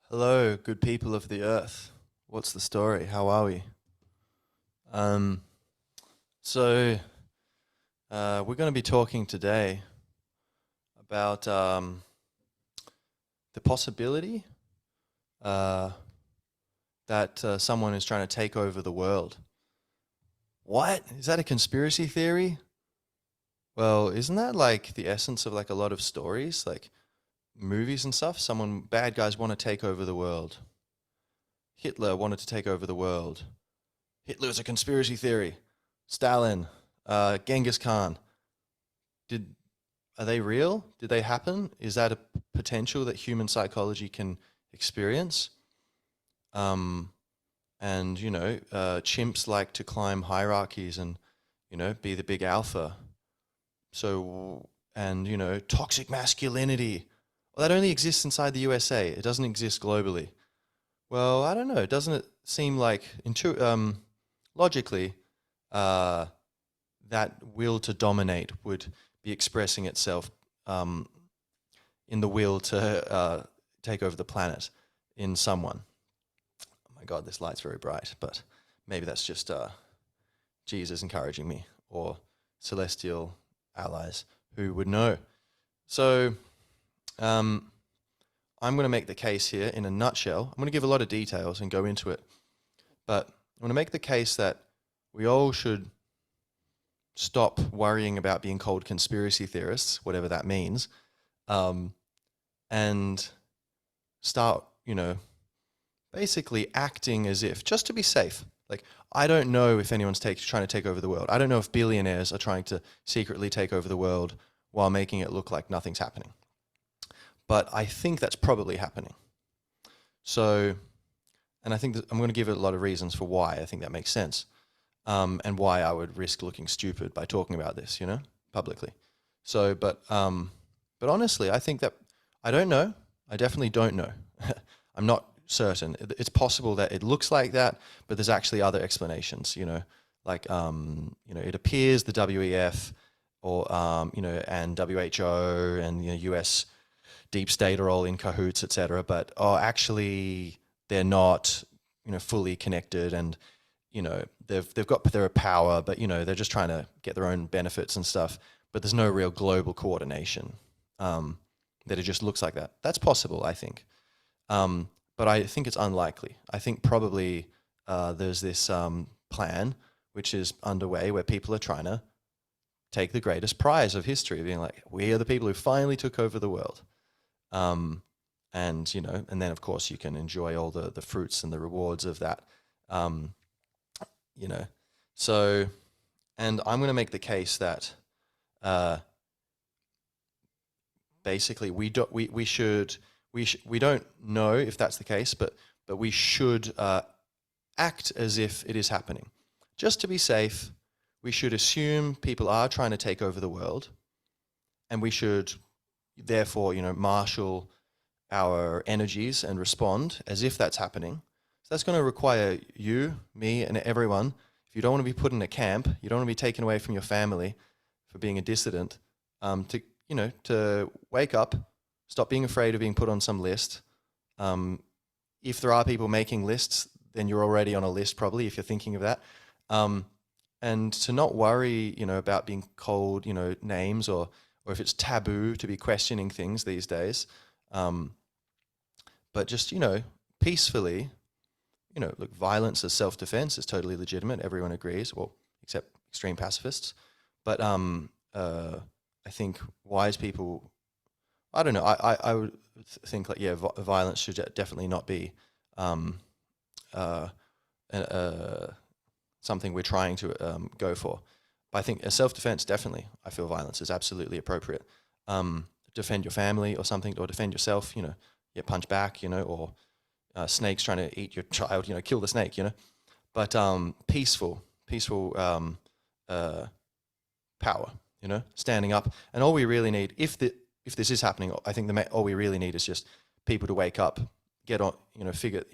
Hello, good people of the earth. What's the story? How are we? Um, so, we're going to be talking today about the possibility uh, that someone is trying to take over the world. What? Is that a conspiracy theory? Well, isn't that like the essence of like a lot of stories, like movies and stuff? Bad guys want to take over the world. Hitler wanted to take over the world. Hitler's a conspiracy theory. Stalin, Genghis Khan. Did Are they real? Did they happen? Is that a potential that human psychology can experience? Um, and chimps like to climb hierarchies and be the big alpha. So toxic masculinity. Well, that only exists inside the USA. It doesn't exist globally. Well, I don't know. Doesn't it seem like logically, uh, that will to dominate would be expressing itself um, in the will to take over the planet in someone? Oh my God, this light's very bright, but maybe that's just Jesus encouraging me or celestial allies who would know. So um, I'm going to make the case here in a nutshell. I'm going to give a lot of details and go into it, but I'm going to make the case that we all should stop worrying about being called conspiracy theorists, whatever that means, um, and start, basically acting as if, just to be safe. Like, I don't know if anyone's trying to take over the world. I don't know if billionaires are trying to secretly take over the world while making it look like nothing's happening. But I think that's probably happening. So, and I think that I'm going to give it a lot of reasons for why I think that makes sense. And why I would risk looking stupid by talking about this, publicly. So, but honestly, I think that I don't know. I definitely don't know. I'm not certain. It's possible that it looks like that, but there's actually other explanations. Like it appears the WEF or and WHO and US deep state are all in cahoots, etc. But actually they're not, fully connected and they've got their power, but they're just trying to get their own benefits and stuff. But there's no real global coordination. That it just looks like that. That's possible, I think, but I think it's unlikely. I think probably there's this plan which is underway where people are trying to take the greatest prize of history, being like, we are the people who finally took over the world. And then of course you can enjoy all the fruits and the rewards of that. Um, you know. So, and I'm going to make the case that uh, basically we don't know if that's the case, but we should act as if it is happening, just to be safe. We should assume people are trying to take over the world, and we should therefore, marshal our energies and respond as if that's happening. So that's going to require you, me, and everyone. If you don't want to be put in a camp, you don't want to be taken away from your family for being a dissident, to wake up, stop being afraid of being put on some list. If there are people making lists, then you're already on a list probably if you're thinking of that. And to not worry, about being called, names or if it's taboo to be questioning things these days. But just, peacefully, look, violence as self-defense is totally legitimate. Everyone agrees, well, except extreme pacifists. But I think wise people, I don't know, I would think like, yeah, violence should definitely not be uh, something we're trying to go for. But I think a self-defense, definitely, I feel violence is absolutely appropriate. Defend your family or something, or defend yourself, punch back, or snakes trying to eat your child, kill the snake, But peaceful power, standing up. And all we really need, if this is happening, I think all we really need is just people to wake up, get on, figure,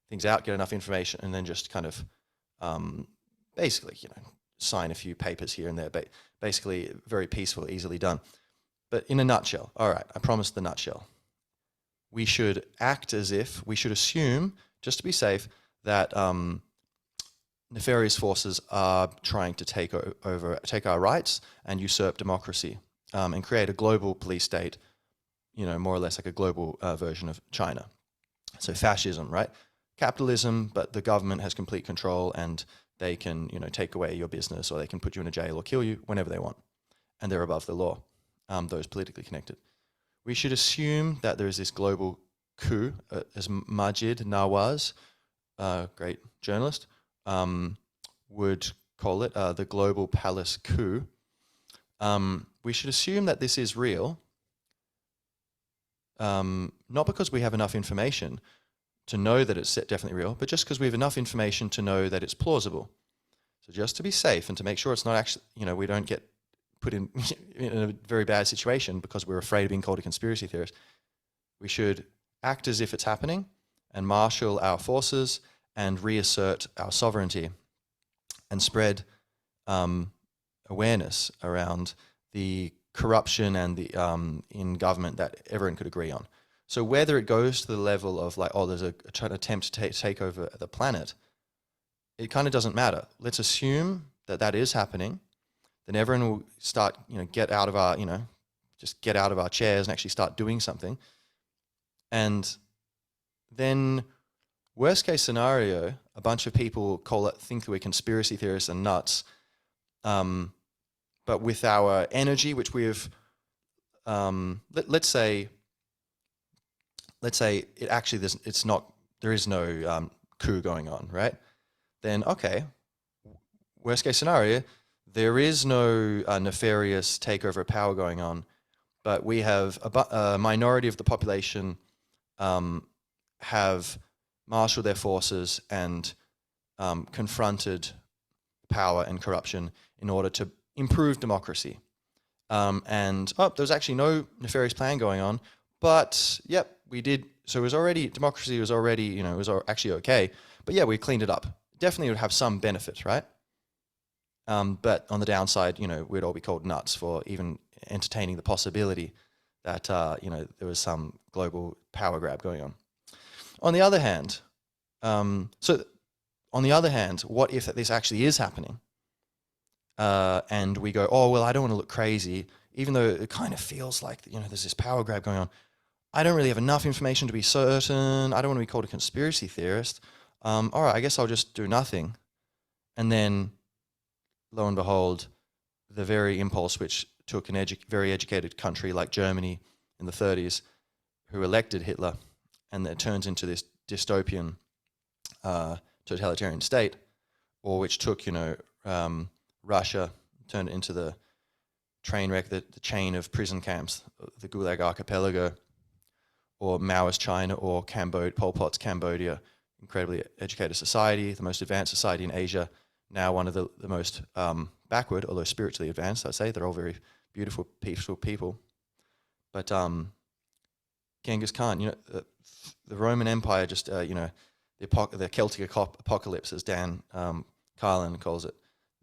things out, get enough information, and then just kind of basically, sign a few papers here and there. But basically, very peaceful, easily done. But in a nutshell, all right, I promised the nutshell. we should act as if, we should assume, just to be safe, that nefarious forces are trying to take our rights and usurp democracy, and create a global police state, more or less like a global version of China. So fascism, right? Capitalism, but the government has complete control and they can, take away your business, or they can put you in a jail or kill you whenever they want. And they're above the law, those politically connected. We should assume that there is this global coup, as Majid Nawaz, great journalist, would call it, the global palace coup. We should assume that this is real, not because we have enough information to know that it's definitely real, but just because we have enough information to know that it's plausible. So just to be safe and to make sure it's not actually, we don't get put in, in a very bad situation because we're afraid of being called a conspiracy theorist, we should act as if it's happening and marshal our forces and reassert our sovereignty and spread awareness around the corruption and the in government that everyone could agree on. So whether it goes to the level of like, there's an attempt to take over the planet, it kind of doesn't matter. Let's assume that that is happening. Then everyone will start, get out of our, just get out of our chairs and actually start doing something. And then worst case scenario, a bunch of people think that we're conspiracy theorists and nuts. But with our energy, which we have, let's say it actually there is no coup going on, right? Then okay, worst case scenario, there is no nefarious takeover of power going on, but we have a minority of the population have marshaled their forces and confronted power and corruption in order to improve democracy. There's actually no nefarious plan going on, but yep, we did. So democracy was already, it was actually okay. But yeah, we cleaned it up. Definitely would have some benefit, right? But on the downside, we'd all be called nuts for even entertaining the possibility that, there was some global power grab going on. On the other hand, what if this actually is happening? And we go, I don't want to look crazy, even though it kind of feels like, there's this power grab going on. I don't really have enough information to be certain. I don't want to be called a conspiracy theorist. All right, I guess I'll just do nothing. And then, lo and behold, the very impulse which took a very educated country like Germany in the 30s, who elected Hitler, and it turns into this dystopian totalitarian state, or which took, Russia, turned it into the train wreck, the chain of prison camps, the Gulag Archipelago, or Maoist China, or Pol Pot's Cambodia, incredibly educated society, the most advanced society in Asia, now one of the most backward, although spiritually advanced, I'd say. They're all very beautiful, peaceful people. But Genghis Khan, the Roman Empire just, the Celtic apocalypse, as Dan Carlin calls it,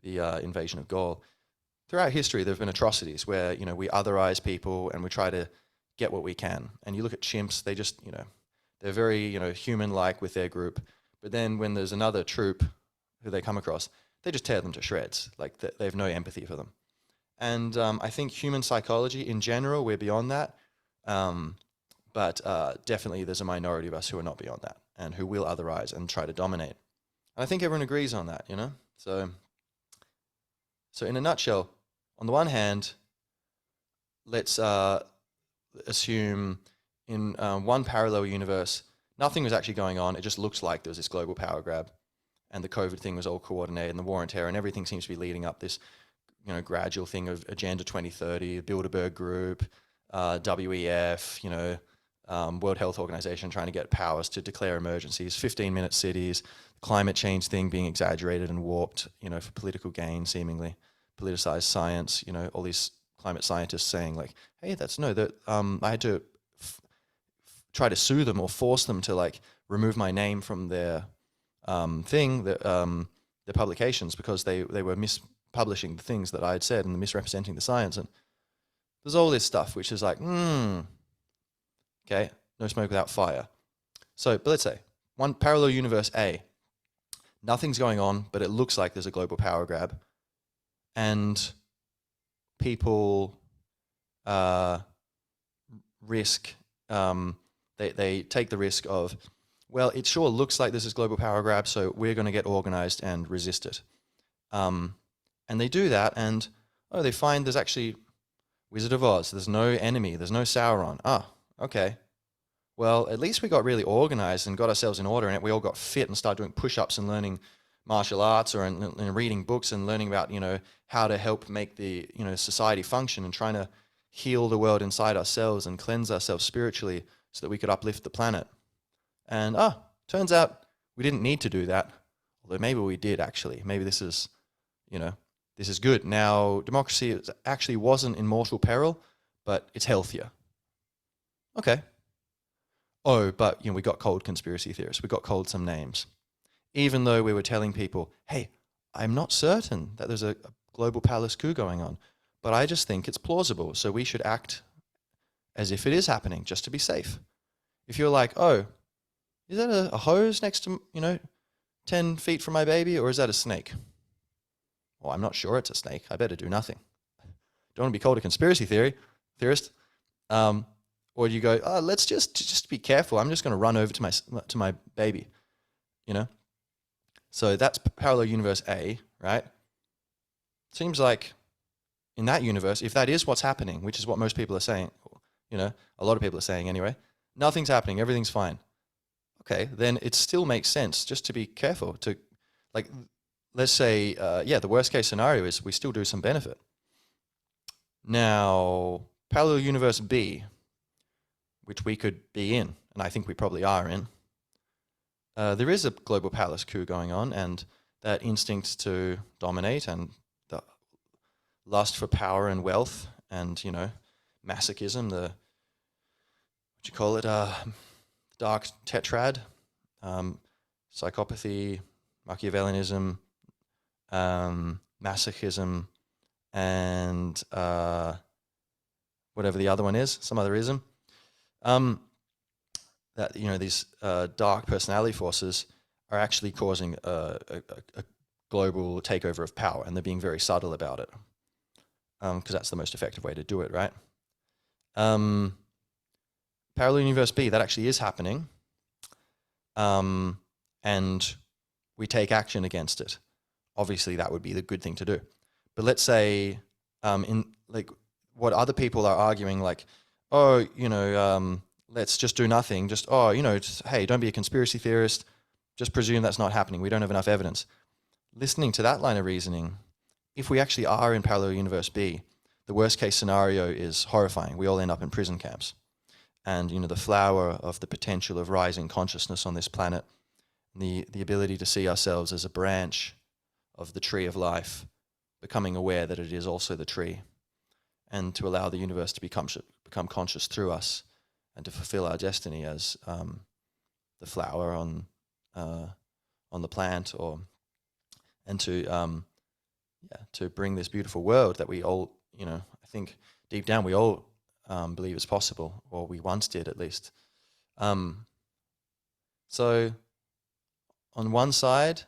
the invasion of Gaul. Throughout history, there have been atrocities where, we otherize people and we try to get what we can. And you look at chimps, they just, they're very, human-like with their group. But then when there's another troop who they come across, they just tear them to shreds. Like, they have no empathy for them. And I think human psychology in general, we're beyond that. But definitely there's a minority of us who are not beyond that and who will otherize and try to dominate. And I think everyone agrees on that, So in a nutshell, on the one hand, let's assume in one parallel universe, nothing was actually going on. It just looks like there was this global power grab, and the COVID thing was all coordinated, and the war on terror, and everything seems to be leading up this, gradual thing of Agenda 2030, Bilderberg Group, WEF, World Health Organization trying to get powers to declare emergencies, 15-minute cities, climate change thing being exaggerated and warped, for political gain, seemingly politicized science. All these climate scientists saying like, "Hey, I had to try to sue them or force them to remove my name from their their publications because they were mispublishing the things that I had said and misrepresenting the science." And there's all this stuff which is like, okay, no smoke without fire. So, but let's say one parallel universe A, nothing's going on, but it looks like there's a global power grab, and people risk, they take the risk of, well, it sure looks like this is global power grab, so we're going to get organized and resist it. And they do that, and they find there's actually Wizard of Oz. There's no enemy. There's no Sauron. Okay. Well, at least we got really organized and got ourselves in order, and we all got fit and started doing push-ups and learning martial arts or and reading books and learning about, how to help make the, society function and trying to heal the world inside ourselves and cleanse ourselves spiritually so that we could uplift the planet. And turns out we didn't need to do that. Although maybe we did actually. Maybe this is, this is good. Now, democracy actually wasn't in mortal peril, but it's healthier. Okay. Oh, but we got cold conspiracy theorists. We got cold some names. Even though we were telling people, hey, I'm not certain that there's a global palace coup going on, but I just think it's plausible. So we should act as if it is happening just to be safe. If you're like, oh, is that a hose next to, 10 feet from my baby, or is that a snake? Well, I'm not sure it's a snake. I better do nothing. Don't want to be called a conspiracy theorist. Or you go, let's just be careful. I'm just going to run over to my baby, So that's parallel universe A, right? Seems like in that universe, if that is what's happening, which is what most people are saying, a lot of people are saying anyway, nothing's happening, everything's fine. Okay, then it still makes sense just to be careful to, let's say, the worst case scenario is we still do some benefit. Now, parallel universe B, which we could be in, and I think we probably are in, there is a global palace coup going on, and that instinct to dominate and the lust for power and wealth and, masochism, dark tetrad, psychopathy, Machiavellianism, masochism, and whatever the other one is, some other ism. That these dark personality forces are actually causing a global takeover of power, and they're being very subtle about it, because that's the most effective way to do it, right? Parallel universe B, that actually is happening, and we take action against it. Obviously, that would be the good thing to do. But let's say, what other people are arguing, let's just do nothing. Hey, don't be a conspiracy theorist. Just presume that's not happening. We don't have enough evidence. Listening to that line of reasoning, if we actually are in parallel universe B, the worst case scenario is horrifying. We all end up in prison camps. And, the flower of the potential of rising consciousness on this planet, the ability to see ourselves as a branch of the tree of life, becoming aware that it is also the tree, and to allow the universe to become conscious through us, and to fulfill our destiny as the flower on the plant, and to bring this beautiful world that we all, I think deep down we all believe is possible, or we once did at least. So on one side,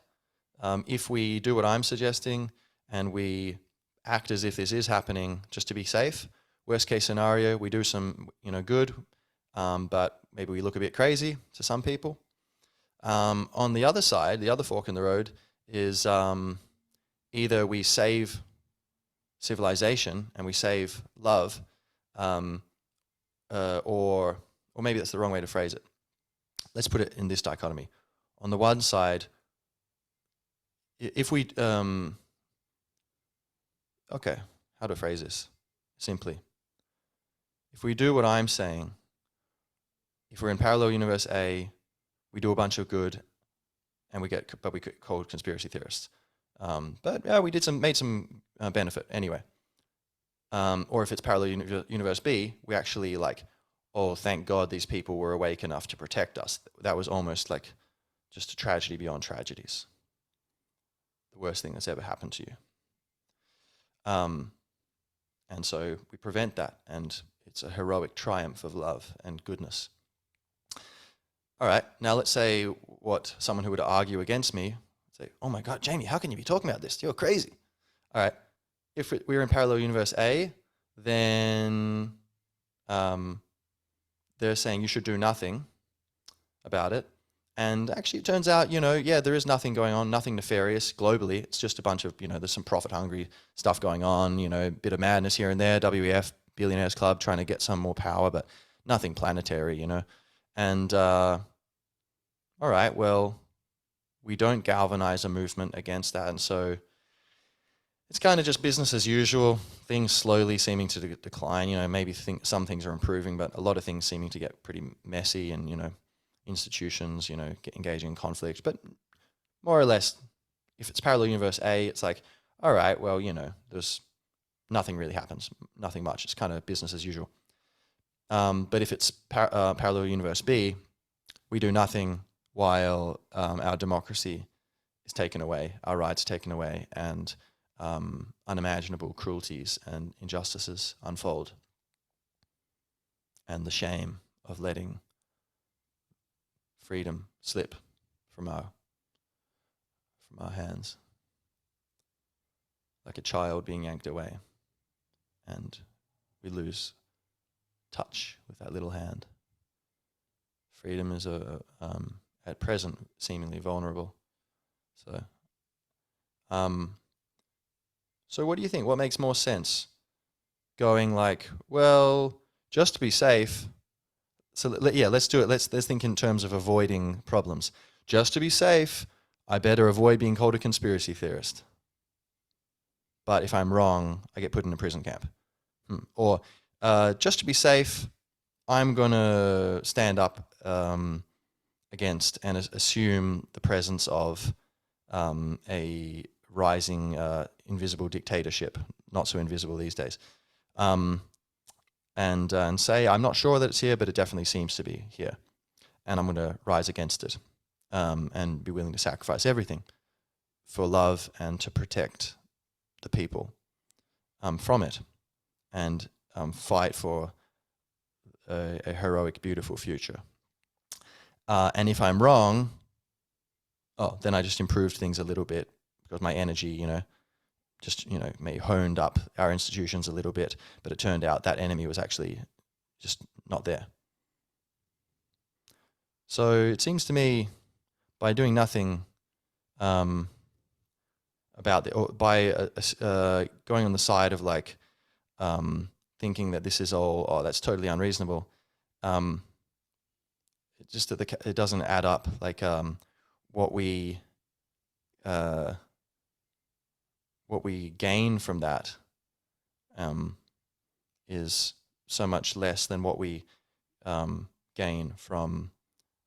if we do what I'm suggesting and we act as if this is happening just to be safe, worst case scenario, we do some good, but maybe we look a bit crazy to some people. On the other side, the other fork in the road is either we save civilization and we save love, or maybe that's the wrong way to phrase it. Let's put it in this dichotomy. On the one side, if we, okay, how to phrase this simply? If we do what I'm saying, if we're in parallel universe A, we do a bunch of good, and we get called conspiracy theorists. But yeah, we made some benefit anyway. Or if it's parallel universe B, we actually thank God these people were awake enough to protect us. That was almost like just a tragedy beyond tragedies. The worst thing that's ever happened to you. And so we prevent that, and it's a heroic triumph of love and goodness. all right, now let's say what someone who would argue against me say, oh my God, Jamie, how can you be talking about this? You're crazy. All right, if we're in parallel universe A, then they're saying you should do nothing about it. And actually it turns out, yeah, there is nothing going on, nothing nefarious globally. It's just a bunch of, there's some profit-hungry stuff going on, a bit of madness here and there, WEF, Billionaires Club, trying to get some more power, but nothing planetary, And, all right, well, we don't galvanize a movement against that. And so it's kind of just business as usual, things slowly seeming to decline. Maybe some things are improving, but a lot of things seeming to get pretty messy and, institutions, engaging in conflict. But more or less, if it's parallel universe A, it's like, all right, well, there's nothing really happens, nothing much. It's kind of business as usual. But if it's parallel universe B, we do nothing while our democracy is taken away, our rights taken away, and unimaginable cruelties and injustices unfold. And the shame of letting freedom slip from our hands, like a child being yanked away, and we lose touch with that little hand. Freedom is at present seemingly vulnerable. So what do you think? What makes more sense? Going like, well, just to be safe. So yeah, let's do it. Let's think in terms of avoiding problems. Just to be safe, I better avoid being called a conspiracy theorist. But if I'm wrong, I get put in a prison camp. Or just to be safe, I'm going to stand up against and assume the presence of a rising invisible dictatorship, not so invisible these days. And say, I'm not sure that it's here, but it definitely seems to be here. And I'm going to rise against it and be willing to sacrifice everything for love and to protect the people from it, and fight for a heroic, beautiful future. And if I'm wrong, then I just improved things a little bit because my energy, may honed up our institutions a little bit, but it turned out that enemy was actually just not there. So it seems to me, by doing nothing about it, or by going on the side of like thinking that this is all, that's totally unreasonable, just that it doesn't add up. Like what we gain from that is so much less than what we gain from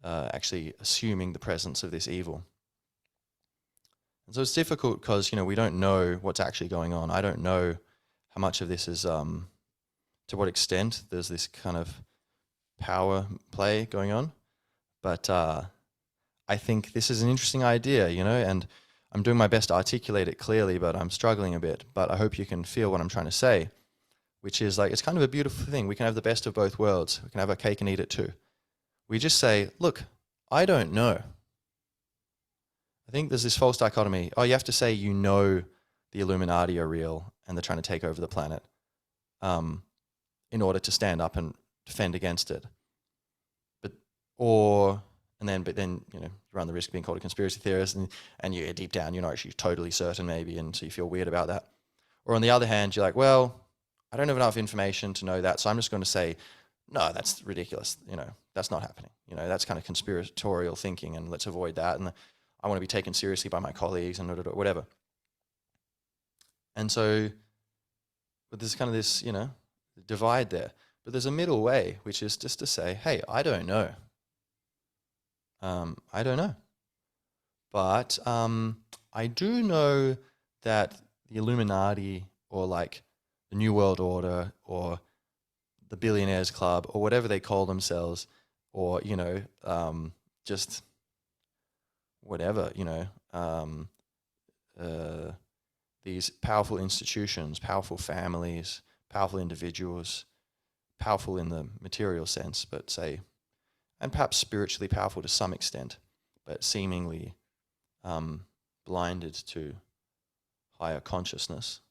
actually assuming the presence of this evil. And so it's difficult because, we don't know what's actually going on. I don't know how much of this is, to what extent there's this kind of power play going on. But I think this is an interesting idea, and I'm doing my best to articulate it clearly, but I'm struggling a bit. But I hope you can feel what I'm trying to say, which is like, it's kind of a beautiful thing. We can have the best of both worlds. We can have our cake and eat it too. We just say, look, I don't know. I think there's this false dichotomy. You have to say the Illuminati are real and they're trying to take over the planet in order to stand up and defend against it. But then you run the risk of being called a conspiracy theorist, and you deep down you're not actually totally certain maybe, and so you feel weird about that. Or on the other hand, you're like, well, I don't have enough information to know that, so I'm just going to say, no, that's ridiculous. That's not happening. That's kind of conspiratorial thinking, and let's avoid that. And I want to be taken seriously by my colleagues and whatever. And so, but there's kind of this, divide there. But there's a middle way, which is just to say, hey, I don't know. I don't know. But I do know that the Illuminati, or like the New World Order, or the Billionaires Club, or whatever they call themselves, or, just whatever, these powerful institutions, powerful families, powerful individuals, powerful in the material sense, but say and perhaps spiritually powerful to some extent, but seemingly blinded to higher consciousness.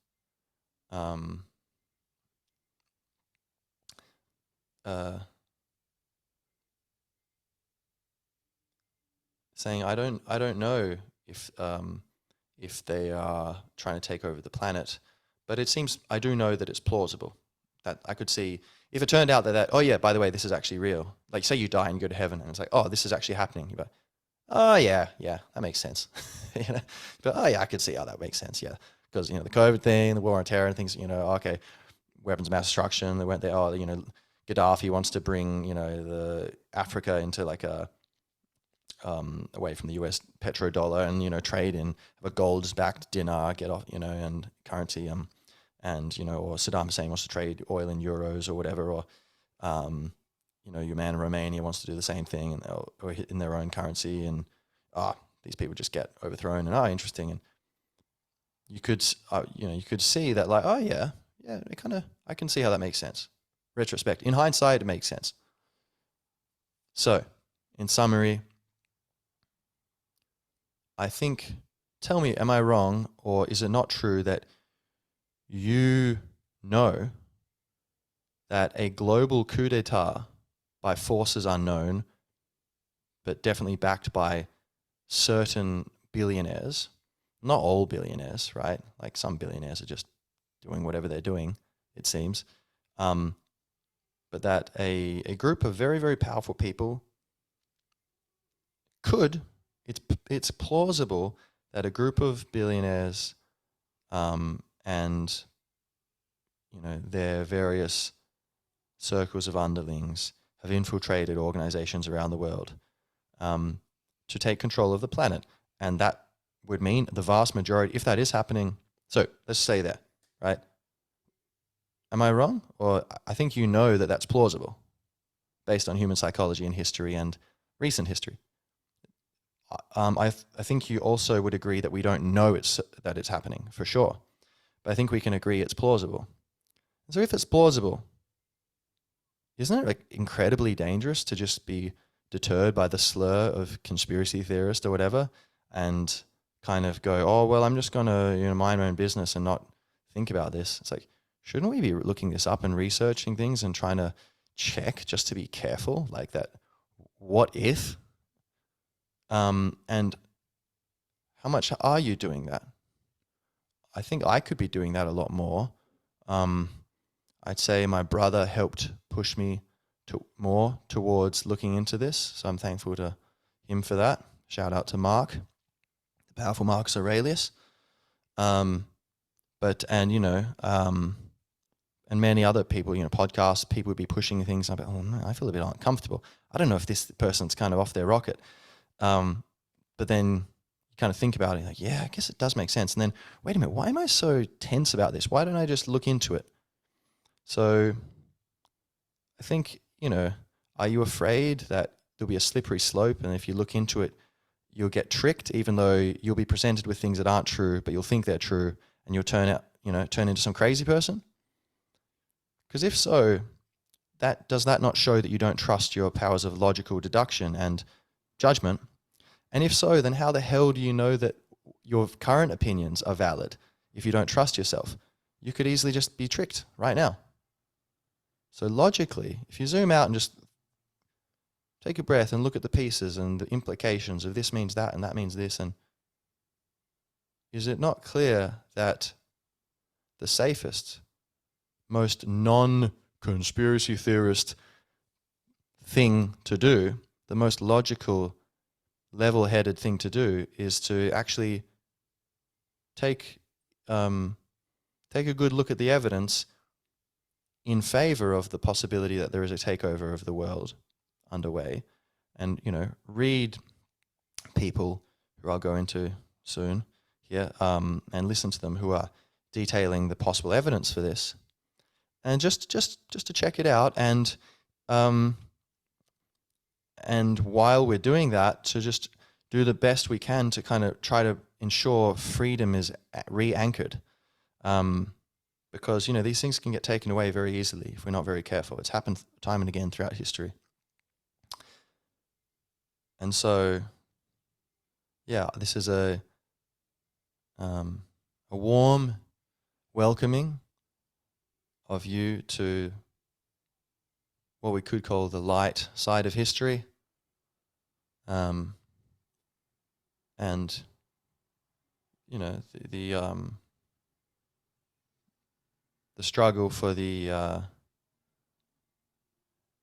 Saying I don't know if they are trying to take over the planet, but it seems I do know that it's plausible. That I could see if it turned out that oh yeah, by the way, this is actually real. Like say you die and you go to heaven, and it's like oh, this is actually happening. You're like, oh yeah, that makes sense. You know, but oh yeah, I could see how that makes sense. Yeah, because the COVID thing, the war on terror, and things. Okay, weapons of mass destruction. They went there. Oh, Gaddafi wants to bring the Africa into like a away from the US petrodollar and trade in have a gold-backed dinar, get off and currency and or Saddam Hussein wants to trade oil in euros or whatever, or your man in Romania wants to do the same thing or in their own currency, and these people just get overthrown and interesting, and you could see that like I can see how that makes sense. Retrospect, in hindsight, it makes sense. So, in summary, I think, tell me, am I wrong, or is it not true that you know that a global coup d'etat by forces unknown, but definitely backed by certain billionaires, not all billionaires, right? Like some billionaires are just doing whatever they're doing, it seems. But that a group of very, very powerful people it's plausible that a group of billionaires and their various circles of underlings have infiltrated organizations around the world to take control of the planet. And that would mean the vast majority, if that is happening, so let's say that, right? Am I wrong? Or I think that that's plausible based on human psychology and history and recent history. I think you also would agree that we don't know that it's happening for sure, but I think we can agree it's plausible. So if it's plausible, isn't it like incredibly dangerous to just be deterred by the slur of conspiracy theorist or whatever, and kind of go, oh well, I'm just gonna mind my own business and not think about this? It's like, shouldn't we be looking this up and researching things and trying to check just to be careful, like that? What if? And how much are you doing that? I think I could be doing that a lot more. I'd say my brother helped push me more towards looking into this, so I'm thankful to him for that. Shout out to Mark, the powerful Marcus Aurelius. And many other people, podcasts, people would be pushing things. I'm like, oh no, I feel a bit uncomfortable. I don't know if this person's kind of off their rocket. But then you kind of think about it, like, yeah, I guess it does make sense. And then, wait a minute, why am I so tense about this? Why don't I just look into it? So I think, are you afraid that there'll be a slippery slope, and if you look into it, you'll get tricked, even though you'll be presented with things that aren't true, but you'll think they're true, and you'll turn into some crazy person? Because if so, does that not show that you don't trust your powers of logical deduction and judgment? And if so, then how the hell do you know that your current opinions are valid if you don't trust yourself? You could easily just be tricked right now. So logically, if you zoom out and just take a breath and look at the pieces and the implications of this means that and that means this, and is it not clear that the safest, most non-conspiracy theorist thing to do, the most logical, level-headed thing to do, is to actually take a good look at the evidence in favor of the possibility that there is a takeover of the world underway, and read people who I'll go into soon here, and listen to them who are detailing the possible evidence for this, and just to check it out, and while we're doing that, to just do the best we can to kind of try to ensure freedom is re-anchored. Because, these things can get taken away very easily if we're not very careful. It's happened time and again throughout history. And so, yeah, this is a warm welcoming of you to what we could call the light side of history, and you know the struggle for the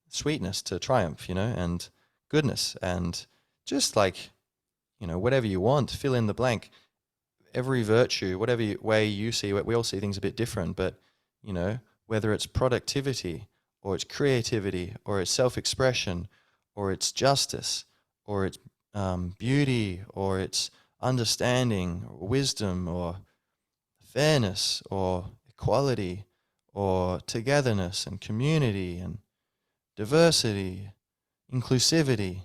sweetness to triumph, and goodness, and just like whatever you want, fill in the blank. Every virtue, whatever way you see it, we all see things a bit different, but whether it's productivity or it's creativity or it's self-expression or it's justice or it's beauty or it's understanding or wisdom or fairness or equality or togetherness and community and diversity, inclusivity,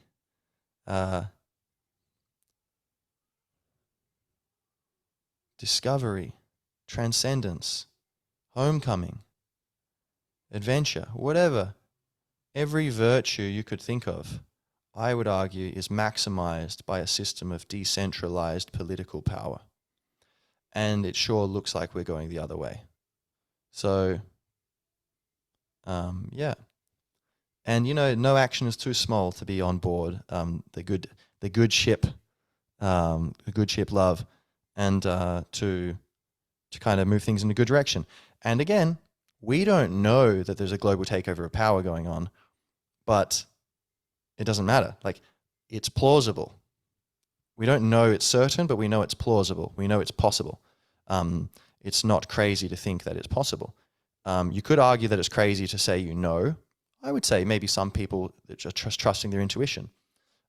discovery, transcendence, homecoming, adventure, whatever, every virtue you could think of, I would argue, is maximized by a system of decentralized political power. And it sure looks like we're going the other way. So, yeah. And, no action is too small to be on board. The good ship love, and to kind of move things in a good direction. And again, we don't know that there's a global takeover of power going on, but it doesn't matter. Like, it's plausible. We don't know it's certain, but we know it's plausible. We know it's possible. It's not crazy to think that it's possible. You could argue that it's crazy to say I would say maybe some people are just trusting their intuition,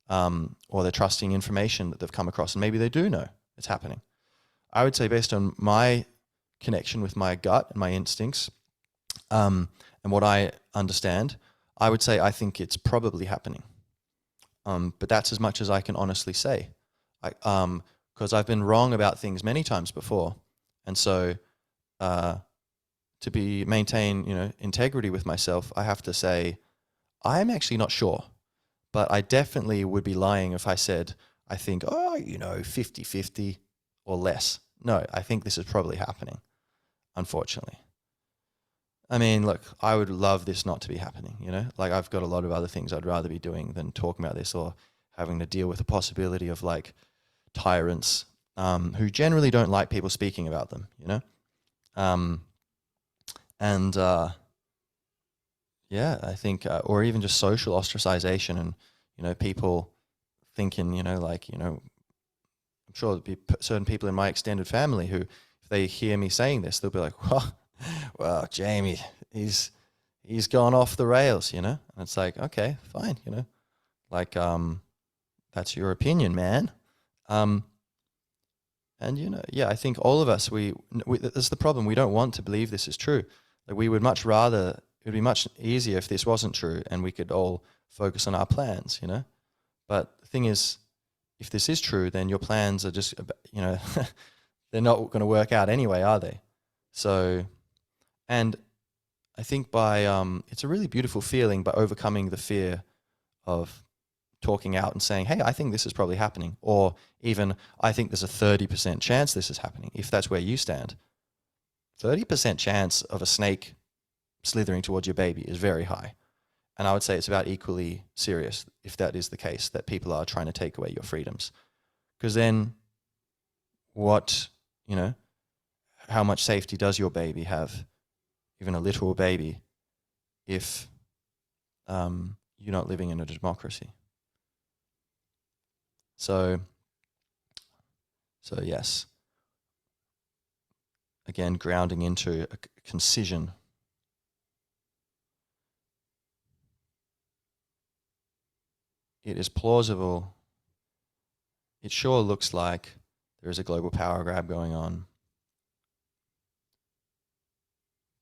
or they're trusting information that they've come across, and maybe they do know it's happening. I would say, based on my connection with my gut and my instincts, and what I understand, I would say I think it's probably happening. But that's as much as I can honestly say, because I've been wrong about things many times before, and so to maintain integrity with myself, I have to say I'm actually not sure, but I definitely would be lying if I said I think 50-50 or less. No, I think this is probably happening, unfortunately. I mean, look, I would love this not to be happening, Like, I've got a lot of other things I'd rather be doing than talking about this, or having to deal with the possibility of, like, tyrants who generally don't like people speaking about them, And yeah, I think, or even just social ostracization, and people thinking, I'm sure there'd be certain people in my extended family who, if they hear me saying this, they'll be like, well, Jamie, he's gone off the rails, And it's like, okay, fine, like, that's your opinion, man. And yeah, I think all of us, we that's the problem. We don't want to believe this is true. Like, we would much rather, it would be much easier if this wasn't true and we could all focus on our plans, But the thing is, if this is true, then your plans are just, they're not going to work out anyway, are they? So, and I think it's a really beautiful feeling by overcoming the fear of talking out and saying, hey, I think this is probably happening. Or even, I think there's a 30% chance this is happening, if that's where you stand. 30% chance of a snake slithering towards your baby is very high. And I would say it's about equally serious, if that is the case, that people are trying to take away your freedoms. Because then how much safety does your baby have, even a literal baby, if you're not living in a democracy? So yes, again, grounding into a concision. It is plausible. It sure looks like there is a global power grab going on.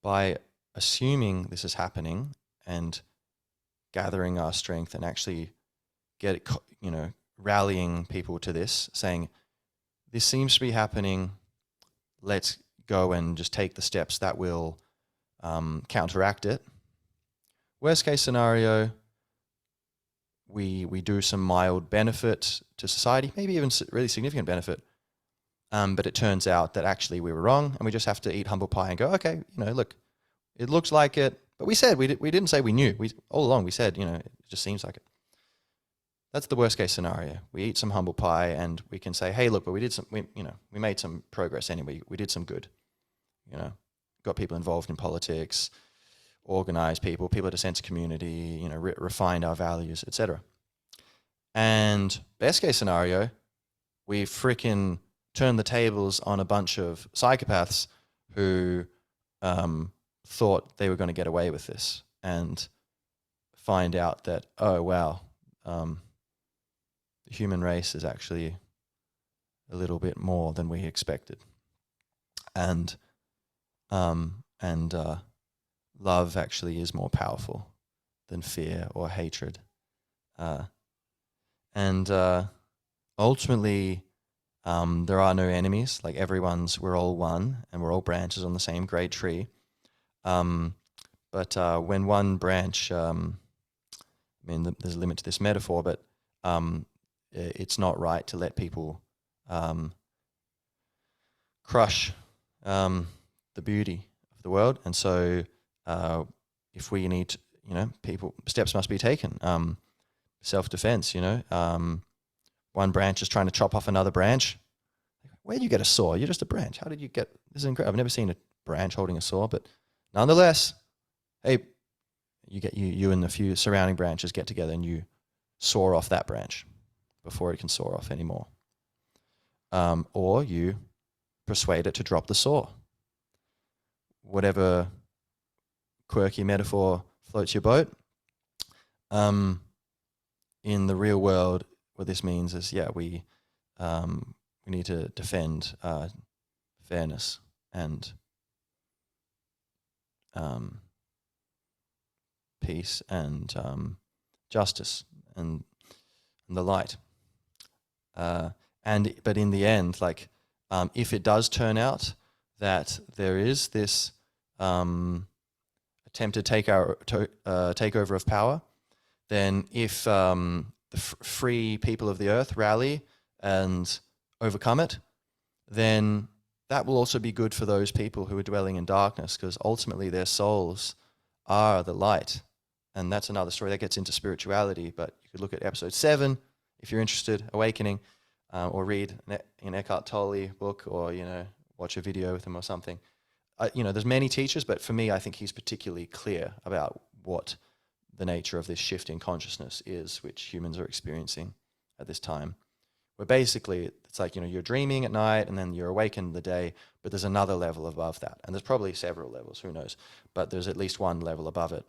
By assuming this is happening and gathering our strength and actually rallying people to this, saying, this seems to be happening, let's go and just take the steps that will counteract it. Worst case scenario, we do some mild benefit to society, maybe even really significant benefit. But it turns out that actually we were wrong, and we just have to eat humble pie and go, okay, look, it looks like it, but we said we didn't say we knew. All along we said, it just seems like it. That's the worst case scenario. We eat some humble pie and we can say, hey, look, but we made some progress anyway. We did some good, got people involved in politics, organized people had a sense of community, refined our values, etc. And best case scenario, we freaking turned the tables on a bunch of psychopaths who thought they were going to get away with this and find out that, oh, wow, the human race is actually a little bit more than we expected. And love actually is more powerful than fear or hatred. Ultimately, there are no enemies. Like we're all one, and we're all branches on the same great tree. But when one branch, there's a limit to this metaphor, but it's not right to let people crush the beauty of the world. And so if we need, steps must be taken. Self-defense, one branch is trying to chop off another branch. Where did you get a saw? You're just a branch. How did you get, this is incredible. I've never seen a branch holding a saw, but nonetheless, hey, you and a few surrounding branches get together and you saw off that branch before it can saw off anymore. Or you persuade it to drop the saw. Whatever quirky metaphor floats your boat. In the real world, what this means is, we need to defend fairness and peace and justice and the light. But in the end, if it does turn out that there is this attempted takeover of power, then if the free people of the earth rally and overcome it, then that will also be good for those people who are dwelling in darkness, because ultimately their souls are the light. And that's another story that gets into spirituality, but you could look at episode 7 if you're interested, Awakening, or read an Eckhart Tolle book, or watch a video with him or something. There's many teachers, but for me, I think he's particularly clear about what the nature of this shift in consciousness is, which humans are experiencing at this time. Where basically it's like, you're dreaming at night and then you're awakened in the day, but there's another level above that. And there's probably several levels, who knows, but there's at least one level above it,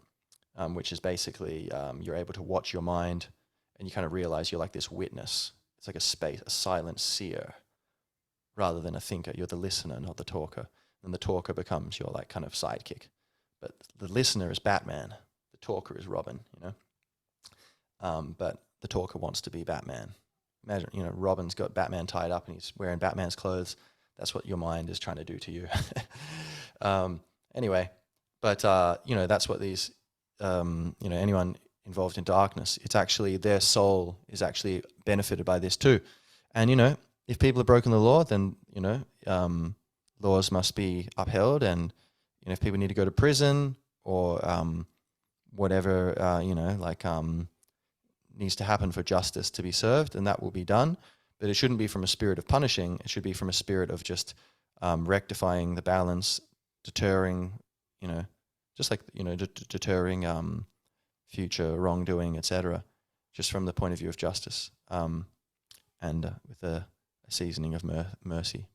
which is basically you're able to watch your mind and you kind of realize you're like this witness. It's like a silent seer rather than a thinker. You're the listener, not the talker. And the talker becomes your kind of sidekick. But the listener is Batman. The talker is Robin, but the talker wants to be Batman. Imagine, Robin's got Batman tied up and he's wearing Batman's clothes. That's what your mind is trying to do to you. Anyway, but, that's what these, anyone involved in darkness, it's actually their soul is actually benefited by this too. And, if people have broken the law, then, laws must be upheld. And, if people need to go to prison or whatever, needs to happen for justice to be served, and that will be done. But it shouldn't be from a spirit of punishing. It should be from a spirit of just rectifying the balance, deterring, deterring future wrongdoing, etc. Just from the point of view of justice, and with a seasoning of mercy.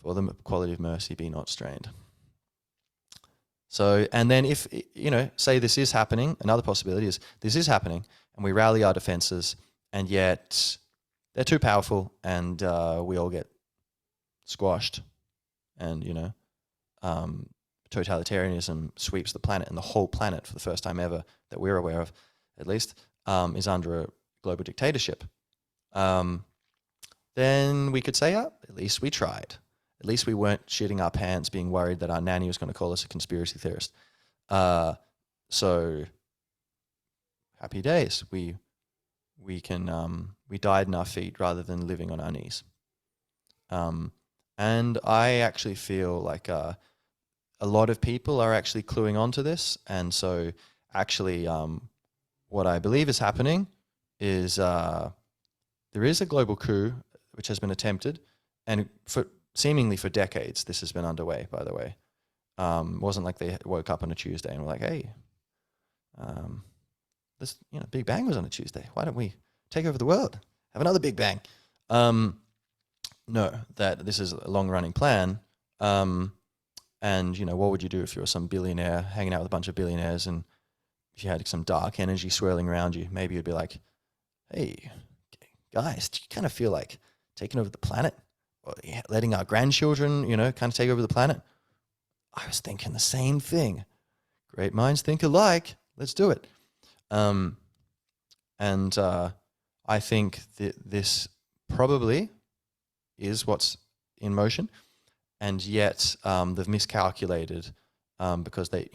For the quality of mercy be not strained. So, and then if, say this is happening, another possibility is this is happening and we rally our defenses and yet they're too powerful and we all get squashed and, totalitarianism sweeps the planet, and the whole planet for the first time ever that we're aware of, at least, is under a global dictatorship. Then we could say, at least we tried. At least we weren't shitting our pants being worried that our nanny was going to call us a conspiracy theorist. So happy days. We we died in our feet rather than living on our knees. And I actually feel like a lot of people are actually cluing onto this, and so actually, what I believe is happening is there is a global coup which has been attempted, and seemingly for decades this has been underway. By the way, it wasn't like they woke up on a Tuesday and were like, "Hey, this Big Bang was on a Tuesday. Why don't we take over the world? Have another Big Bang?" No, that this is a long-running plan. And what would you do if you were some billionaire hanging out with a bunch of billionaires, and if you had some dark energy swirling around you, maybe you'd be like, "Hey, guys, do you kind of feel like taking over the planet, or letting our grandchildren, kind of take over the planet?" I was thinking the same thing. Great minds think alike. Let's do it. And I think that this probably is what's in motion, and yet they've miscalculated because they're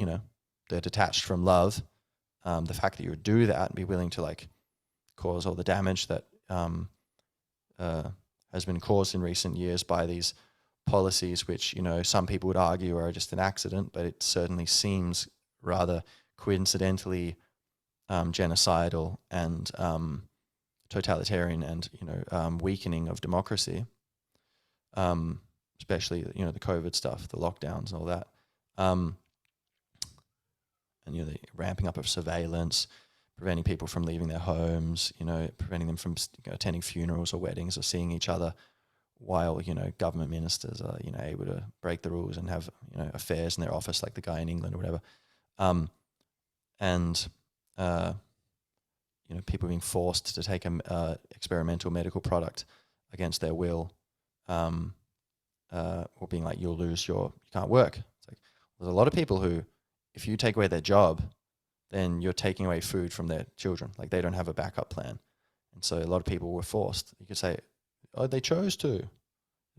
detached from love. The fact that you would do that and be willing to cause all the damage that has been caused in recent years by these policies, which some people would argue are just an accident, but it certainly seems rather coincidentally genocidal and totalitarian and weakening of democracy. Especially the COVID stuff, the lockdowns and all that, and the ramping up of surveillance, preventing people from leaving their homes, preventing them from attending funerals or weddings or seeing each other, while government ministers are able to break the rules and have affairs in their office, like the guy in England or whatever, and people being forced to take a experimental medical product against their will. Or being like, you can't work. It's like, there's a lot of people who, if you take away their job, then you're taking away food from their children. Like, they don't have a backup plan. And so a lot of people were forced. You could say, oh, they chose to. It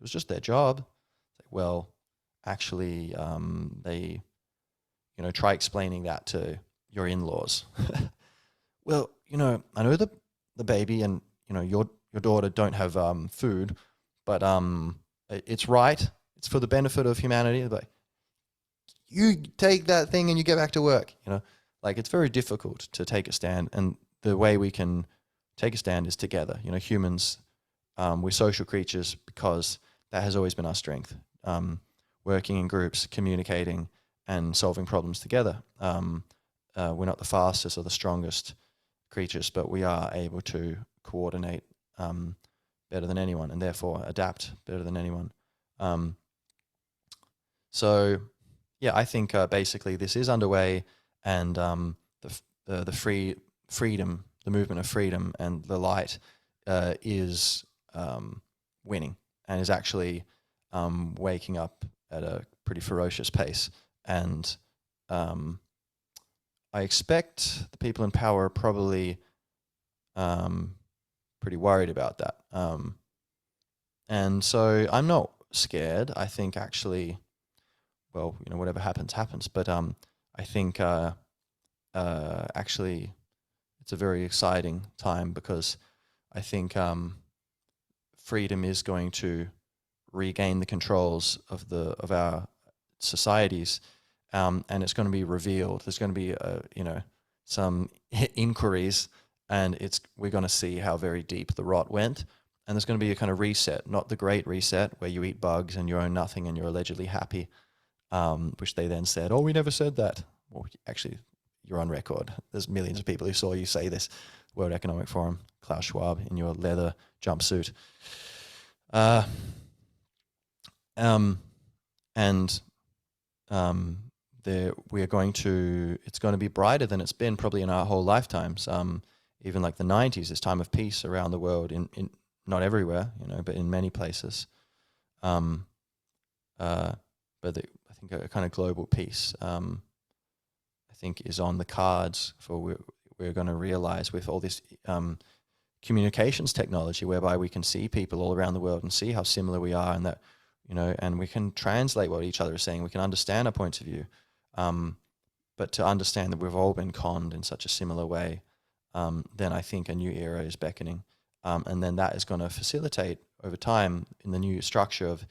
was just their job. It's like, well, actually, they, try explaining that to your in-laws. Well, I know the baby and, your daughter don't have food, but it's right. It's for the benefit of humanity. But you take that thing and you get back to work. It's very difficult to take a stand, and the way we can take a stand is together. Humans, we're social creatures because that has always been our strength. Working in groups, communicating, and solving problems together. We're not the fastest or the strongest creatures, but we are able to coordinate better than anyone, and therefore adapt better than anyone. So, yeah, I think basically this is underway, and the freedom, the movement of freedom and the light is winning, and is actually waking up at a pretty ferocious pace. And I expect the people in power are probably pretty worried about that. And so I'm not scared. I think actually, well, whatever happens, happens. But I think actually it's a very exciting time, because I think freedom is going to regain the controls of our societies, and it's going to be revealed. There's going to be some inquiries, and we're going to see how very deep the rot went. And there's going to be a kind of reset, not the great reset where you eat bugs and you own nothing and you're allegedly happy, which they then said, oh, we never said that. Well, actually, you're on record. There's millions of people who saw you say this. World Economic Forum, Klaus Schwab in your leather jumpsuit. It's going to be brighter than it's been probably in our whole lifetimes. Even like the 90s, this time of peace around the world, in not everywhere, but in many places. But I think a kind of global peace, I think, is on the cards for we're going to realize with all this communications technology, whereby we can see people all around the world and see how similar we are, and that, and we can translate what each other is saying. We can understand our points of view. But to understand that we've all been conned in such a similar way, then I think a new era is beckoning. And then that is going to facilitate over time in the new structure of,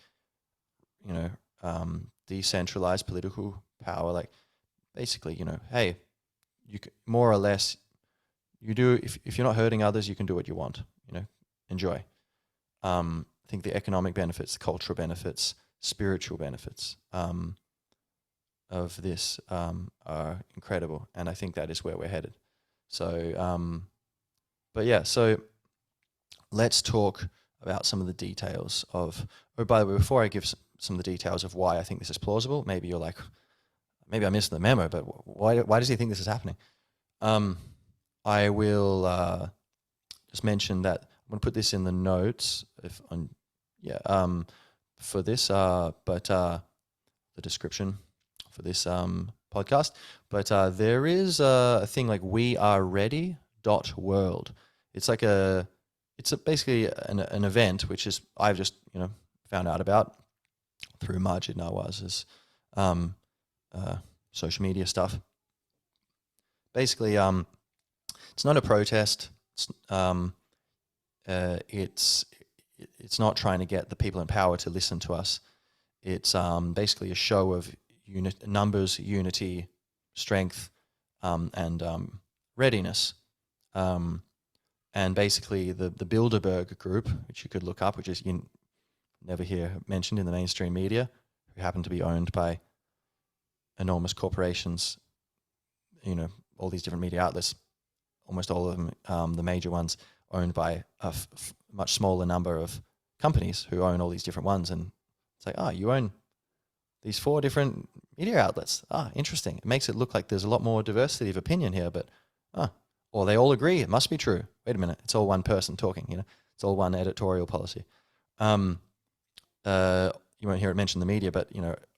decentralized political power. Like basically, hey, you can, more or less, you do, if you're not hurting others, you can do what you want, enjoy. I think the economic benefits, the cultural benefits, spiritual benefits of this are incredible. And I think that is where we're headed. So, so let's talk about some of the details of, by the way, before I give some of the details of why I think this is plausible, maybe you're like, maybe I missed the memo, but why does he think this is happening? I will just mention that I'm going to put this in the notes for this, the description for this podcast. But there is a thing like weareready.world. It's like basically an event which is I've just found out about through Majid Nawaz's social media stuff. Basically, it's not a protest. It's not trying to get the people in power to listen to us. It's basically a show of numbers, unity, strength, and readiness. And basically the Bilderberg group, which you could look up, which is you never hear mentioned in the mainstream media, who happen to be owned by enormous corporations, all these different media outlets, almost all of them, the major ones, owned by a much smaller number of companies who own all these different ones. And it's like, you own these 4 different media outlets. Interesting. It makes it look like there's a lot more diversity of opinion here, but, or they all agree. It must be true. Wait a minute. It's all one person talking, it's all one editorial policy. You won't hear it mentioned in the media, but,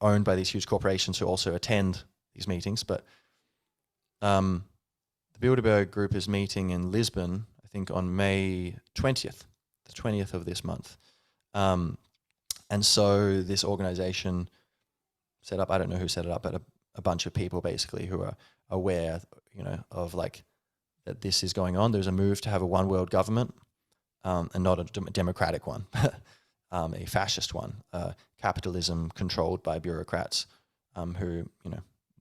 owned by these huge corporations who also attend these meetings. But the Bilderberg group is meeting in Lisbon, I think on May 20th, the 20th of this month. And so this organization set up, I don't know who set it up, but a bunch of people basically who are aware, of like that this is going on. There's a move to have a one world government, and not a democratic one, a fascist one, capitalism controlled by bureaucrats, who,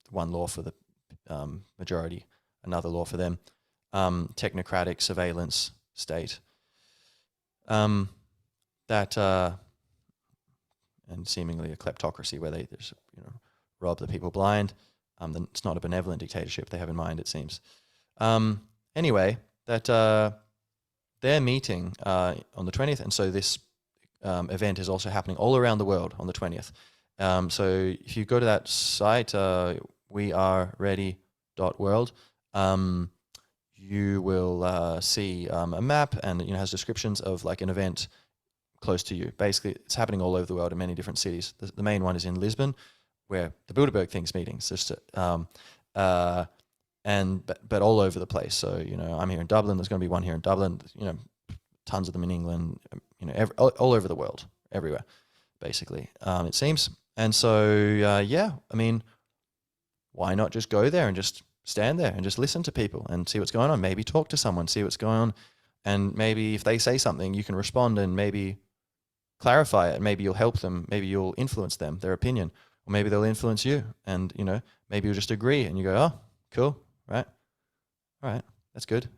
one law for the majority, another law for them, technocratic surveillance state, and seemingly a kleptocracy where they just rob the people blind. Then it's not a benevolent dictatorship they have in mind, it seems. Anyway, they're meeting on the 20th, and so this event is also happening all around the world on the 20th. So if you go to that site, weareready.world, you will see a map, and has descriptions of like an event close to you. Basically, it's happening all over the world in many different cities. The main one is in Lisbon, where the Bilderberg thing's meeting. But all over the place. So I'm here in Dublin. There's going to be one here in Dublin. Tons of them in England. All over the world, everywhere, basically. It seems. And so why not just go there and just stand there and just listen to people and see what's going on? Maybe talk to someone, see what's going on, and maybe if they say something, you can respond and maybe clarify it. Maybe you'll help them. Maybe you'll influence them, their opinion, or maybe they'll influence you. And maybe you'll just agree and you go, oh, cool, right, all right, that's good.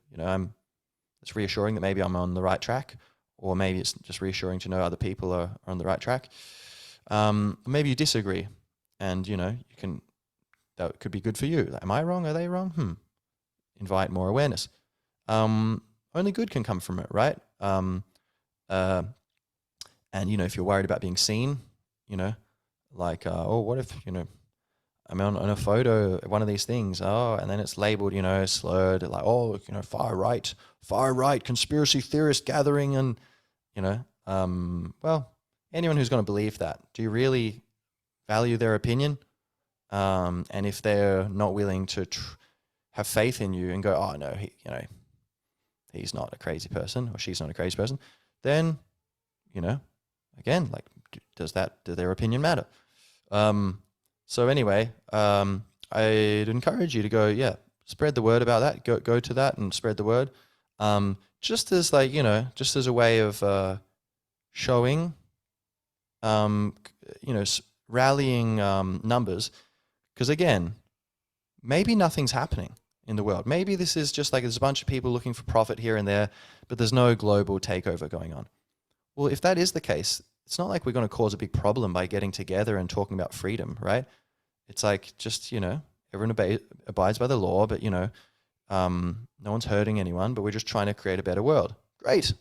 It's reassuring that maybe I'm on the right track, or maybe it's just reassuring to know other people are on the right track. Maybe you disagree, and that could be good for you. Am I wrong? Are they wrong? Invite more awareness. Only good can come from it, right? And if you're worried about being seen, what if I'm on a photo, one of these things, and then it's labeled, slurred, like, far right conspiracy theorist gathering, and anyone who's going to believe that, do you really value their opinion? And if they're not willing to have faith in you and go, oh no, he's not a crazy person, or she's not a crazy person, then again, like, does their opinion matter? So anyway, I'd encourage you to go, spread the word about that. Go to that and spread the word. Just as like, just as a way of showing, rallying numbers. Because again, maybe nothing's happening in the world. Maybe this is just like there's a bunch of people looking for profit here and there, but there's no global takeover going on. Well, if that is the case, it's not like we're going to cause a big problem by getting together and talking about freedom, right? It's like just, everyone abides by the law, but, no one's hurting anyone, but we're just trying to create a better world. Great.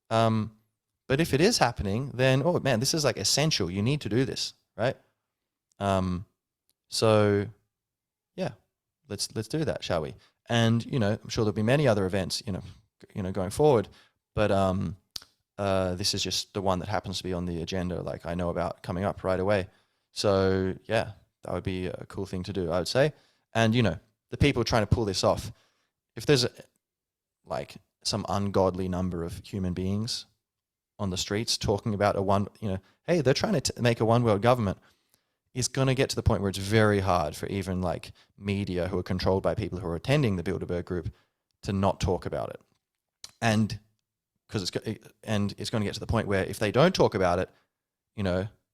But if it is happening, then, oh man, this is like essential. You need to do this, right? So yeah, let's do that, shall we? And, I'm sure there'll be many other events, going forward, but this is just the one that happens to be on the agenda, like I know about coming up right away. So yeah, that would be a cool thing to do, I would say. And, the people trying to pull this off, if there's some ungodly number of human beings on the streets talking about hey, they're trying to make a one world government, is going to get to the point where it's very hard for even like media who are controlled by people who are attending the Bilderberg group to not talk about it. And because it's going to get to the point where if they don't talk about it,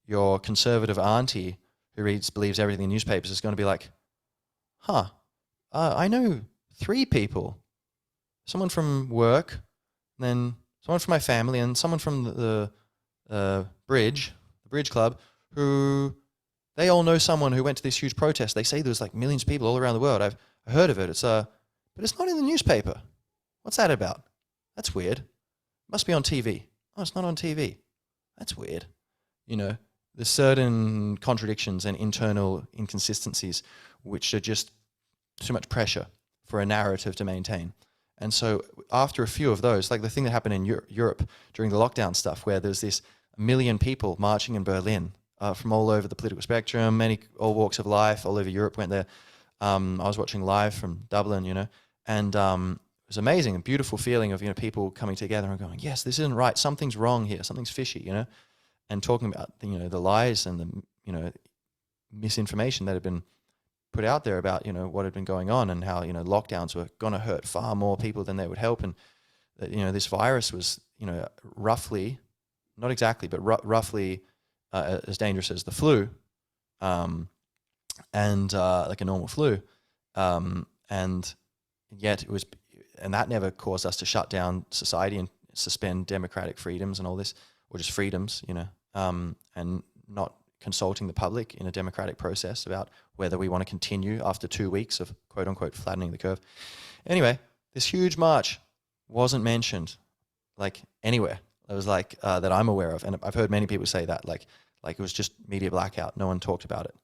your conservative auntie who believes everything in newspapers is going to be like, I know 3 people, someone from work, then someone from my family, and someone from the bridge club, who they all know someone who went to this huge protest. They say there's like millions of people all around the world. I've heard of it. But it's not in the newspaper. What's that about? That's weird. It must be on TV. Oh, it's not on TV. That's weird. There's certain contradictions and internal inconsistencies which are just too much pressure for a narrative to maintain. And so after a few of those, like the thing that happened in Europe during the lockdown stuff, where there's this 1 million people marching in Berlin from all over the political spectrum, all walks of life, all over Europe went there. I was watching live from Dublin, and it was amazing, a beautiful feeling of, people coming together and going, yes, this isn't right. Something's wrong here. Something's fishy, and talking about, the lies and the, misinformation that had been put out there about, what had been going on and how, lockdowns were going to hurt far more people than they would help. And that, this virus was, roughly, not exactly, but roughly as dangerous as the flu, and like a normal flu. And yet it was, and that never caused us to shut down society and suspend democratic freedoms and all this, or just freedoms, and not consulting the public in a democratic process about whether we want to continue after 2 weeks of quote unquote flattening the curve. Anyway, this huge march wasn't mentioned like anywhere. It was like that I'm aware of, and I've heard many people say that like it was just media blackout. No one talked about it,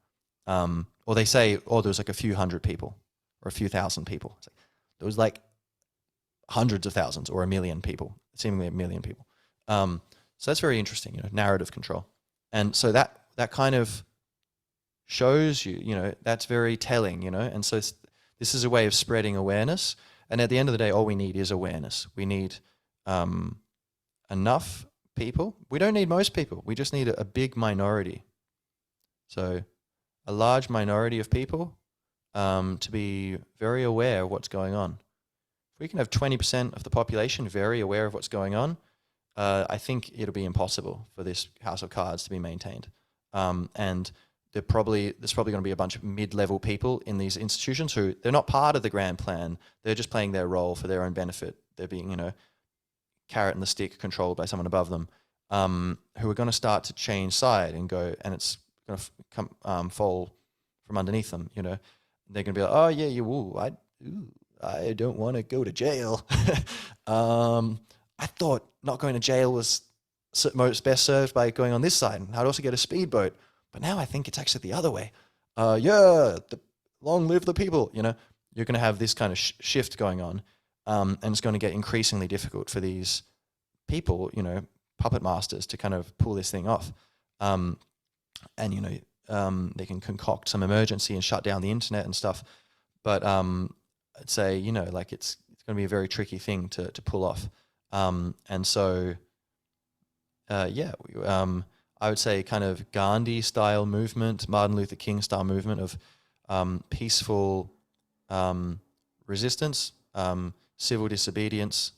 or they say, oh, there was like a few hundred people or a few thousand people. It's like, there was like hundreds of thousands or 1 million people, seemingly 1 million people. So that's very interesting, narrative control, and so that kind of shows you, that's very telling, and so this is a way of spreading awareness. And at the end of the day, all we need is awareness. We need enough people. We don't need most people. We just need a big minority. So a large minority of people to be very aware of what's going on. If we can have 20% of the population very aware of what's going on, I think it'll be impossible for this house of cards to be maintained. And there's probably going to be a bunch of mid-level people in these institutions who they're not part of the grand plan. They're just playing their role for their own benefit. They're being, carrot and the stick controlled by someone above them, who are going to start to change side and go, and it's going to fall from underneath them. They're going to be like, oh yeah, I don't want to go to jail. I thought not going to jail was most best served by going on this side, and I'd also get a speedboat. But now I think it's actually the other way. Long live the people. You're going to have this kind of shift going on, and it's going to get increasingly difficult for these people, puppet masters, to kind of pull this thing off. And they can concoct some emergency and shut down the internet and stuff. But I'd say it's going to be a very tricky thing to pull off. And so I would say kind of Gandhi-style movement, Martin Luther King-style movement of peaceful resistance, civil disobedience,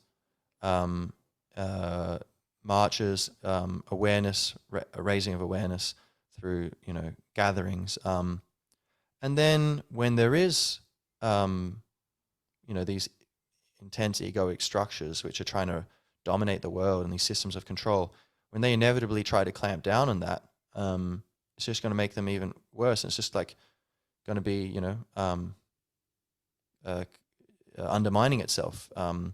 um, marches, awareness, raising of awareness through, gatherings. And then when there is, these intense egoic structures which are trying to dominate the world and these systems of control, when they inevitably try to clamp down on that, it's just going to make them even worse. And it's just like going to be, undermining itself. A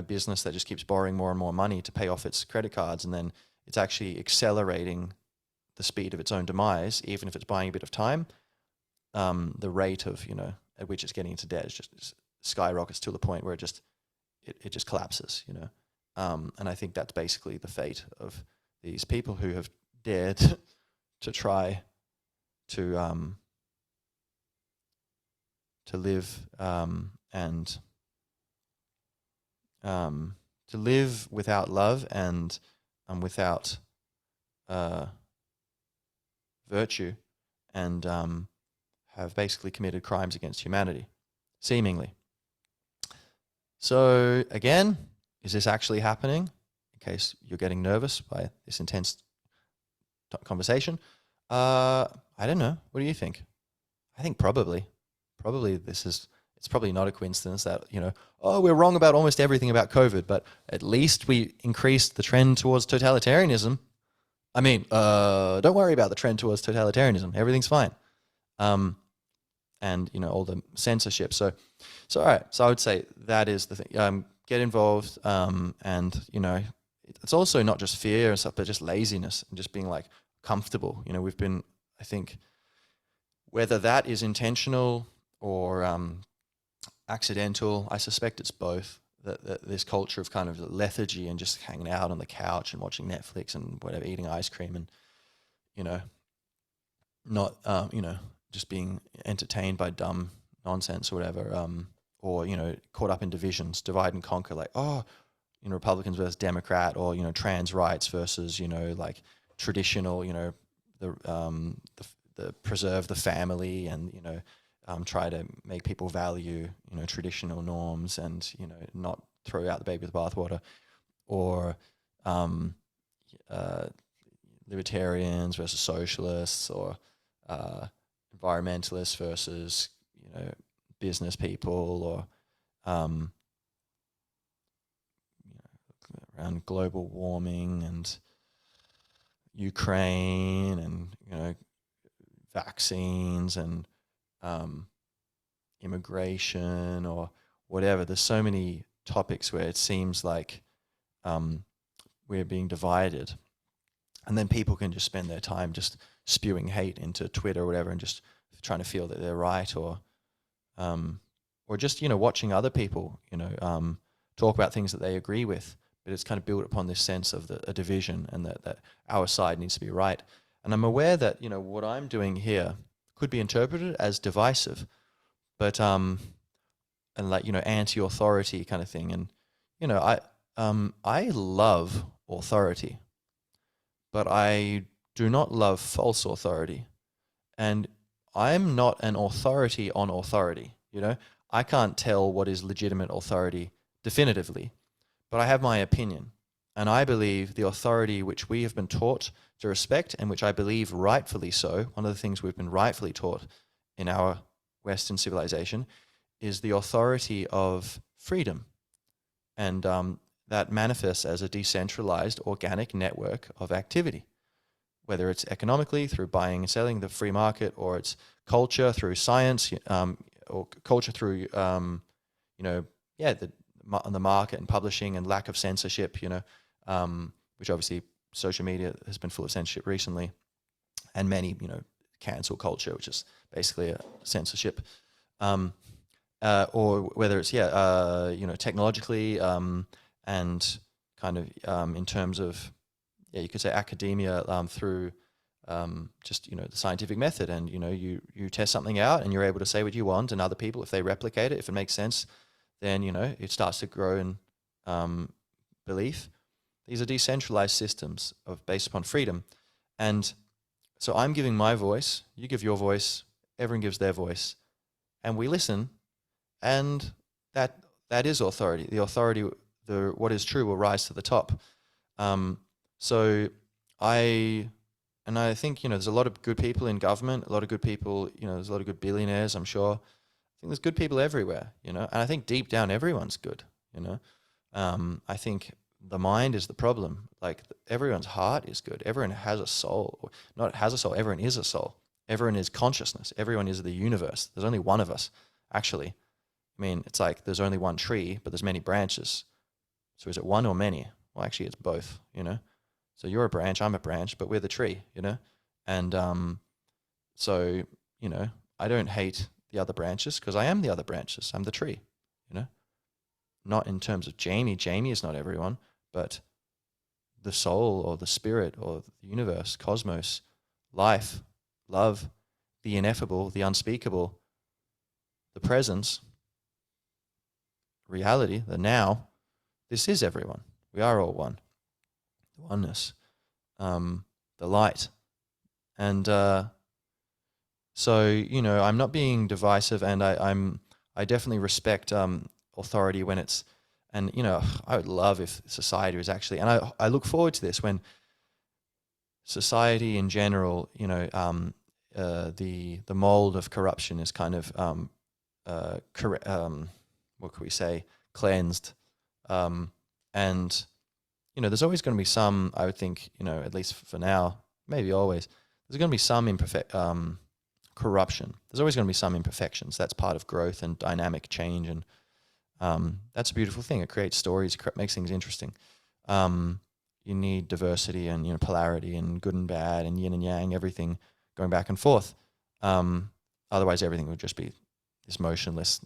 business that just keeps borrowing more and more money to pay off its credit cards, and then it's actually accelerating the speed of its own demise, even if it's buying a bit of time. The rate of, at which it's getting into debt is just skyrockets to the point where it just collapses, and I think that's basically the fate of these people who have dared to try to live and to live without love and without virtue, and have basically committed crimes against humanity, seemingly. So again, is this actually happening? In case you're getting nervous by this intense conversation, I don't know. What do you think? I think probably it's probably not a coincidence that, we're wrong about almost everything about COVID, but at least we increased the trend towards totalitarianism. I mean, don't worry about the trend towards totalitarianism. Everything's fine. And, all the censorship. So all right. So I would say that is the thing. Get involved. And, it's also not just fear and stuff, but just laziness and just being like comfortable. We've been, I think, whether that is intentional or accidental, I suspect it's both. That this culture of kind of lethargy and just hanging out on the couch and watching Netflix and whatever, eating ice cream and, not, just being entertained by dumb nonsense or whatever, or, caught up in divisions, divide and conquer, like, Republicans versus Democrat, or, trans rights versus, like traditional, the preserve the family and, try to make people value, traditional norms and, not throw out the baby with the bathwater, or libertarians versus socialists, or environmentalists versus, business people, or around global warming and Ukraine and, vaccines and immigration or whatever. There's so many topics where it seems like we're being divided, and then people can just spend their time just spewing hate into Twitter or whatever, and just trying to feel that they're right, or just watching other people talk about things that they agree with, but it's kind of built upon this sense of a division, and that our side needs to be right. And I'm aware that what I'm doing here could be interpreted as divisive, but and like anti-authority kind of thing. And I love authority, but I do not love false authority. And I'm not an authority on authority. I can't tell what is legitimate authority definitively, but I have my opinion. And I believe the authority which we have been taught to respect, and which I believe rightfully so, one of the things we've been rightfully taught in our Western civilization, is the authority of freedom. And that manifests as a decentralized organic network of activity, whether it's economically through buying and selling, the free market, or it's culture through science, or culture through, the market and publishing and lack of censorship, which obviously social media has been full of censorship recently, and many, cancel culture, which is basically a censorship, or whether it's, technologically, and kind of in terms of, you could say academia, through just, the scientific method, and, you test something out and you're able to say what you want, and other people, if they replicate it, if it makes sense, then, it starts to grow in belief. These are decentralized systems based upon freedom. And so I'm giving my voice, you give your voice, everyone gives their voice, and we listen, and that is authority. The authority, what is true will rise to the top. So I think, there's a lot of good people in government, a lot of good people, there's a lot of good billionaires, I'm sure. I think there's good people everywhere, and I think deep down everyone's good, I think the mind is the problem. Like everyone's heart is good. Everyone has a soul, or not has a soul. Everyone is a soul. Everyone is consciousness. Everyone is the universe. There's only one of us, actually. I mean, it's like there's only one tree, but there's many branches. So is it one or many? Well, actually, it's both, So you're a branch, I'm a branch, but we're the tree, And so, I don't hate the other branches because I am the other branches. I'm the tree, Not in terms of Jamie. Jamie is not everyone, but the soul or the spirit or the universe, cosmos, life, love, the ineffable, the unspeakable, the presence, reality, the now. This is everyone. We are all one. The oneness, the light. And so, I'm not being divisive, and I definitely respect authority when it's, and I would love if society was actually, and I look forward to this when society in general, the mold of corruption is kind of what could we say, cleansed, and there's always going to be some, I would think, at least for now, maybe always, there's going to be some corruption. There's always going to be some imperfections. That's part of growth and dynamic change, and that's a beautiful thing. It creates stories, makes things interesting. You need diversity and polarity and good and bad and yin and yang, everything going back and forth. Otherwise, everything would just be this motionless,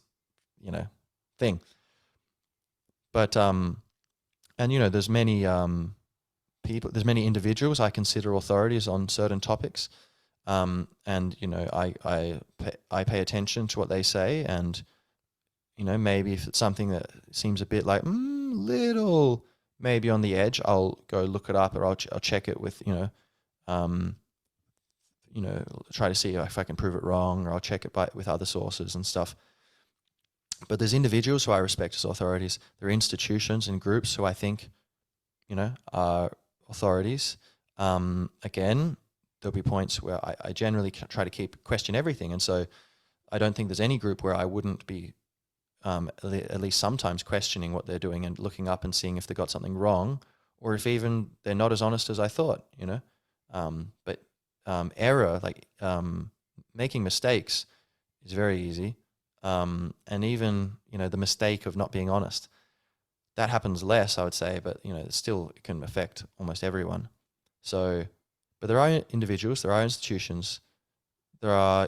thing. But and there's many people, there's many individuals I consider authorities on certain topics, and I pay attention to what they say, and maybe if it's something that seems a bit like little maybe on the edge, I'll go look it up, or I'll check it with try to see if I can prove it wrong, or I'll check it with other sources and stuff. But there's individuals who I respect as authorities. There are institutions and groups who I think, are authorities. Again, there'll be points where I generally try to question everything. And so I don't think there's any group where I wouldn't be at least sometimes questioning what they're doing and looking up and seeing if they got something wrong, or if even they're not as honest as I thought, But error, like making mistakes, is very easy. And even, the mistake of not being honest, that happens less, I would say, but, still it can affect almost everyone. So, but there are individuals, there are institutions, there are,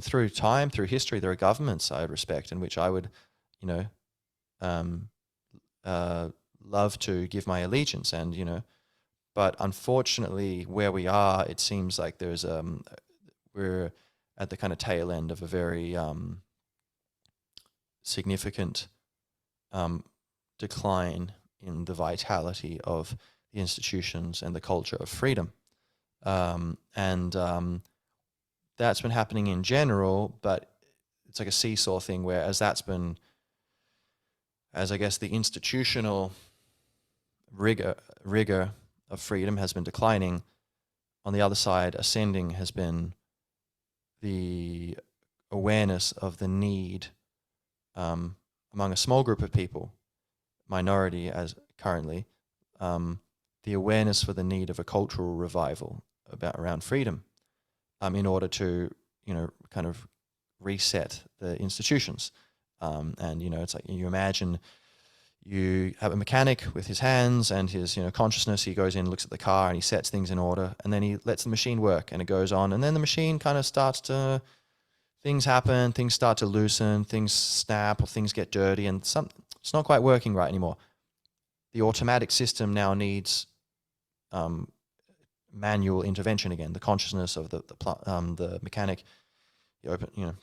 through time, through history, there are governments I respect, in which I would, love to give my allegiance, and, but unfortunately where we are, it seems like there's, we're at the kind of tail end of a very, significant decline in the vitality of the institutions and the culture of freedom. And that's been happening in general, but it's like a seesaw thing where as I guess the institutional rigor of freedom has been declining, on the other side, ascending has been the awareness of the need among a small group of people, minority as currently, the awareness for the need of a cultural revival around freedom, in order to, kind of reset the institutions. And, it's like you imagine you have a mechanic with his hands and his, consciousness. He goes in, looks at the car, and he sets things in order, and then he lets the machine work, and it goes on, and then the machine kind of starts to, things happen, things start to loosen, things snap, or things get dirty, and it's not quite working right anymore. The automatic system now needs manual intervention again. The consciousness of the mechanic,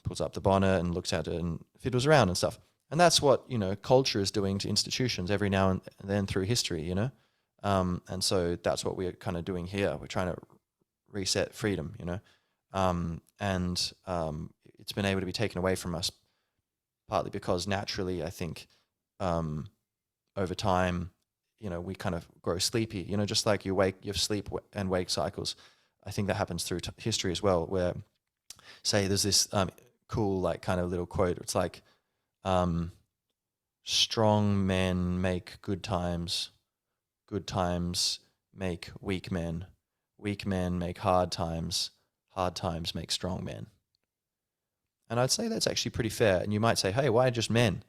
pulls up the bonnet and looks at it and fiddles around and stuff. And that's what, culture is doing to institutions every now and then through history, and so that's what we're kind of doing here. We're trying to reset freedom, and it's been able to be taken away from us partly because naturally, I think, over time, we kind of grow sleepy. Just like you have sleep and wake cycles. I think that happens through history as well. Where, say, there's this cool like kind of little quote. It's like, strong men make good times make weak men make hard times make strong men. And I'd say that's actually pretty fair. And you might say, hey, why just men?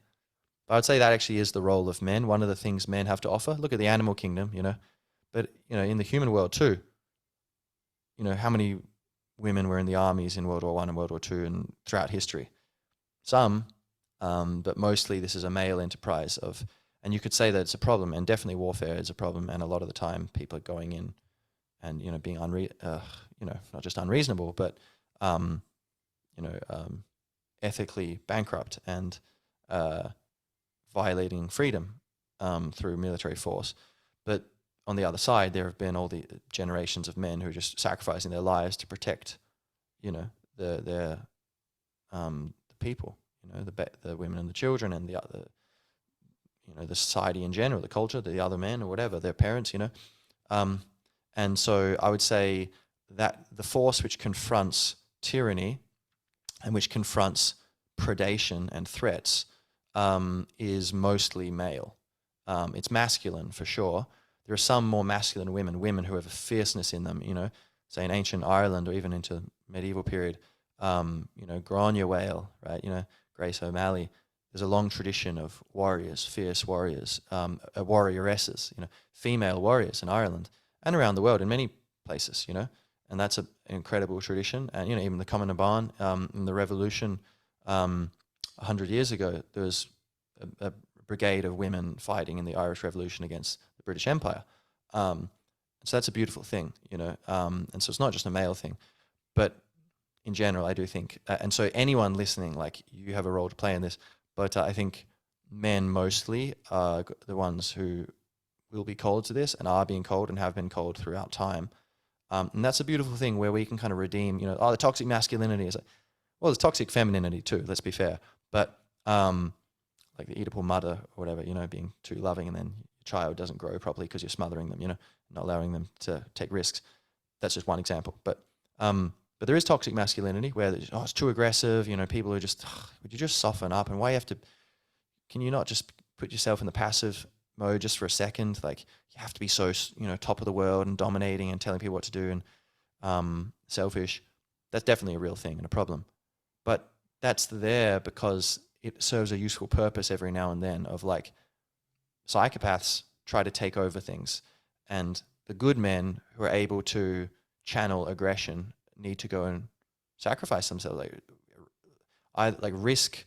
But I'd say that actually is the role of men. One of the things men have to offer. Look at the animal kingdom, but in the human world too. How many women were in the armies in World War I and World War II and throughout history? Some, but mostly this is a male enterprise and you could say that it's a problem, and definitely warfare is a problem. And a lot of the time people are going in and being not just unreasonable, but ethically bankrupt and violating freedom through military force. But on the other side, there have been all the generations of men who are just sacrificing their lives to protect, their people, the women and the children and the other, the society in general, the culture, the other men or whatever, their parents, and so I would say that the force which confronts tyranny and which confronts predation and threats is mostly male. It's masculine for sure. There are some more masculine women who have a fierceness in them, say in ancient Ireland or even into medieval period, Grania Whale, right? Grace O'Malley. There's a long tradition of warriors, fierce warriors, warrioresses, female warriors in Ireland and around the world in many places, and that's an incredible tradition. And, even the Common Ban in the Revolution 100 years ago, there was a brigade of women fighting in the Irish Revolution against the British Empire. So that's a beautiful thing, and so it's not just a male thing, but in general, I do think, and so anyone listening, like you have a role to play in this, but I think men mostly are the ones who will be called to this and are being called and have been called throughout time. And that's a beautiful thing where we can kind of redeem, the toxic masculinity is like, well, there's toxic femininity too, let's be fair. But like the Oedipal mother or whatever, being too loving and then your child doesn't grow properly because you're smothering them, not allowing them to take risks. That's just one example. But there is toxic masculinity where it's too aggressive, people are just, would you just soften up? And why can you not just put yourself in the passive mode just for a second? Like you have to be so, top of the world and dominating and telling people what to do and selfish. That's definitely a real thing and a problem. But that's there because it serves a useful purpose every now and then of like psychopaths try to take over things, and the good men who are able to channel aggression need to go and sacrifice themselves, like risk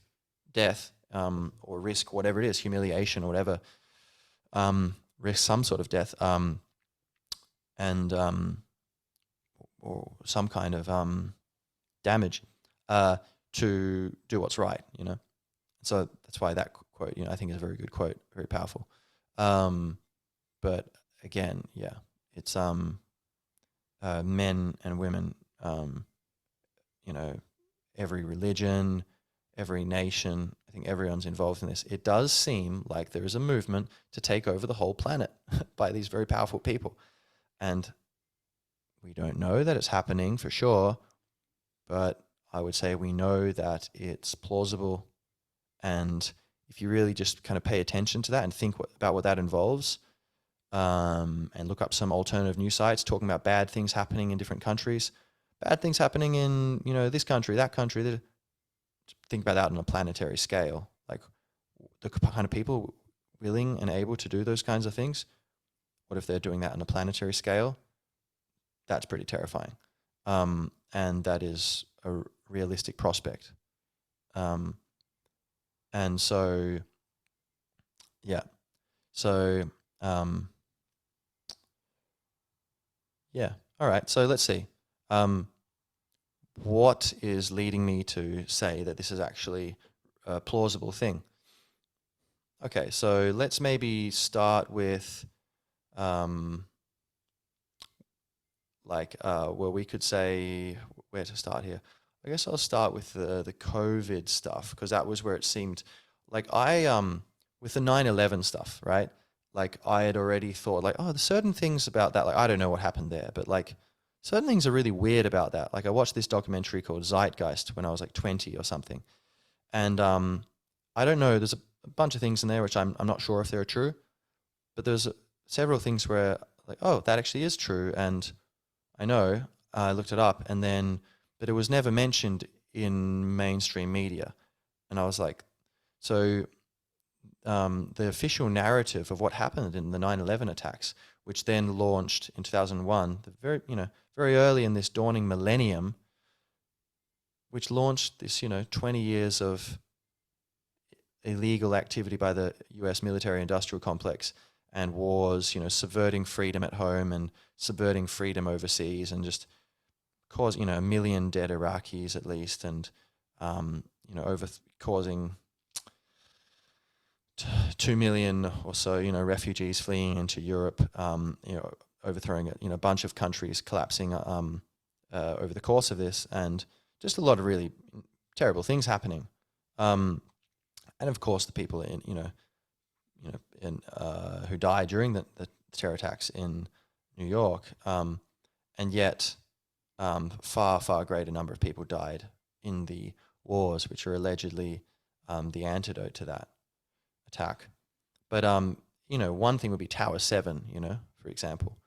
death or risk whatever it is, humiliation or whatever, risk some sort of death and or some kind of damage to do what's right, So that's why that quote, I think is a very good quote, very powerful. But again, yeah, it's men and women, every religion, every nation, I think everyone's involved in this. It does seem like there is a movement to take over the whole planet by these very powerful people. And we don't know that it's happening for sure, but I would say we know that it's plausible. And if you really just kind of pay attention to that and think about what that involves, and look up some alternative news sites talking about bad things happening in different countries, bad things happening in, this country, that country. Think about that on a planetary scale. Like the kind of people willing and able to do those kinds of things. What if they're doing that on a planetary scale? That's pretty terrifying. And that is a realistic prospect. And so, yeah. So, yeah. All right. So let's see. What is leading me to say that this is actually a plausible thing? Okay. So let's maybe start with, well, we could say where to start here. I guess I'll start with the COVID stuff, because that was where it seemed like with the 9/11 stuff, right? Like I had already thought like, oh, there's certain things about that. Like I don't know what happened there, but like certain things are really weird about that. Like I watched this documentary called Zeitgeist when I was like 20 or something, and I don't know. There's a bunch of things in there which I'm not sure if they're true, but there's several things where like, oh, that actually is true, and I know. I looked it up, and then but it was never mentioned in mainstream media, and I was like, so the official narrative of what happened in the 9/11 attacks, which then launched in 2001, the very early in this dawning millennium, which launched this 20 years of illegal activity by the U.S. military-industrial complex and wars, subverting freedom at home and subverting freedom overseas, and just caused, 1 million dead Iraqis at least, and over causing 2 million or so, refugees fleeing into Europe, overthrowing a bunch of countries collapsing over the course of this, and just a lot of really terrible things happening. And of course, the people who died during the terror attacks in New York, and yet far greater number of people died in the wars, which are allegedly the antidote to that attack. But one thing would be Tower 7, for example.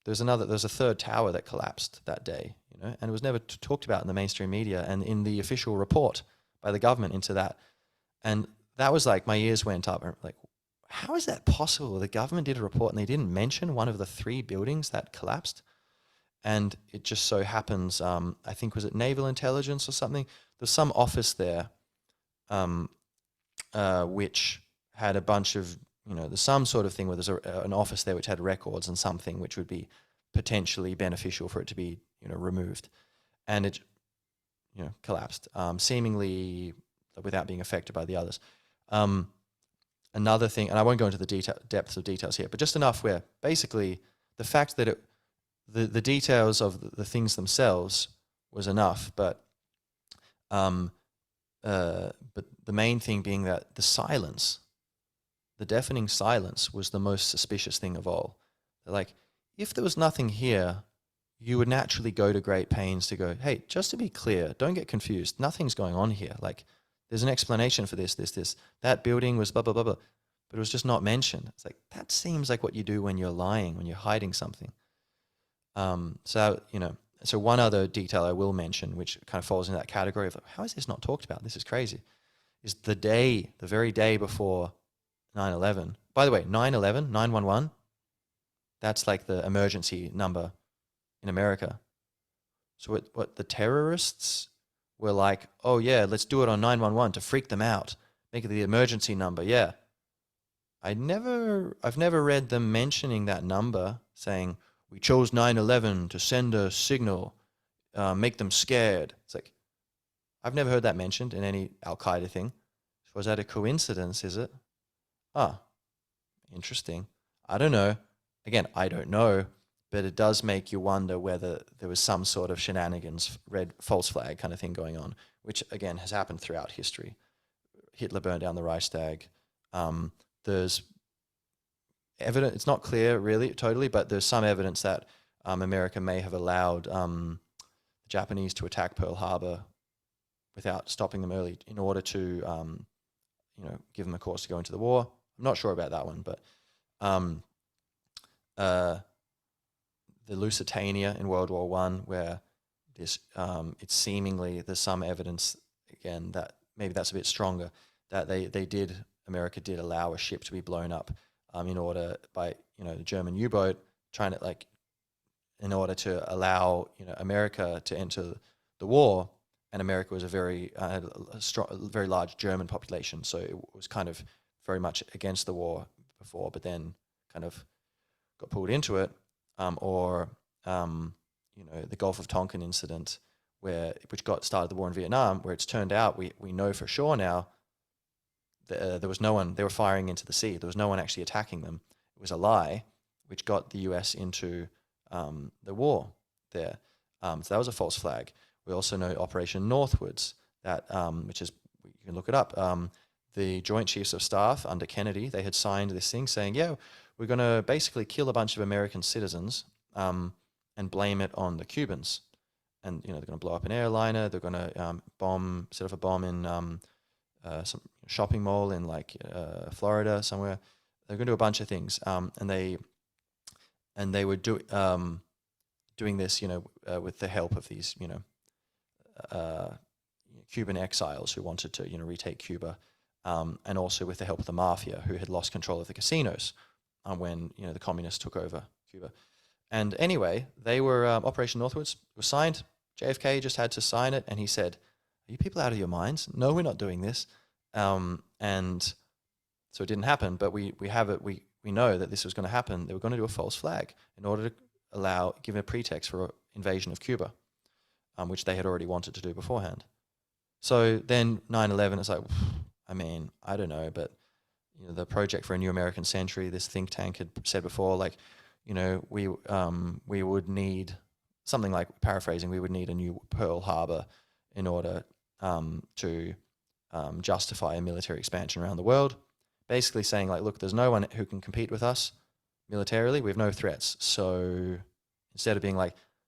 There's a third tower that collapsed that day, and it was never talked about in the mainstream media and in the official report by the government into that. And that was like, my ears went up. Like, how is that possible? The government did a report and they didn't mention one of the 3 buildings that collapsed. And it just so happens, I think, was it Naval Intelligence or something? There's some office there, which had a bunch of, there's some sort of thing where there's an office there which had records and something which would be potentially beneficial for it to be, removed. And it, collapsed, seemingly without being affected by the others. Another thing, and I won't go into the depths of details here, but just enough where basically the fact that the details of the things themselves was enough, but the main thing being that the deafening silence was the most suspicious thing of all. Like, if there was nothing here, you would naturally go to great pains to go, hey, just to be clear, don't get confused, nothing's going on here. Like, there's an explanation for this. That building was blah, blah, blah, blah. But it was just not mentioned. It's like, that seems like what you do when you're lying, when you're hiding something. So one other detail I will mention, which kind of falls in that category of how is this not talked about? This is crazy. Is the very day before 9/11. By the way, 9/11, 911, that's like the emergency number in America. So what the terrorists were like, oh yeah, let's do it on 911 to freak them out, make it the emergency number. Yeah, I've never read them mentioning that number, saying we chose 9/11 to send a signal, make them scared. It's like, I've never heard that mentioned in any Al-Qaeda thing. Was that a coincidence, is it? Ah, interesting. I don't know. Again, I don't know, but it does make you wonder whether there was some sort of shenanigans, red false flag kind of thing going on, which again has happened throughout history. Hitler burned down the Reichstag. There's evidence, it's not clear really totally, but there's some evidence that America may have allowed the Japanese to attack Pearl Harbor without stopping them early in order to give them a course to go into the war. I'm not sure about that one, but the Lusitania in World War One, where this it's seemingly there's some evidence again that maybe that's a bit stronger, that America did allow a ship to be blown up in order by the German U-boat trying to in order to allow America to enter the war. And America was a very very large German population, so it was kind of very much against the war before, but then kind of got pulled into it, or the Gulf of Tonkin incident, which started the war in Vietnam, where it's turned out we know for sure now that there was no one. They were firing into the sea. There was no one actually attacking them. It was a lie, which got the US into the war there. So that was a false flag. We also know Operation Northwards, that which is, you can look it up. The Joint Chiefs of Staff under Kennedy, they had signed this thing saying, yeah, we're going to basically kill a bunch of American citizens and blame it on the Cubans. And, they're going to blow up an airliner. They're going to set off a bomb in some shopping mall in Florida somewhere. They're going to do a bunch of things. And they were doing this, with the help of these, Cuban exiles who wanted to, retake Cuba, and also with the help of the mafia, who had lost control of the casinos when, the communists took over Cuba. And anyway, they were Operation Northwards was signed. JFK just had to sign it, and he said, "Are you people out of your minds? No, we're not doing this." And so it didn't happen. But we have it. We know that this was going to happen. They were going to do a false flag in order to give a pretext for invasion of Cuba, which they had already wanted to do beforehand. So then 9/11 is like, I mean, I don't know, but the Project for a New American Century, this think tank had said before, we would need something like, paraphrasing, we would need a new Pearl Harbor in order to justify a military expansion around the world. Basically saying look, there's no one who can compete with us militarily. We have no threats. So instead of being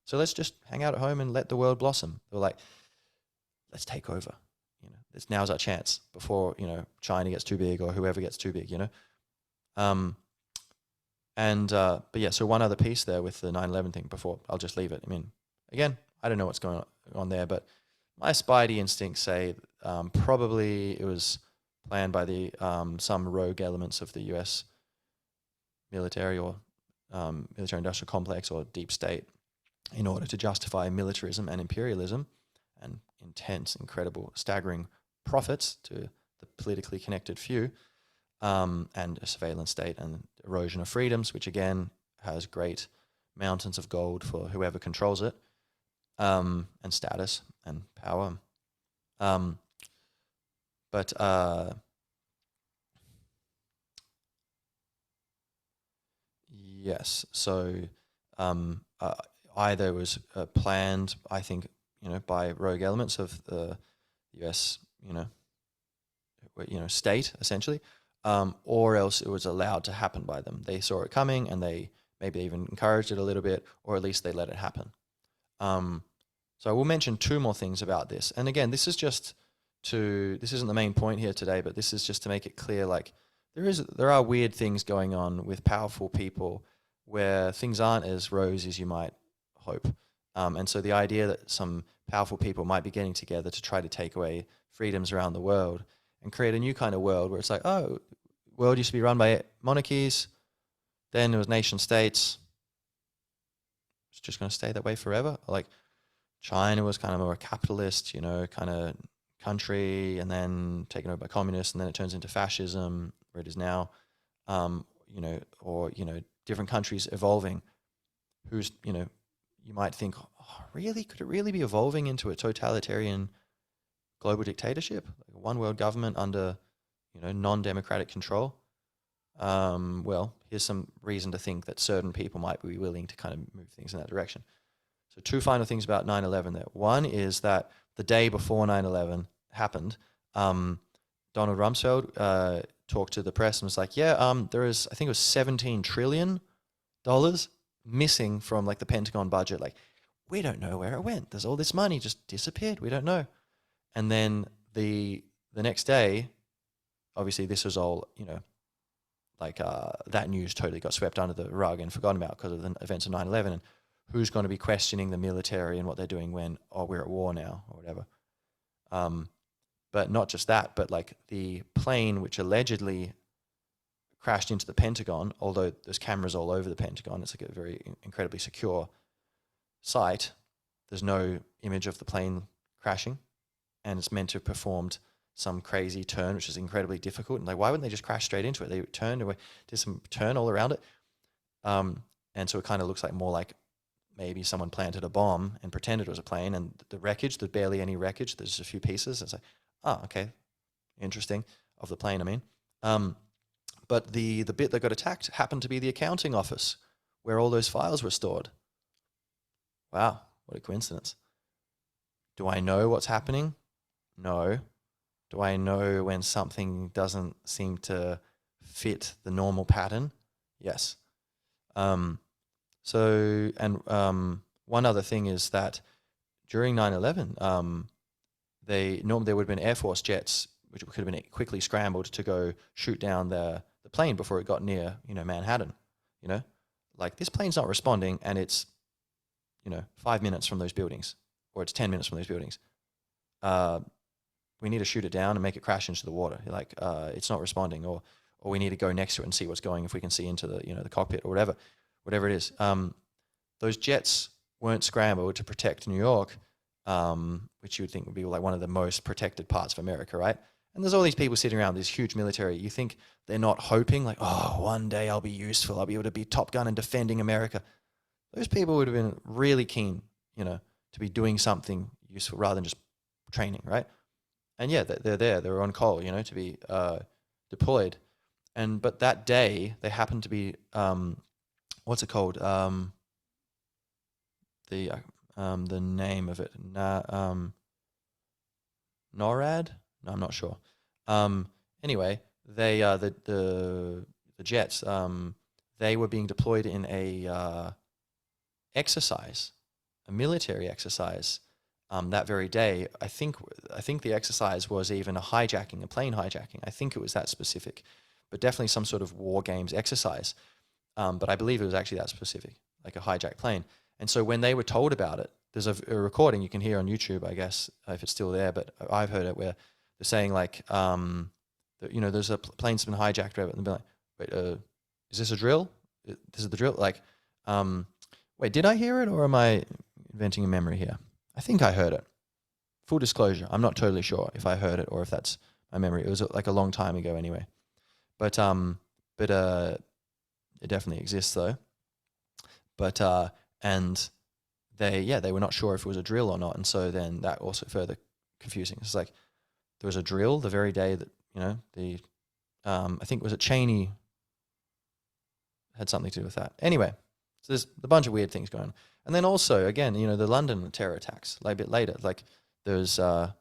so let's just hang out at home and let the world blossom, they were let's take over. Now's our chance before China gets too big or whoever gets too big. But yeah, so one other piece there with the 9/11 thing before I'll just leave it. I mean, again, I don't know what's going on there, but my spidey instincts say probably it was planned by the some rogue elements of the U.S. military or military-industrial complex or deep state in order to justify militarism and imperialism and intense, incredible, staggering profits to the politically connected few, and a surveillance state and erosion of freedoms, which again has great mountains of gold for whoever controls it, and status and power. Yes, so either was planned, I think, by rogue elements of the U.S., state essentially, or else it was allowed to happen by them. They saw it coming, and they maybe even encouraged it a little bit, or at least they let it happen. So I will mention two more things about this. And again, this isn't the main point here today, but this is just to make it clear, there are weird things going on with powerful people where things aren't as rosy as you might hope. And so the idea that some powerful people might be getting together to try to take away freedoms around the world and create a new kind of world where it's world used to be run by monarchies, then there was nation states. It's just going to stay that way forever. China was kind of more a capitalist, kind of country, and then taken over by communists, and then it turns into fascism, where it is now, different countries evolving. You might think, oh, really? Could it really be evolving into a totalitarian global dictatorship, like a one world government under, non-democratic control? Well, here's some reason to think that certain people might be willing to kind of move things in that direction. So two final things about 9/11 there. One is that the day before 9/11 happened, Donald Rumsfeld talked to the press and was like, there is, I think it was $17 trillion missing from the Pentagon budget. We don't know where it went. There's all this money just disappeared. We don't know. And then the next day, obviously this was all, that news totally got swept under the rug and forgotten about because of the events of 9/11. And who's going to be questioning the military and what they're doing when, we're at war now or whatever. But not just that, but the plane which allegedly crashed into the Pentagon, although there's cameras all over the Pentagon, it's a very incredibly secure site. There's no image of the plane crashing, and it's meant to have performed some crazy turn, which is incredibly difficult. And why wouldn't they just crash straight into it? They turned away, did some turn all around it. And so it kind of looks more like maybe someone planted a bomb and pretended it was a plane, and the wreckage, there's barely any wreckage. There's a few pieces. It's okay, interesting, of the plane, I mean. But the bit that got attacked happened to be the accounting office where all those files were stored. Wow, what a coincidence. Do I know what's happening? No. Do I know when something doesn't seem to fit the normal pattern? Yes. One other thing is that during 9/11, there would have been Air Force jets, which could have been quickly scrambled to go shoot down the plane before it got near, Manhattan. Like, this plane's not responding, and it's, 5 minutes from those buildings, or it's 10 minutes from those buildings. We need to shoot it down and make it crash into the water. Like, it's not responding, or we need to go next to it and see what's going, if we can see into the, the cockpit or whatever it is. Those jets weren't scrambled to protect New York, which you would think would be like one of the most protected parts of America, right? And there's all these people sitting around, this huge military. You think they're not hoping, like, oh, one day I'll be useful. I'll be able to be Top Gun and defending America. Those people would have been really keen, to be doing something useful rather than just training, right? And yeah, they're there. They're on call, to be deployed. But that day, they happened to be, what's it called? The name of it, NORAD? No, I'm not sure. Anyway, they the jets, they were being deployed in a military exercise, that very day. I think the exercise was even a plane hijacking. I think it was that specific, but definitely some sort of war games exercise. But I believe it was actually that specific, like a hijacked plane. And so when they were told about it, there's a recording you can hear on YouTube, I guess, if it's still there, but I've heard it, where they're saying, like, there's a plane's been hijacked, right? And they're like, wait, is this a drill? This is the drill? Like, wait, did I hear it, or am I inventing a memory here? I think I heard it. Full disclosure, I'm not totally sure if I heard it or if that's my memory. It was like a long time ago anyway. But it definitely exists though. But and they were not sure if it was a drill or not, and so then that also further confusing. It's like there was a drill the very day that I think, was it Cheney had something to do with that. Anyway, so there's a bunch of weird things going on, and then also again, the London terror attacks, like, a bit later, like there's at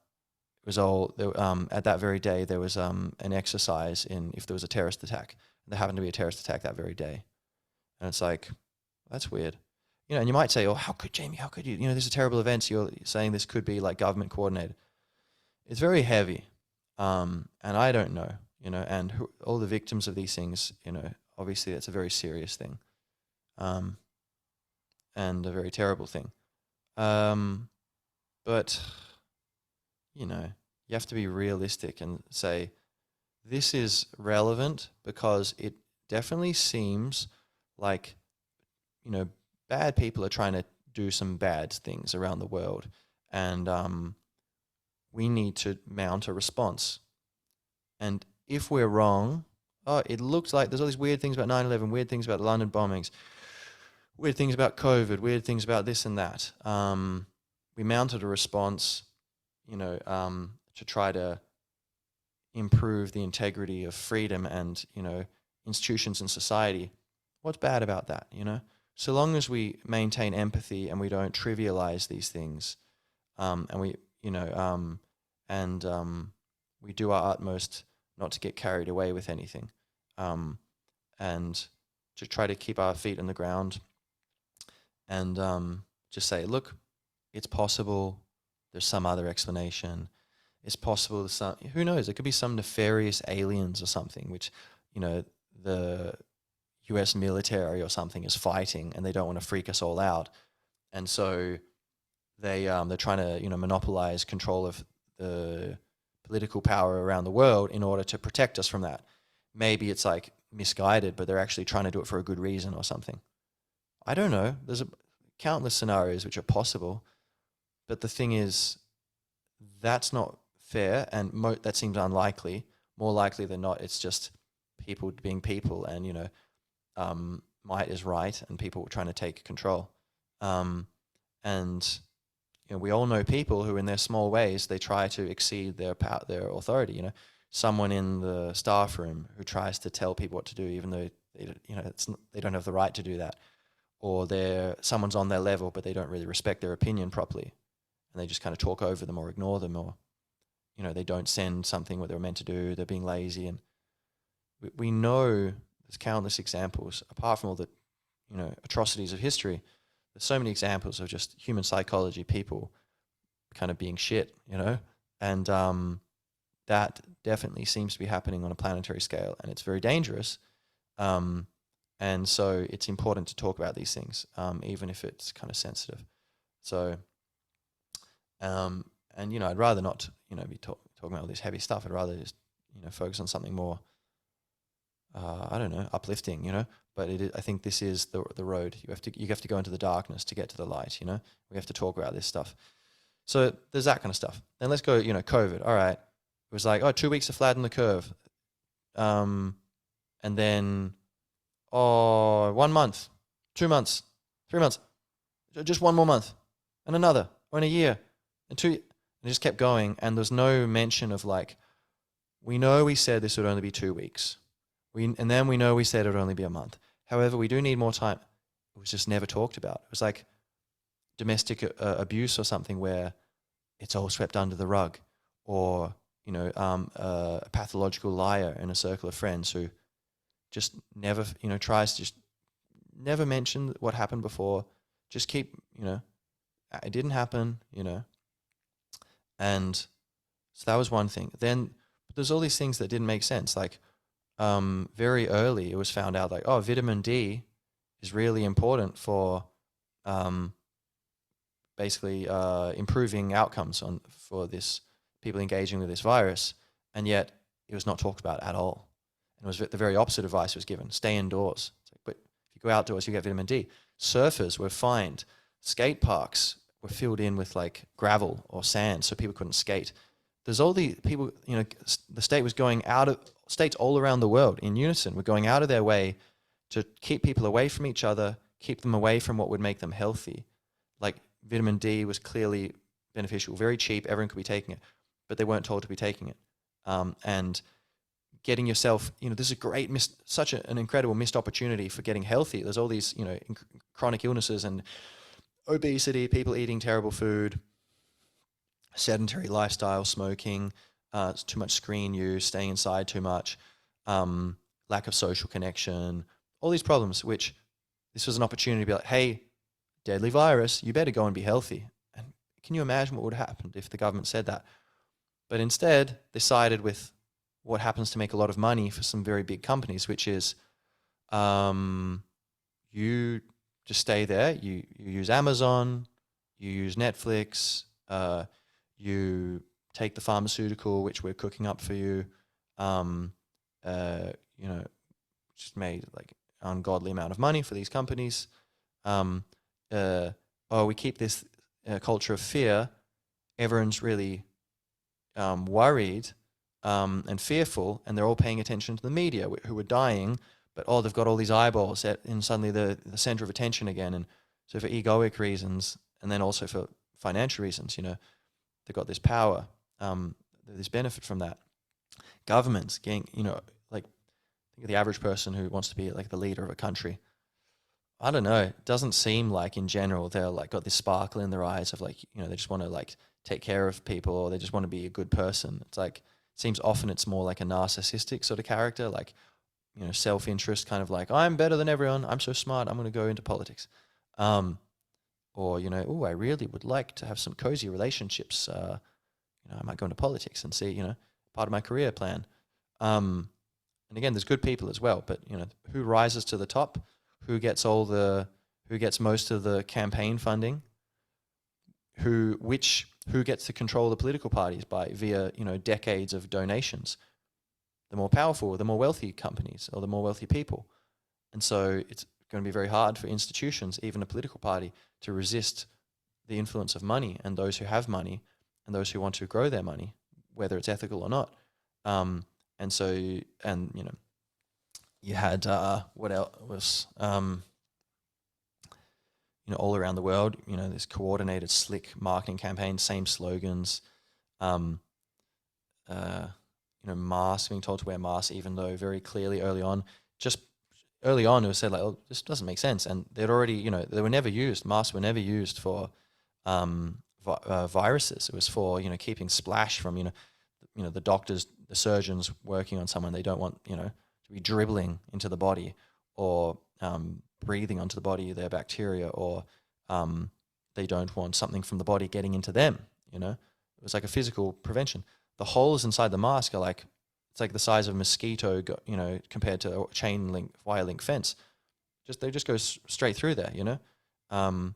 that very day there was an exercise in if there was a terrorist attack. There happened to be a terrorist attack that very day, and it's like, that's weird. And you might say, oh, how could you, there's a terrible event, so you're saying this could be like government coordinated. It's very heavy. And I don't know, and all the victims of these things, obviously that's a very serious thing. And a very terrible thing. But, you have to be realistic and say, this is relevant because it definitely seems like, bad people are trying to do some bad things around the world, and we need to mount a response. And if we're wrong, it looks like there's all these weird things about 9/11, weird things about the London bombings, weird things about COVID, weird things about this and that. We mounted a response, to try to improve the integrity of freedom and, institutions in society. What's bad about that, So long as we maintain empathy and we don't trivialize these things, and we, we do our utmost not to get carried away with anything, and to try to keep our feet on the ground, and just say, look, it's possible there's some other explanation. It's possible there's who knows, it could be some nefarious aliens or something, which, the US military or something is fighting, and they don't want to freak us all out. And so they're trying to, monopolize control of the political power around the world in order to protect us from that. Maybe it's like misguided, but they're actually trying to do it for a good reason or something. I don't know. There's countless scenarios which are possible, but the thing is, that's not fair, and that seems unlikely. More likely than not, it's just people being people, and might is right, and people trying to take control. And we all know people who, in their small ways, they try to exceed their power, their authority. Someone in the staff room who tries to tell people what to do, even though they don't have the right to do that, or someone's on their level, but they don't really respect their opinion properly, and they just kind of talk over them or ignore them, or they don't send something what they were meant to do. They're being lazy, and we know there's countless examples apart from all the atrocities of history. There's so many examples of just human psychology, people kind of being shit, and that definitely seems to be happening on a planetary scale, and it's very dangerous. And so it's important to talk about these things, even if it's kind of sensitive. So, and I'd rather not, be talking about all this heavy stuff. I'd rather just, focus on something more, I don't know, uplifting, But I think this is the road. You have to go into the darkness to get to the light. We have to talk about this stuff. So there's that kind of stuff. Then let's go, COVID. All right, it was like 2 weeks to flatten the curve, and then 1 month, 2 months, 3 months, just one more month, and another, or in a year, and two. And it just kept going, and there's no mention of like, we know we said this would only be 2 weeks. And then we know we said it would only be a month. However, we do need more time. It was just never talked about. It was like domestic abuse or something where it's all swept under the rug, or a pathological liar in a circle of friends who just never tries to just never mention what happened before. Just keep it didn't happen, and so that was one thing. Then there's all these things that didn't make sense, like very early it was found out like, vitamin D is really important for basically improving outcomes for this people engaging with this virus, and yet it was not talked about at all. And it was the very opposite advice was given: stay indoors. It's like, but if you go outdoors, you get vitamin D. Surfers were fined. Skate parks were filled in with like gravel or sand, so people couldn't skate. There's all the people, the state was going states all around the world in unison were going out of their way to keep people away from each other, keep them away from what would make them healthy. Like vitamin D was clearly beneficial, very cheap, everyone could be taking it, but they weren't told to be taking it. And getting yourself, this is a great, such an incredible missed opportunity for getting healthy. There's all these, chronic illnesses and obesity, people eating terrible food, sedentary lifestyle, smoking, too much screen use, staying inside too much, lack of social connection, all these problems, which this was an opportunity to be like, hey, deadly virus, you better go and be healthy. And can you imagine what would have happened if the government said that? But instead, they sided with what happens to make a lot of money for some very big companies, which is you just stay there, you use Amazon, you use Netflix, you take the pharmaceutical, which we're cooking up for you, just made like ungodly amount of money for these companies. We keep this culture of fear. Everyone's really worried and fearful, and they're all paying attention to the media who are dying, but they've got all these eyeballs and suddenly the center of attention again. And so for egoic reasons, and then also for financial reasons, they've got this power, this benefit from that. Governments getting, like think of the average person who wants to be like the leader of a country. I don't know. It doesn't seem like in general they're like got this sparkle in their eyes of like, they just want to like take care of people, or they just want to be a good person. It's like, it seems often it's more like a narcissistic sort of character, like, self-interest, kind of like, I'm better than everyone, I'm so smart, I'm going to go into politics. Or, I really would like to have some cozy relationships. I might go into politics and see, part of my career plan. And again, there's good people as well, but, who rises to the top? Who gets most of the campaign funding? Who gets to control the political parties via decades of donations? The more powerful, the more wealthy companies, or the more wealthy people. And so it's going to be very hard for institutions, even a political party, to resist the influence of money and those who have money and those who want to grow their money, whether it's ethical or not. You had what else was all around the world, this coordinated, slick marketing campaign, same slogans, masks, being told to wear masks, even though very clearly early on it was said like, oh, this doesn't make sense. And they'd already, they were never used. Masks were never used for viruses. It was for, keeping splash from, the doctors, the surgeons working on someone. They don't want, to be dribbling into the body, or breathing onto the body their bacteria, or they don't want something from the body getting into them. It was like a physical prevention. The holes inside the mask are like, it's like the size of a mosquito, compared to a wire link fence. They just go straight through there, and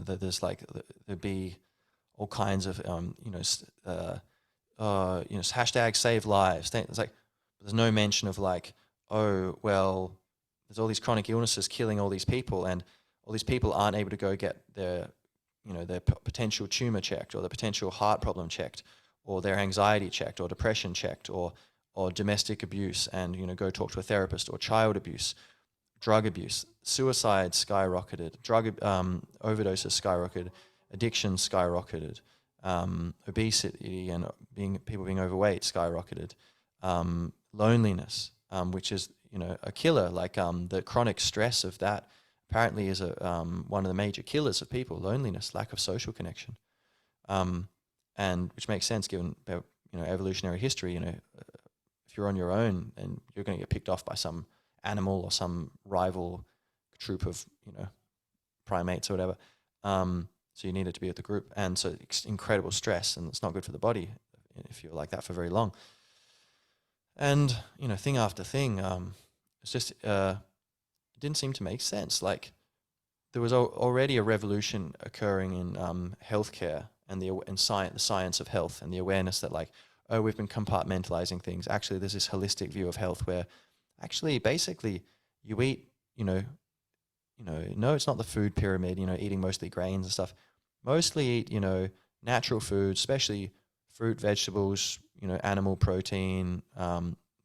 there's like, there'd be all kinds of hashtag save lives. It's like, there's no mention of like, oh well, there's all these chronic illnesses killing all these people, and all these people aren't able to go get their potential tumor checked, or the potential heart problem checked, or their anxiety checked, or depression checked, or domestic abuse, and go talk to a therapist, or child abuse, drug abuse, suicide skyrocketed, drug overdoses skyrocketed, addiction skyrocketed, obesity and people being overweight skyrocketed, loneliness, which is a killer. Like the chronic stress of that apparently is one of the major killers of people. Loneliness, lack of social connection, and which makes sense given evolutionary history. If you're on your own, and you're going to get picked off by some animal or some rival troop of primates or whatever. So you needed to be with the group, and so incredible stress, and it's not good for the body if you're like that for very long. And thing after thing, it's just it didn't seem to make sense. Like there was already a revolution occurring in healthcare and the science of health, and the awareness that like, oh, we've been compartmentalizing things. Actually, there's this holistic view of health where actually basically you eat, no, it's not the food pyramid, eating mostly grains and stuff. Mostly eat, natural food, especially fruit, vegetables, animal protein.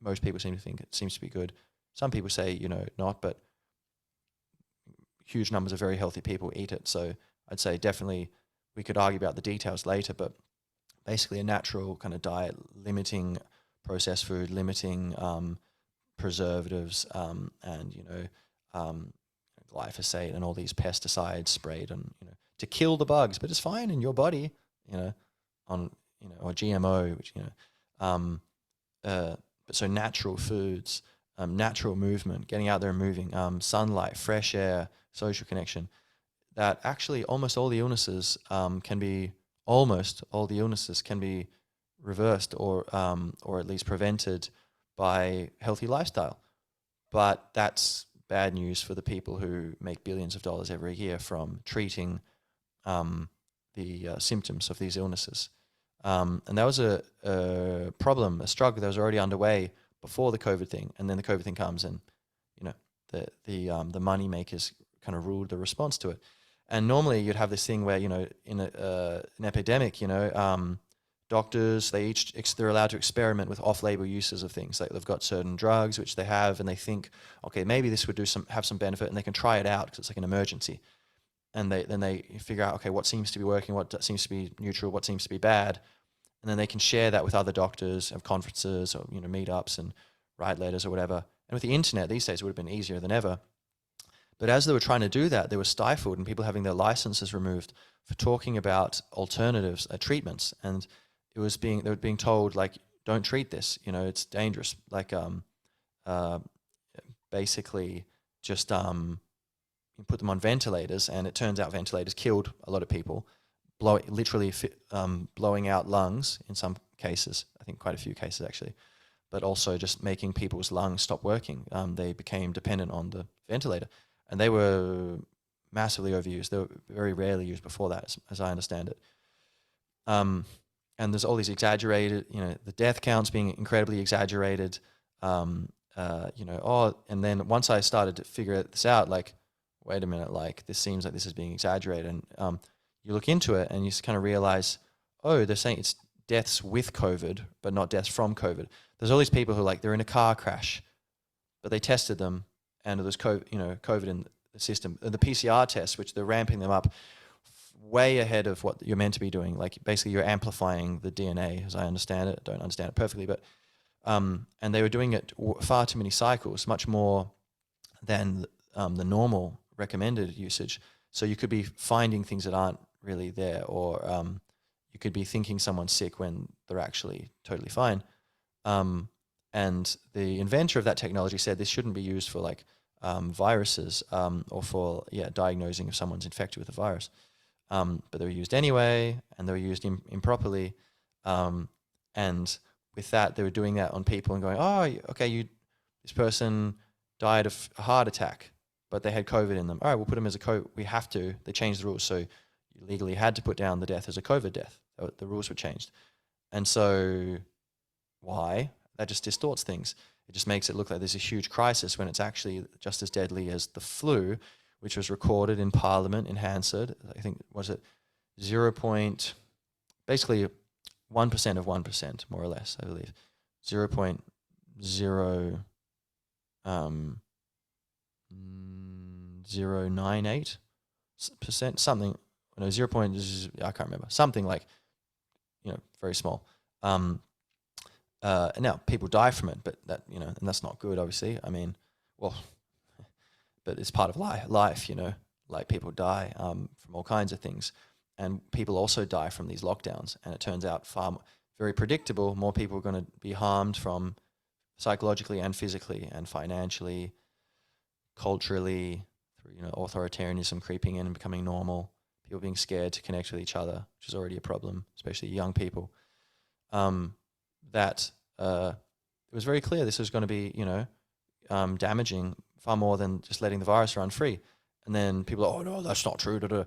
Most people seem to think it seems to be good. Some people say, not, but huge numbers of very healthy people eat it. So I'd say definitely we could argue about the details later, but basically a natural kind of diet, limiting processed food, limiting preservatives, and glyphosate and all these pesticides sprayed on to kill the bugs, but it's fine in your body, or GMO, which but so natural foods, natural movement, getting out there and moving, sunlight, fresh air, social connection. That actually almost all the illnesses can be reversed or at least prevented by healthy lifestyle. But that's bad news for the people who make billions of dollars every year from treating the symptoms of these illnesses. And that was a problem, a struggle that was already underway before the COVID thing. And then the COVID thing comes, and the money makers kind of ruled the response to it. And normally you'd have this thing where in an epidemic, doctors, they're allowed to experiment with off-label uses of things. Like they've got certain drugs which they have, and they think, okay, maybe this would have some benefit, and they can try it out because it's like an emergency. And then they figure out, okay, what seems to be working, what seems to be neutral, what seems to be bad, and then they can share that with other doctors, have conferences or meetups and write letters or whatever. And with the internet these days, it would have been easier than ever. But as they were trying to do that, they were stifled, and people having their licenses removed for talking about alternatives, treatments, and they were being told like, don't treat this, it's dangerous. Like basically just you put them on ventilators, and it turns out ventilators killed a lot of people, literally blowing out lungs in some cases. I think quite a few cases actually, but also just making people's lungs stop working. They became dependent on the ventilator, and they were massively overused. They were very rarely used before that, as I understand it. And there's all these exaggerated, the death counts being incredibly exaggerated, and then once I started to figure this out, like, wait a minute, like this seems like this is being exaggerated, and you look into it and you just kind of realize, oh, they're saying it's deaths with COVID, but not deaths from COVID. There's all these people who they're in a car crash, but they tested them and there's COVID in the system. The PCR tests, which they're ramping them up way ahead of what you're meant to be doing. Like basically you're amplifying the DNA, as I understand it. I don't understand it perfectly, but and they were doing it far too many cycles, much more than the normal recommended usage. So you could be finding things that aren't really there, or you could be thinking someone's sick when they're actually totally fine. And the inventor of that technology said this shouldn't be used for like viruses or for diagnosing if someone's infected with a virus. But they were used anyway, and they were used improperly. And with that, they were doing that on people and going, oh, okay, this person died of a heart attack, but they had COVID in them. All right, we'll put them as a COVID. We have to. They changed the rules, so you legally had to put down the death as a COVID death. The rules were changed. And so why? That just distorts things. It just makes it look like there's a huge crisis when it's actually just as deadly as the flu, which was recorded in Parliament in Hansard. I think, was it basically 1% of 1%, more or less, I believe. 0.0 0.098%, something, no, 0. I can't remember, something like, very small. And now people die from it, but that, and that's not good, obviously. I mean, well, but it's part of life, like people die from all kinds of things. And people also die from these lockdowns. And it turns out very predictable, more people are going to be harmed from psychologically and physically and financially, culturally, through authoritarianism creeping in and becoming normal, people being scared to connect with each other, which is already a problem, especially young people. That it was very clear this was going to be, damaging far more than just letting the virus run free. And then people are, oh no, that's not true.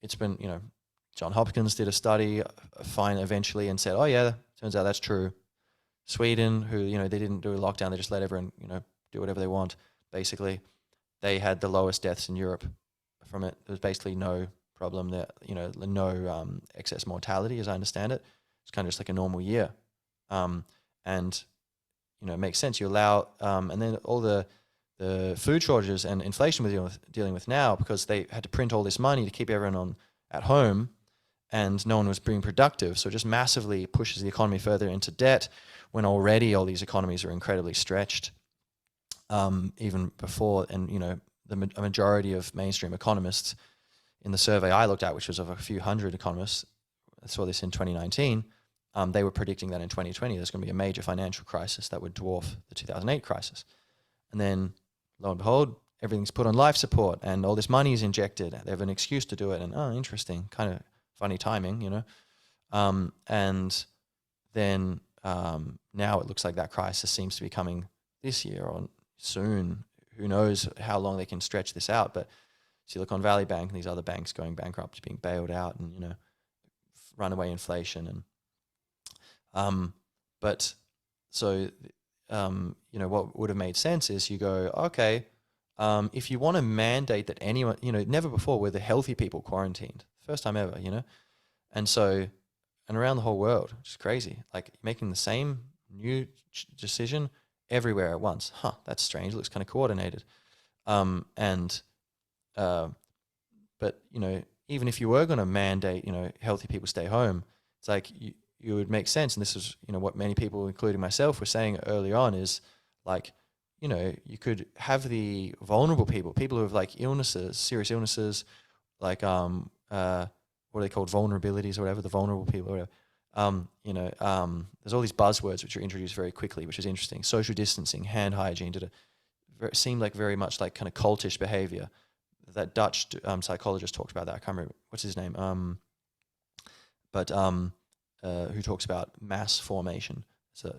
It's been, John Hopkins did a study, eventually, and said, oh yeah, turns out that's true. Sweden, who, they didn't do a lockdown, they just let everyone, do whatever they want, basically. They had the lowest deaths in Europe from it. There was basically no problem there, no excess mortality, as I understand it. It's kind of just like a normal year. And, it makes sense. You allow, and then all the food shortages and inflation we're dealing with now, because they had to print all this money to keep everyone at home, and no one was being productive. So it just massively pushes the economy further into debt when already all these economies are incredibly stretched. Even before, and a majority of mainstream economists in the survey I looked at, which was of a few hundred economists, I saw this in 2019, they were predicting that in 2020 there's going to be a major financial crisis that would dwarf the 2008 crisis. And then, lo and behold, everything's put on life support and all this money is injected. They have an excuse to do it, and interesting, kind of funny timing, and then now it looks like that crisis seems to be coming this year or soon. Who knows how long they can stretch this out? But Silicon Valley Bank and these other banks going bankrupt, being bailed out, and runaway inflation, and but so what would have made sense is you go, okay, if you want to mandate that anyone, never before were the healthy people quarantined, first time ever, and so, and around the whole world, which is crazy, like making the same new decision everywhere at once. That's strange. It looks kind of coordinated. But even if you were going to mandate, healthy people stay home, it's like you would make sense. And this is, what many people, including myself, were saying early on is like, you could have the vulnerable people who have like illnesses, serious illnesses, like, what are they called? Vulnerabilities or whatever, the vulnerable people or whatever. There's all these buzzwords which are introduced very quickly, which is interesting. Social distancing, hand hygiene, seemed like very much like kind of cultish behavior. That Dutch psychologist talked about that. I can't remember what's his name. Who talks about mass formation. It's a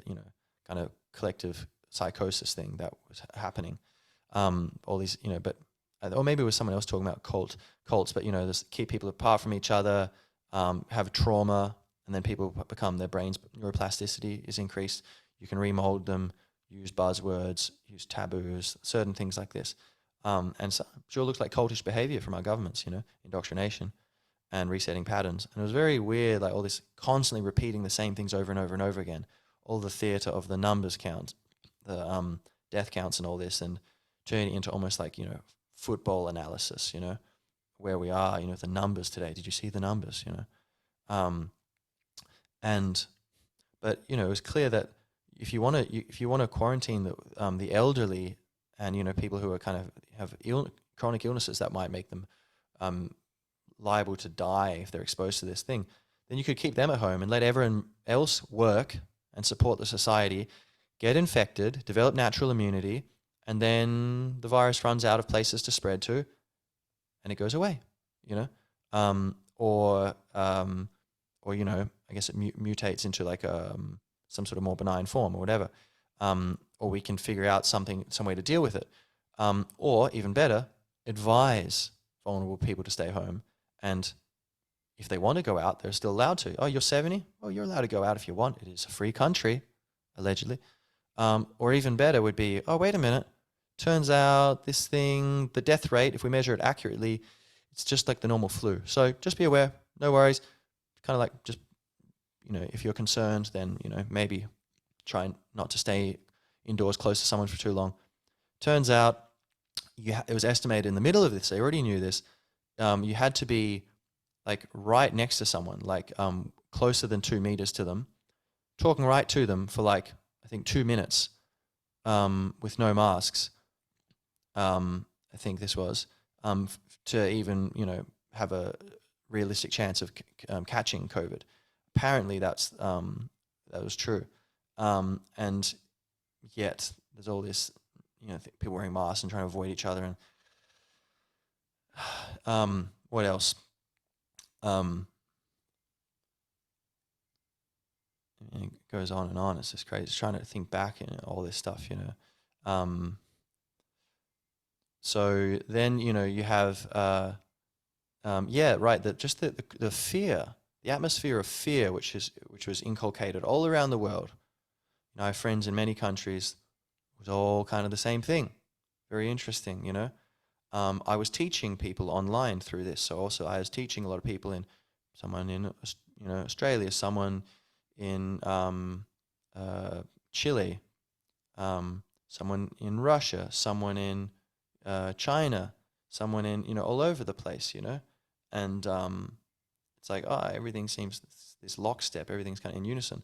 kind of collective psychosis thing that was happening. All these or maybe it was someone else talking about cults. But this keep people apart from each other, have trauma, and then people become, their brains neuroplasticity is increased. You can remold them, use buzzwords, use taboos, certain things like this. And so it sure looks like cultish behavior from our governments, indoctrination and resetting patterns. And it was very weird, like all this constantly repeating the same things over and over and over again. All the theater of the numbers count, the death counts and all this, and turning into almost like, football analysis, where we are, the numbers today. Did you see the numbers, but it was clear that if you want to quarantine the elderly and people who are kind of have chronic illnesses that might make them liable to die if they're exposed to this thing, then you could keep them at home and let everyone else work and support the society, get infected, develop natural immunity, and then the virus runs out of places to spread to, and it goes away, or I guess it mutates into like some sort of more benign form or whatever, or we can figure out some way to deal with it, or even better, advise vulnerable people to stay home, and if they want to go out, they're still allowed to. Oh, you're 70? Oh, you're allowed to go out if you want. It is a free country, allegedly. Or even better would be, oh, wait a minute. Turns out this thing, the death rate, if we measure it accurately, it's just like the normal flu. So just be aware, no worries. Kind of like just, if you're concerned, then, maybe try not to stay indoors close to someone for too long. Turns out it was estimated in the middle of this, they already knew this, you had to be like right next to someone, like closer than 2 meters to them, talking right to them for like, I think 2 minutes with no masks. I think this was, to even, have a realistic chance of catching COVID. Apparently that was true. And yet there's all this, people wearing masks and trying to avoid each other. And what else? And it goes on and on. It's just crazy. Just trying to think back and all this stuff, So then, you have, just the fear, the atmosphere of fear, which was inculcated all around the world. I have friends in many countries. It was all kind of the same thing. Very interesting, I was teaching people online through this. So also I was teaching a lot of people someone in Australia, someone in Chile, someone in Russia, someone in China, someone in all over the place, and it's like, everything seems this lockstep, everything's kind of in unison,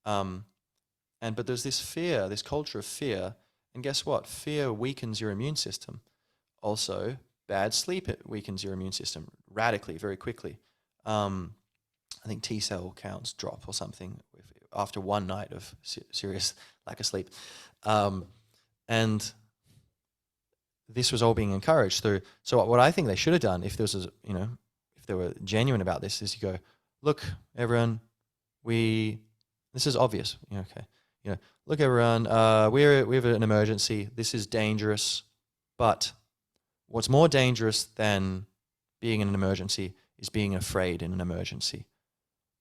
but there's this fear, this culture of fear, and guess what? Fear weakens your immune system. Also, bad sleep, it weakens your immune system radically, very quickly. I think T cell counts drop or something after one night of serious lack of sleep. And this was all being encouraged through. So what I think they should have done, if if they were genuine about this, is you go, look, everyone, this is obvious. Okay. Look, everyone, we have an emergency. This is dangerous, but what's more dangerous than being in an emergency is being afraid in an emergency.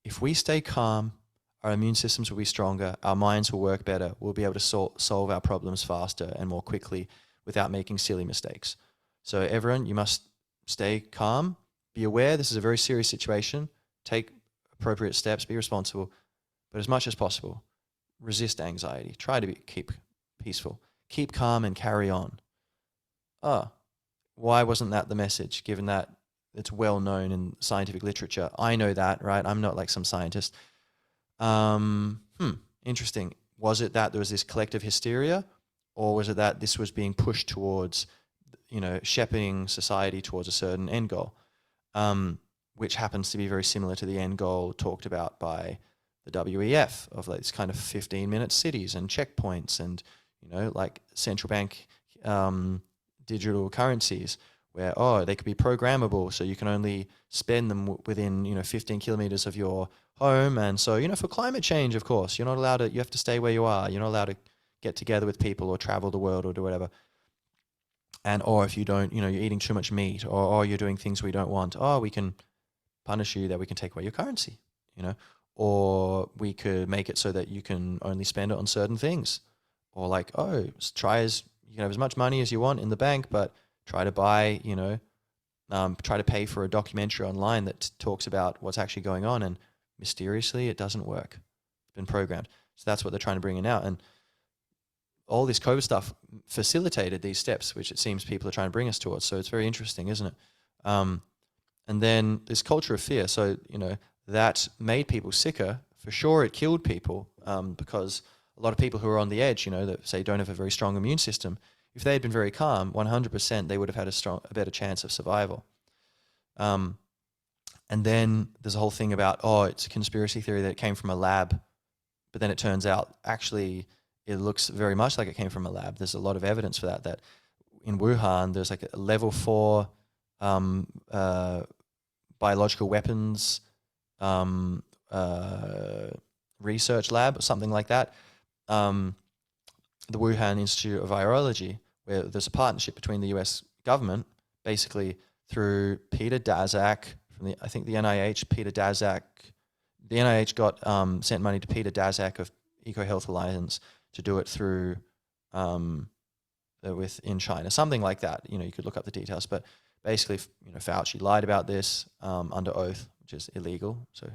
If we stay calm, our immune systems will be stronger, our minds will work better, we'll be able to solve our problems faster and more quickly without making silly mistakes. So everyone, you must stay calm, be aware this is a very serious situation, take appropriate steps, be responsible, but as much as possible, resist anxiety, try to keep peaceful, keep calm and carry on. Why wasn't that the message, given that it's well known in scientific literature? I know that, right? I'm not like some scientist. Interesting. Was it that there was this collective hysteria, or was it that this was being pushed towards, shepherding society towards a certain end goal, which happens to be very similar to the end goal talked about by the WEF of like this kind of 15-minute cities and checkpoints and, like central bank digital currencies where, they could be programmable, so you can only spend them within, 15 kilometers of your home. And so, for climate change, of course, you're not allowed to, you have to stay where you are. You're not allowed to get together with people or travel the world or do whatever. And, or if you don't, you're eating too much meat, or you're doing things we don't want, we can punish you, that we can take away your currency, or we could make it so that you can only spend it on certain things, or like, you can have as much money as you want in the bank, but try to buy, try to pay for a documentary online that talks about what's actually going on, and mysteriously it doesn't work. It's been programmed. So that's what they're trying to bring in now. And all this COVID stuff facilitated these steps, which it seems people are trying to bring us towards. So it's very interesting, isn't it? And then this culture of fear. So, that made people sicker. For sure, it killed people because a lot of people who are on the edge, that say don't have a very strong immune system, if they had been very calm, 100% they would have had a better chance of survival. And then there's a whole thing about, oh, it's a conspiracy theory that it came from a lab, but then it turns out actually it looks very much like it came from a lab. There's a lot of evidence for that, that in Wuhan there's like a level 4 biological weapons research lab or something like that. The Wuhan Institute of Virology, where there's a partnership between the US government, basically through Peter Daszak from the NIH. Peter Daszak, the NIH got sent money to Peter Daszak of EcoHealth Alliance to do it through in China, something like that. You know, you could look up the details, but basically, you know, Fauci lied about this under oath, which is illegal. So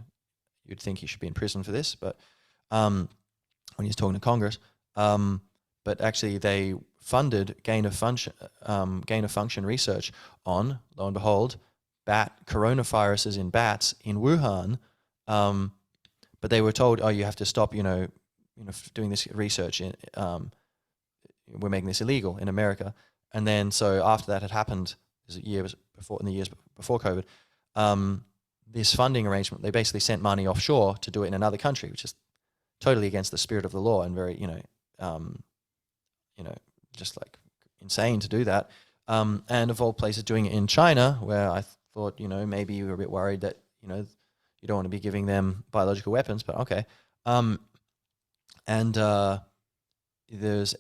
you'd think he should be in prison for this, but when he's talking to Congress, but actually they funded gain of function research on, lo and behold, coronaviruses in bats in Wuhan. But they were told, oh, you have to stop, doing this research. We're making this illegal in America. And then, so after that had happened, in the years before COVID, this funding arrangement, they basically sent money offshore to do it in another country, which is totally against the spirit of the law and very, just like insane to do that. And of all places, doing it in China, where I thought, maybe you were a bit worried that, you don't want to be giving them biological weapons, but okay. There's,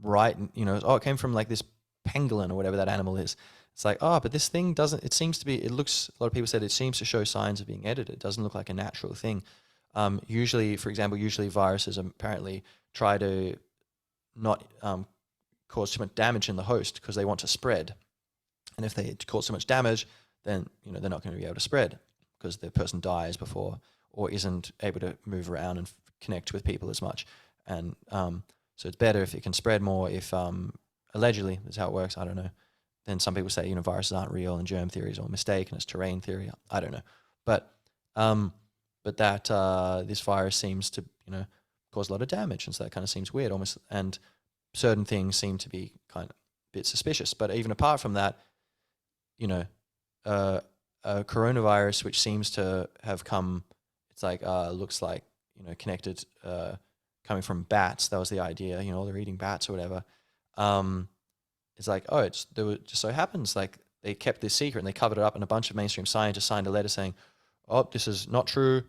right, it came from like this pangolin or whatever that animal is. It's like, but this thing doesn't, a lot of people said it seems to show signs of being edited. It doesn't look like a natural thing. Usually viruses apparently try to not cause too much damage in the host because they want to spread. And if they cause so much damage, then they're not going to be able to spread because the person dies before or isn't able to move around and connect with people as much. And so it's better if it can spread more. If allegedly, that's how it works. I don't know. Then some people say viruses aren't real and germ theory is all a mistake and it's terrain theory. I don't know, but that this virus seems to cause a lot of damage, and so that kind of seems weird almost. And certain things seem to be kind of a bit suspicious. But even apart from that, a coronavirus which seems to have come, it's like looks like connected, coming from bats. That was the idea. They're eating bats or whatever. It's like, just so happens like they kept this secret and they covered it up, and a bunch of mainstream scientists signed a letter saying, oh, this is not true.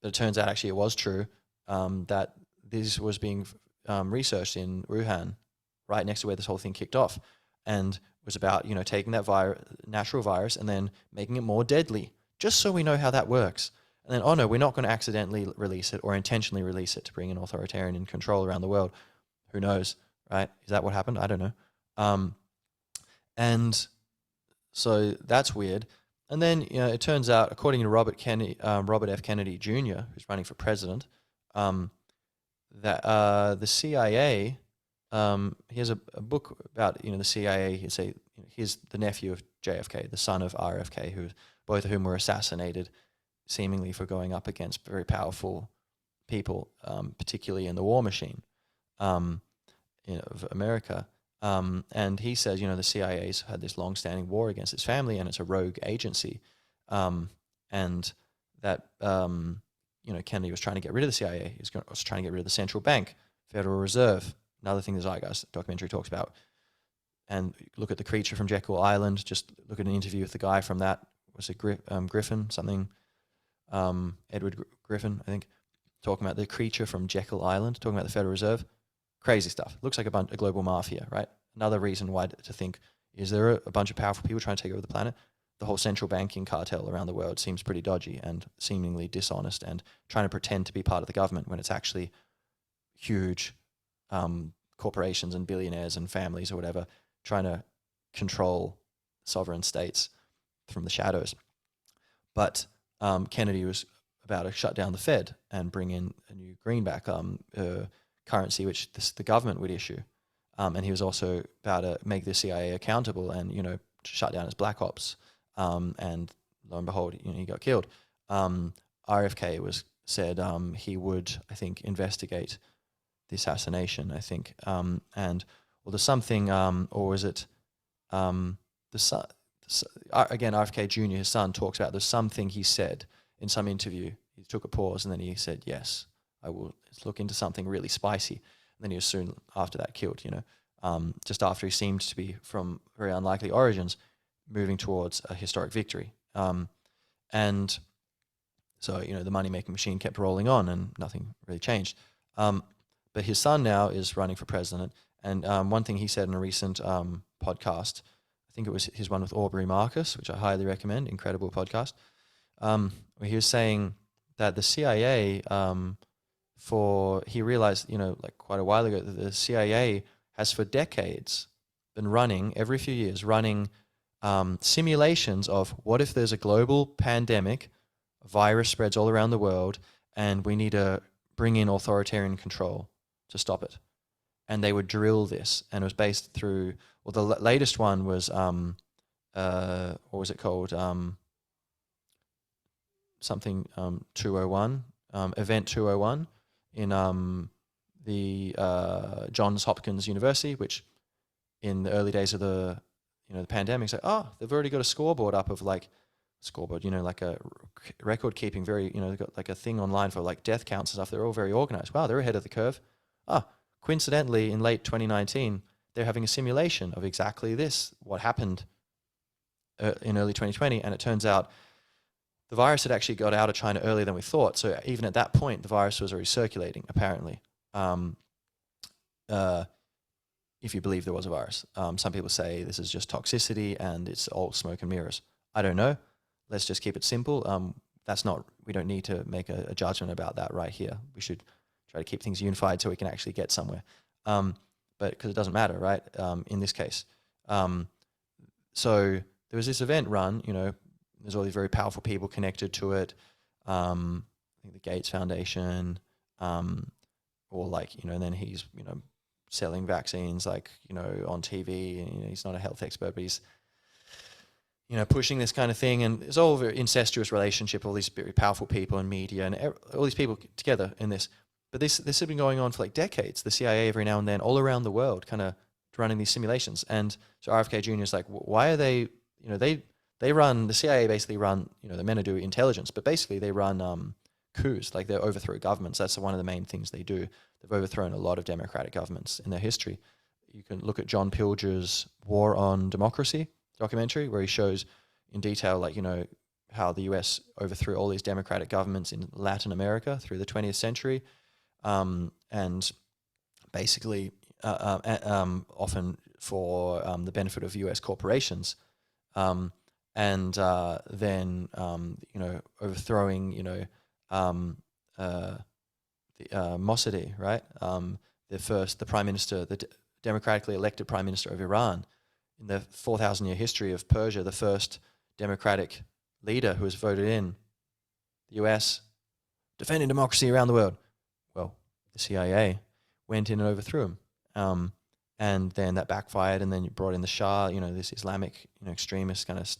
But it turns out actually it was true, that this was being researched in Wuhan, right next to where this whole thing kicked off, and was about taking that natural virus and then making it more deadly, just so we know how that works. And then, oh no, we're not going to accidentally release it or intentionally release it to bring an authoritarian control around the world. Who knows, right? Is that what happened? I don't know. And so that's weird. And then it turns out, according to Robert F. Kennedy Jr., who's running for president, that the CIA, he has a book about the CIA. He's the nephew of JFK, the son of RFK, both of whom were assassinated, seemingly for going up against very powerful people, particularly in the war machine of America. And he says, the CIA's had this long-standing war against his family, and it's a rogue agency, and that Kennedy was trying to get rid of the CIA. He was trying to get rid of the central bank, Federal Reserve. Another thing the Zeitgeist documentary talks about. And look at the creature from Jekyll Island. Just look at an interview with the guy from that. Was it Griffin? Something. Edward Griffin, I think, talking about the creature from Jekyll Island, talking about the Federal Reserve. Crazy stuff. Looks like a global mafia, right? Another reason why to think, is there a bunch of powerful people trying to take over the planet? The whole central banking cartel around the world seems pretty dodgy and seemingly dishonest and trying to pretend to be part of the government when it's actually huge corporations and billionaires and families or whatever trying to control sovereign states from the shadows. But Kennedy was about to shut down the Fed and bring in a new greenback currency, which the government would issue. And he was also about to make the CIA accountable and, shut down his black ops. And lo and behold, he got killed. RFK said he would, I think, investigate the assassination, I think. And or there's something, or is it the son? Again, RFK Jr., his son, talks about there's something he said in some interview. He took a pause and then he said, "Yes, I will look into something really spicy." And then he was soon after that killed. Just after he seemed to be from very unlikely origins, moving towards a historic victory. And so, the money-making machine kept rolling on and nothing really changed. But his son now is running for president. And one thing he said in a recent podcast, I think it was his one with Aubrey Marcus, which I highly recommend, incredible podcast, where he was saying that the CIA, he realized, like quite a while ago, that the CIA has for decades been running, every few years, simulations of what if there's a global pandemic, a virus spreads all around the world, and we need to bring in authoritarian control to stop it. And they would drill this, and it was based through, well, the latest one was, what was it called? Something 201, Event 201 in the Johns Hopkins University, which in the early days of the pandemic, like, they've already got a scoreboard up of like a record keeping, they've got like a thing online for like death counts and stuff. They're all very organized. Wow, they're ahead of the curve. Coincidentally, in late 2019, they're having a simulation of exactly this, what happened in early 2020. And it turns out the virus had actually got out of China earlier than we thought. So even at that point, the virus was already circulating, apparently, if you believe there was a virus. Some people say this is just toxicity and it's all smoke and mirrors. I don't know. Let's just keep it simple. We don't need to make a judgment about that right here. We should try to keep things unified so we can actually get somewhere. But because it doesn't matter, right? In this case. So there was this event run, there's all these very powerful people connected to it. I think the Gates Foundation, or like, and then he's, selling vaccines like, on TV, and he's not a health expert, but he's, pushing this kind of thing. And it's all a very incestuous relationship, all these very powerful people in media and all these people together in this. But this has been going on for like decades. The CIA every now and then all around the world kind of running these simulations. And so RFK Jr. is like, why are they, the CIA basically run, the men who do intelligence, but basically they run coups, like they overthrow governments. That's one of the main things they do. They've overthrown a lot of democratic governments in their history. You can look at John Pilger's War on Democracy documentary, where he shows in detail, like, how the US overthrew all these democratic governments in Latin America through the 20th century. And basically, often for the benefit of US corporations. And then, overthrowing, Mossadegh, right? The prime minister, the democratically elected prime minister of Iran, in the 4,000-year history of Persia, the first democratic leader who was voted in the US, defending democracy around the world. Well, the CIA went in and overthrew him. And then that backfired, and then you brought in the Shah, this Islamic, extremist kind of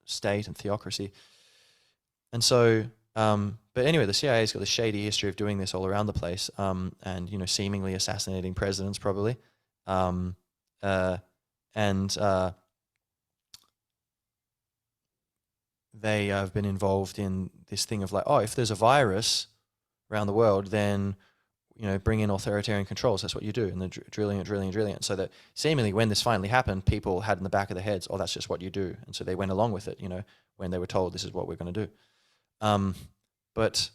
state and theocracy. And so, but anyway, the CIA's got a shady history of doing this all around the place, and, seemingly assassinating presidents probably. They have been involved in this thing of like, if there's a virus around the world, then, bring in authoritarian controls. That's what you do. And they're drilling it. So that seemingly when this finally happened, people had in the back of their heads, that's just what you do. And so they went along with it, when they were told this is what we're going to do. But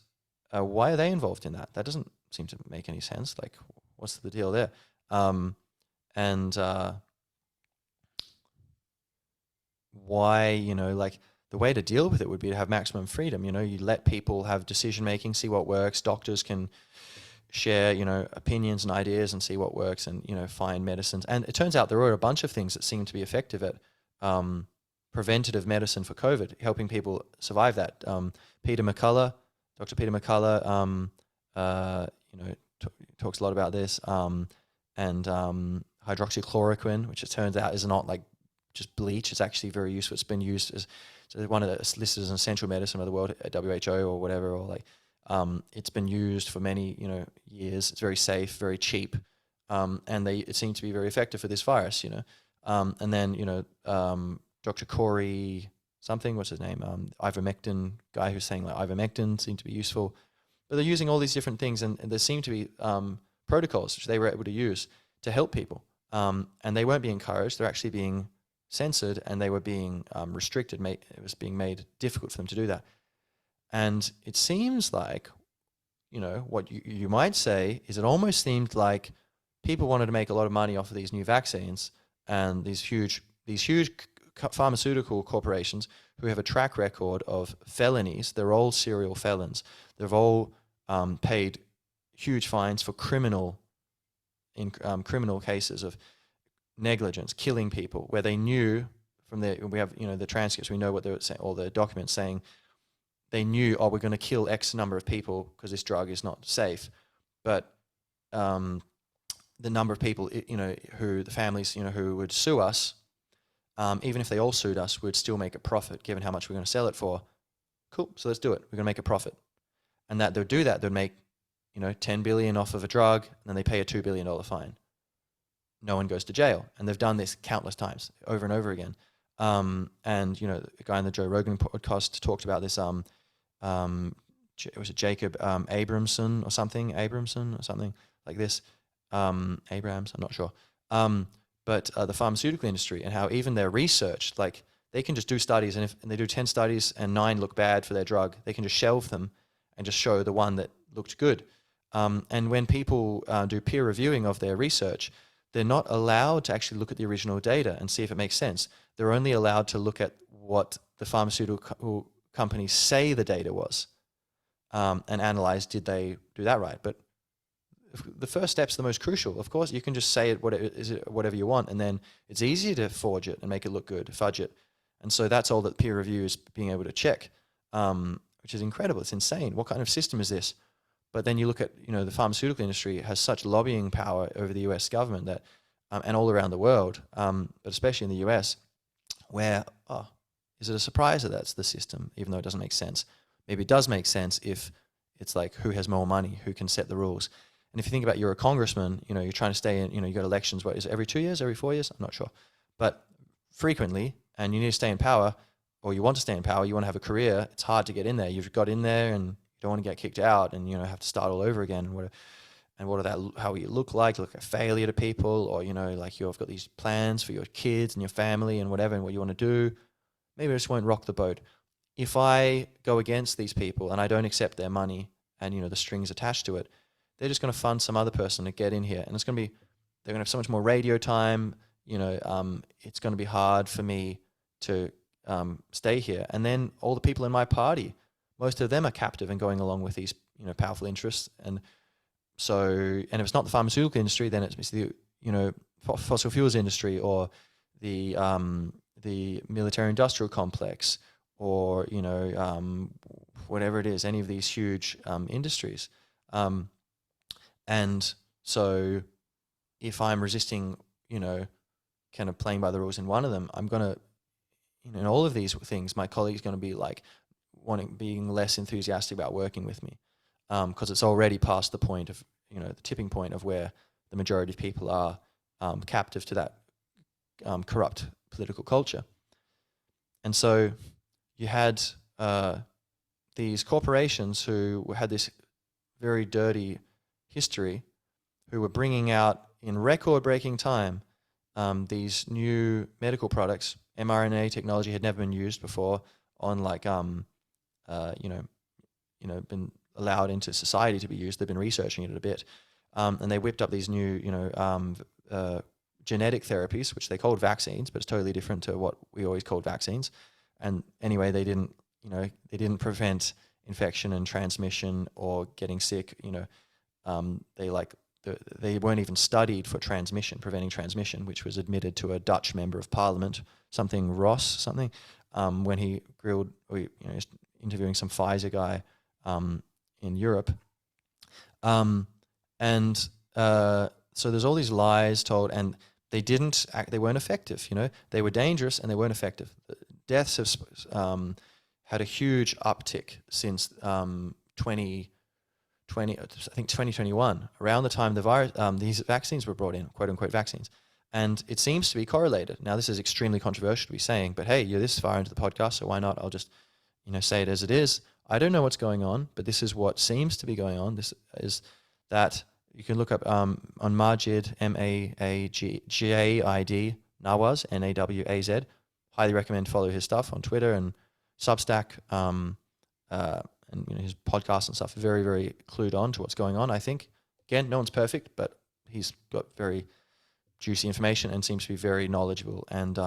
why are they involved in that? That doesn't seem to make any sense. Like, what's the deal there? Why, like, the way to deal with it would be to have maximum freedom. You let people have decision making, see what works. Doctors can share, opinions and ideas and see what works, and, find medicines. And it turns out there are a bunch of things that seem to be effective at preventative medicine for COVID, helping people survive that. Dr. Peter McCullough, talks a lot about this, and hydroxychloroquine, which it turns out is not like just bleach. It's actually very useful. It's been used as one of the listed as an essential medicine of the world at WHO or whatever, or like It's been used for many, years. It's very safe, very cheap, and it seemed to be very effective for this virus. And then Dr. Corey something, what's his name? Ivermectin guy who's saying like ivermectin seemed to be useful, but they're using all these different things, and there seem to be protocols which they were able to use to help people, and they weren't being encouraged. They're actually being censored, and they were being restricted. It was being made difficult for them to do that. And it seems like, what you might say is it almost seemed like people wanted to make a lot of money off of these new vaccines, and these huge pharmaceutical corporations who have a track record of felonies. They're all serial felons. They've all paid huge fines for criminal cases of negligence, killing people, where they knew from we have the transcripts, we know what they were saying, all the documents saying they knew, we're going to kill X number of people because this drug is not safe, but the number of people who the families who would sue us, even if they all sued us, we'd still make a profit given how much we're going to sell it for. Cool, so let's do it. We're going to make a profit, and that they'd do that. They'd make 10 billion off of a drug, and then they pay a $2 billion fine. No one goes to jail, and they've done this countless times, over and over again. And the guy on the Joe Rogan podcast talked about this. Was it Jacob Abramson or something like this? Abrams, I'm not sure. But the pharmaceutical industry, and how even their research, like they can just do studies, and if they do 10 studies and 9 look bad for their drug, they can just shelve them and just show the one that looked good. And when people do peer reviewing of their research, they're not allowed to actually look at the original data and see if it makes sense. They're only allowed to look at what the pharmaceutical companies say the data was, and analyze, did they do that right? But the first step's the most crucial. Of course, you can just say whatever you want, and then it's easier to forge it and make it look good, fudge it. And so that's all that peer review is being able to check, which is incredible. It's insane. What kind of system is this? But then you look at, the pharmaceutical industry has such lobbying power over the US government that, and all around the world, but especially in the US, where, is it a surprise that that's the system, even though it doesn't make sense? Maybe it does make sense if it's like who has more money, who can set the rules. And if you think about you're a congressman, you're trying to stay in, you got elections, what is it, every 2 years, every 4 years? I'm not sure. But frequently, and you need to stay in power, or you want to stay in power, you want to have a career, it's hard to get in there. You've got in there and you don't want to get kicked out and, have to start all over again. How you look like a failure to people, or, like you've got these plans for your kids and your family and whatever, and what you want to do. Maybe I just won't rock the boat. If I go against these people and I don't accept their money and, the strings attached to it, they're just going to fund some other person to get in here. And they're going to have so much more radio time. It's going to be hard for me to stay here. And then all the people in my party, most of them are captive and going along with these, powerful interests. And so, and if it's not the pharmaceutical industry, then it's the, fossil fuels industry, or the military industrial complex, or, whatever it is, any of these huge industries. And so if I'm resisting, kind of playing by the rules in one of them, I'm going to, in all of these things, my colleague's going to be like being less enthusiastic about working with me, because it's already past the point of, the tipping point of where the majority of people are captive to that corrupt political culture. And so you had these corporations who had this very dirty history, who were bringing out in record-breaking time these new medical products. mRNA technology had never been used before on been allowed into society to be used. They've been researching it a bit, and they whipped up these new genetic therapies, which they called vaccines, but it's totally different to what we always called vaccines. And anyway, they didn't prevent infection and transmission or getting sick. They weren't even studied for preventing transmission, which was admitted to a Dutch member of parliament, when he grilled, interviewing some Pfizer guy in Europe. So there's all these lies told, and they weren't effective. They were dangerous and they weren't effective. Deaths have had a huge uptick since think 2021, around the time the virus, these vaccines were brought in, quote unquote vaccines. And it seems to be correlated. Now, this is extremely controversial to be saying, but hey, you're this far into the podcast, so why not? I'll just, say it as it is. I don't know what's going on, but this is what seems to be going on. This is that you can look up on Majid, Maajid, Nawaz, Nawaz. Highly recommend follow his stuff on Twitter and Substack, and his podcasts and stuff. Very, very clued on to what's going on, I think. Again, no one's perfect, but he's got very juicy information and seems to be very knowledgeable and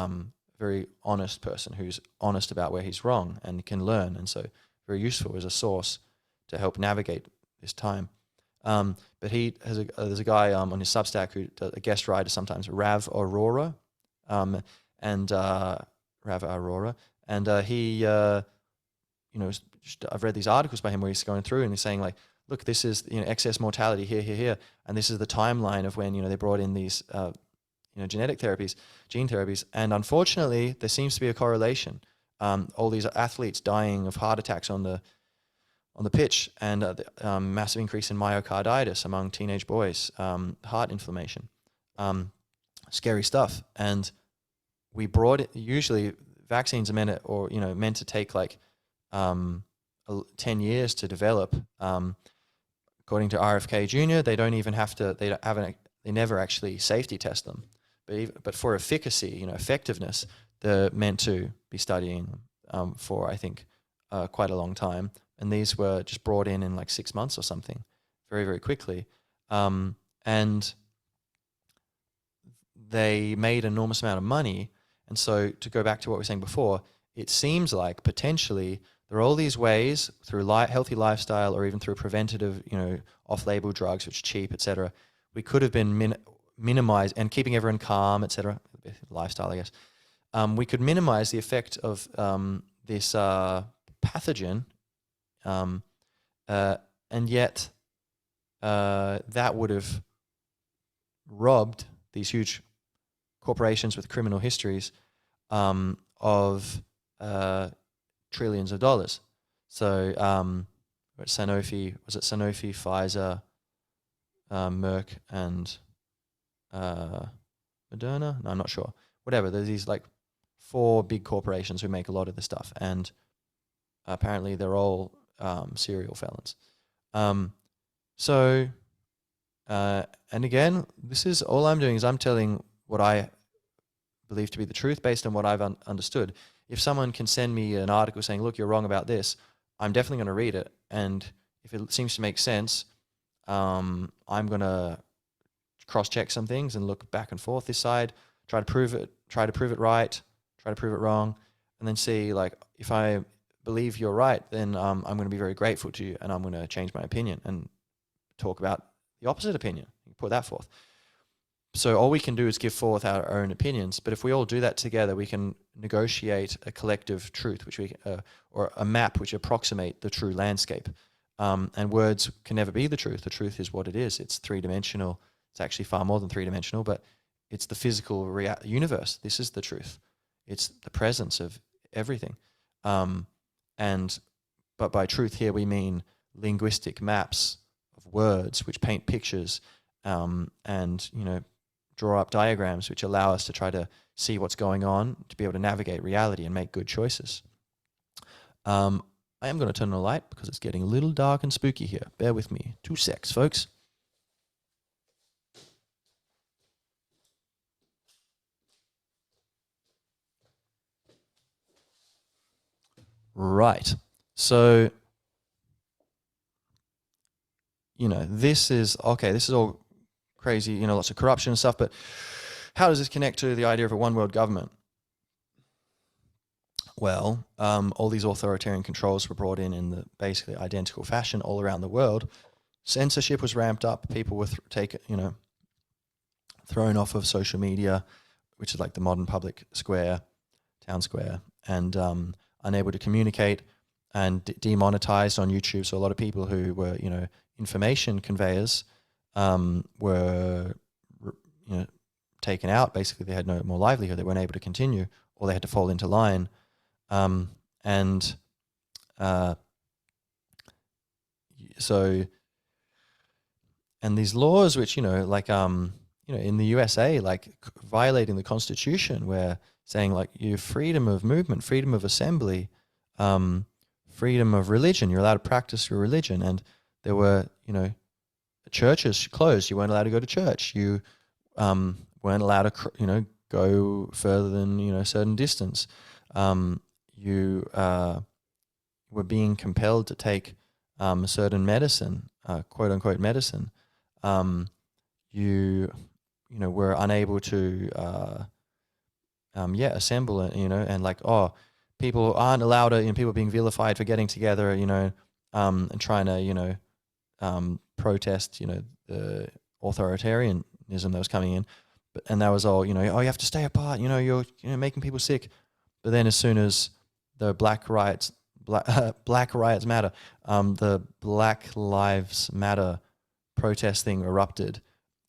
very honest person who's honest about where he's wrong and can learn, and so very useful as a source to help navigate this time. But he has there's a guy on his Substack who does a guest writer sometimes, Rav Aurora, Rav Aurora, and he I've read these articles by him where he's going through and he's saying like, look, this is excess mortality here, and this is the timeline of when they brought in these genetic therapies, gene therapies, and unfortunately there seems to be a correlation. All these athletes dying of heart attacks on the pitch, and massive increase in myocarditis among teenage boys, heart inflammation, scary stuff. And we brought it. Usually, vaccines are meant to take like 10 years to develop. According to RFK Jr., they don't even have to. They never actually safety test them. But for efficacy, effectiveness, they're meant to be studying for, I think, quite a long time. And these were just brought in like 6 months or something, very, very quickly. And they made an enormous amount of money. And so to go back to what we were saying before, it seems like potentially there are all these ways through healthy lifestyle or even through preventative, off-label drugs, which are cheap, etc. We could have been minimized, and keeping everyone calm, etc. Lifestyle, I guess. We could minimize the effect of this pathogen, and yet that would have robbed these huge corporations with criminal histories of trillions of dollars. So Sanofi, Pfizer, Merck, and Moderna? No, I'm not sure. Whatever, there's these like 4 big corporations who make a lot of this stuff, and apparently they're all serial felons. And again, this is all I'm doing is I'm telling what I believe to be the truth based on what I've understood. If someone can send me an article saying, look, you're wrong about this, I'm definitely going to read it. And if it seems to make sense, I'm going to cross-check some things and look back and forth this side, try to prove it right, try to prove it wrong, and then see, like, if I believe you're right, then I'm going to be very grateful to you, and I'm going to change my opinion and talk about the opposite opinion, put that forth. So all we can do is give forth our own opinions, but if we all do that together, we can negotiate a collective truth, which or a map which approximate the true landscape. And words can never be the truth. The truth is what it is. It's 3-dimensional. It's actually far more than 3-dimensional, but it's the physical universe. This is the truth. It's the presence of everything. But by truth here we mean linguistic maps of words which paint pictures, and draw up diagrams which allow us to try to see what's going on, to be able to navigate reality and make good choices. I am going to turn on the light because it's getting a little dark and spooky here. Bear with me. 2 secs, folks. Right. So, this is all crazy, lots of corruption and stuff, but how does this connect to the idea of a one world government? Well, all these authoritarian controls were brought in the basically identical fashion all around the world. Censorship was ramped up. People were thrown off of social media, which is like the modern public square, town square, and unable to communicate, and demonetized on YouTube. So a lot of people who were, information conveyors were, taken out. Basically, they had no more livelihood. They weren't able to continue, or they had to fall into line. So and these laws, which like in the USA, like violating the Constitution, where saying like you have freedom of movement, freedom of assembly, freedom of religion. You're allowed to practice your religion, and there were churches closed. You weren't allowed to go to church. You weren't allowed to go further than a certain distance. You were being compelled to take a certain medicine, quote unquote medicine. You were unable to assemble it, and like, people aren't allowed to, people being vilified for getting together, and trying to protest the authoritarianism that was coming in. And that was all, you have to stay apart, you're making people sick. But then as soon as the Black Riots Matter, the Black Lives Matter protest thing erupted,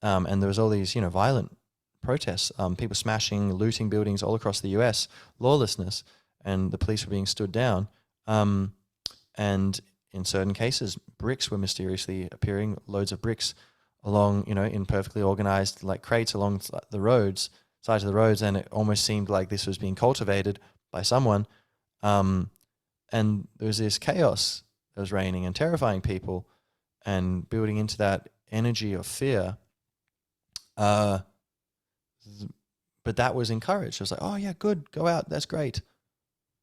and there was all these violent protests, people smashing, looting buildings all across the US, lawlessness, and the police were being stood down, and in certain cases bricks were mysteriously appearing, loads of bricks along in perfectly organized like crates along the roads, sides of the roads, and it almost seemed like this was being cultivated by someone. And there was this chaos that was reigning and terrifying people, and building into that energy of fear. But that was encouraged. It was like, oh yeah, good, go out, that's great.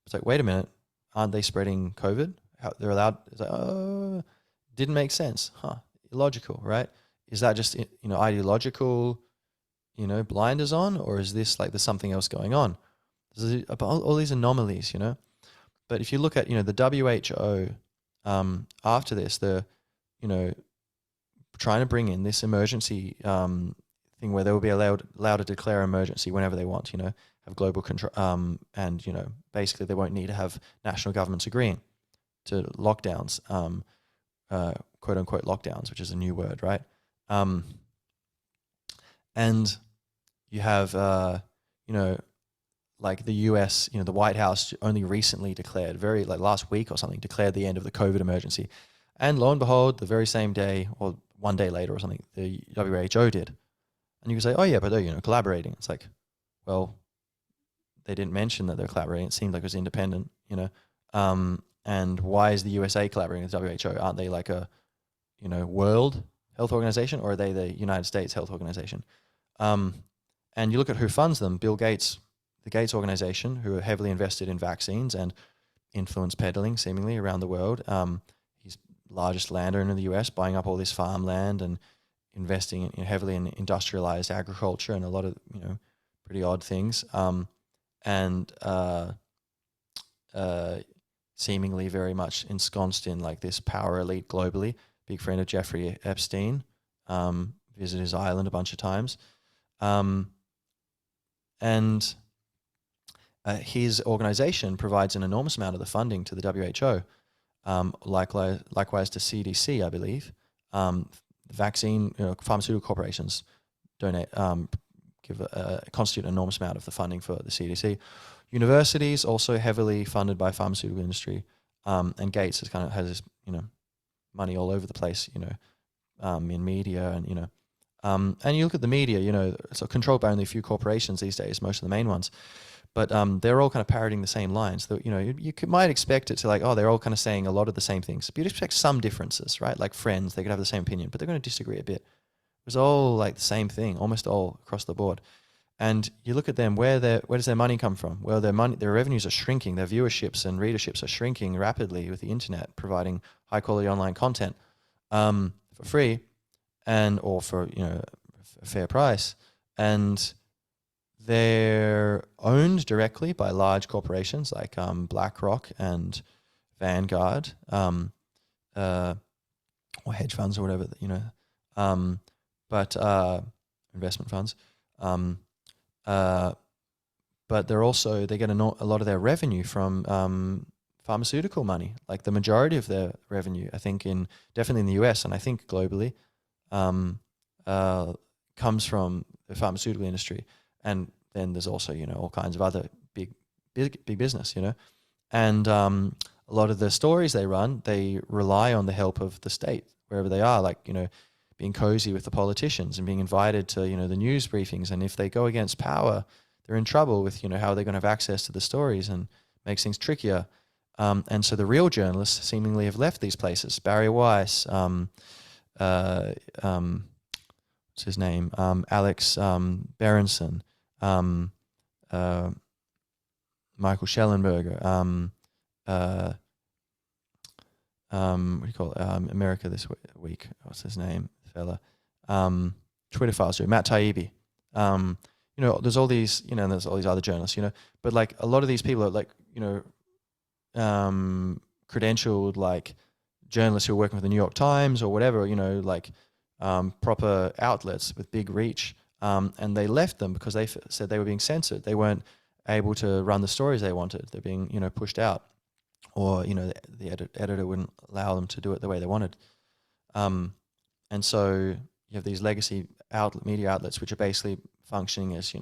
It's like, wait a minute, aren't they spreading COVID? They're allowed? It's like, oh, didn't make sense, illogical, right? Is that just ideological, blinders on, or is this like there's something else going on? There's all these anomalies, But if you look at the WHO, after this, they're trying to bring in this emergency thing where they will be allowed to declare emergency whenever they want, have global control, and basically they won't need to have national governments agreeing to lockdowns, quote unquote lockdowns, which is a new word, right? And you have like the US, the White House only recently declared, very like last week or something, declared the end of the COVID emergency. And lo and behold, the very same day or one day later or something, the WHO did. And you can say, oh yeah, but they're collaborating. It's like, well, they didn't mention that they're collaborating. It seemed like it was independent, and why is the USA collaborating with WHO? Aren't they like a, World Health Organization, or are they the United States Health Organization? And you look at who funds them, Bill Gates, the Gates Organization, who are heavily invested in vaccines and influence peddling seemingly around the world. He's largest landowner in the US, buying up all this farmland and investing heavily in industrialized agriculture and a lot of, pretty odd things. And seemingly very much ensconced in like this power elite globally. Big friend of Jeffrey Epstein, visited his island a bunch of times. And his organization provides an enormous amount of the funding to the WHO, likewise to CDC, I believe. Vaccine, pharmaceutical corporations donate, constitute an enormous amount of the funding for the CDC. Universities also heavily funded by pharmaceutical industry, and Gates has this money all over the place, in media and and you look at the media, it's controlled by only a few corporations these days, most of the main ones, but they're all kind of parroting the same lines. That you might expect it to like, oh, they're all kind of saying a lot of the same things. But you'd expect some differences, right? Like Friends, they could have the same opinion, but they're going to disagree a bit. It was all like the same thing, almost all across the board. And you look at them, where does their money come from? Well, their revenues are shrinking, their viewerships and readerships are shrinking rapidly with the internet providing high quality online content for free or for a fair price, and they're owned directly by large corporations like BlackRock and Vanguard, or hedge funds or whatever, but investment funds. But they get a lot of their revenue from pharmaceutical money. Like the majority of their revenue, I think, definitely in the US and I think globally, comes from the pharmaceutical industry. And then there's also all kinds of other big business, and a lot of the stories they run, they rely on the help of the state wherever they are. Like being cozy with the politicians and being invited to, the news briefings. And if they go against power, they're in trouble with, how they're going to have access to the stories, and makes things trickier. And so the real journalists seemingly have left these places. Barry Weiss, what's his name? Alex Berenson, Michael Schellenberger, what do you call it? America This Week. What's his name? Fella. Twitter files, Matt Taibbi. There's all these, and there's all these other journalists, but like a lot of these people are like, credentialed like journalists who are working for the New York Times or whatever, like proper outlets with big reach. And they left them because they said they were being censored. They weren't able to run the stories they wanted. They're being, pushed out, or, the editor wouldn't allow them to do it the way they wanted. And so you have these legacy media outlets, which are basically functioning as,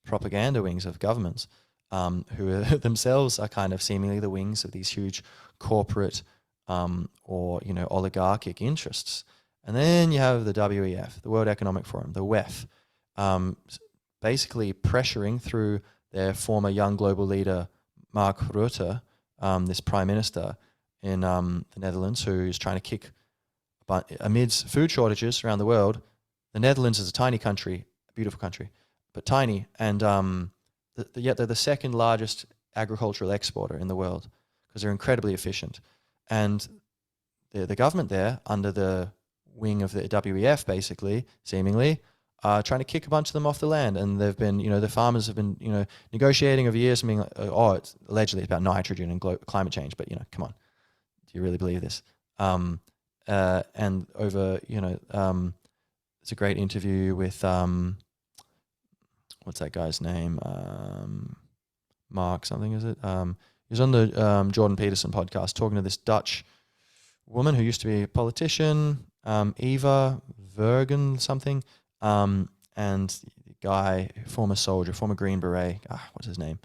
propaganda wings of governments, who are themselves are kind of seemingly the wings of these huge corporate or, oligarchic interests. And then you have the WEF, the World Economic Forum, the WEF, basically pressuring through their former young global leader, Mark Rutte, this prime minister in the Netherlands, who is trying to kick, amidst food shortages around the world. The Netherlands is a tiny country, a beautiful country, but tiny, and yet they're the second largest agricultural exporter in the world because they're incredibly efficient. And the government there, under the wing of the WEF, basically, seemingly, trying to kick a bunch of them off the land. And they've been, the farmers have been, negotiating over years and being like, it's allegedly about nitrogen and climate change, but, come on, do you really believe this? And over, it's a great interview with, what's that guy's name? Mark something, is it? He was on the Jordan Peterson podcast talking to this Dutch woman who used to be a politician, Eva Vergen something, and the guy, former soldier, former Green Beret, what's his name?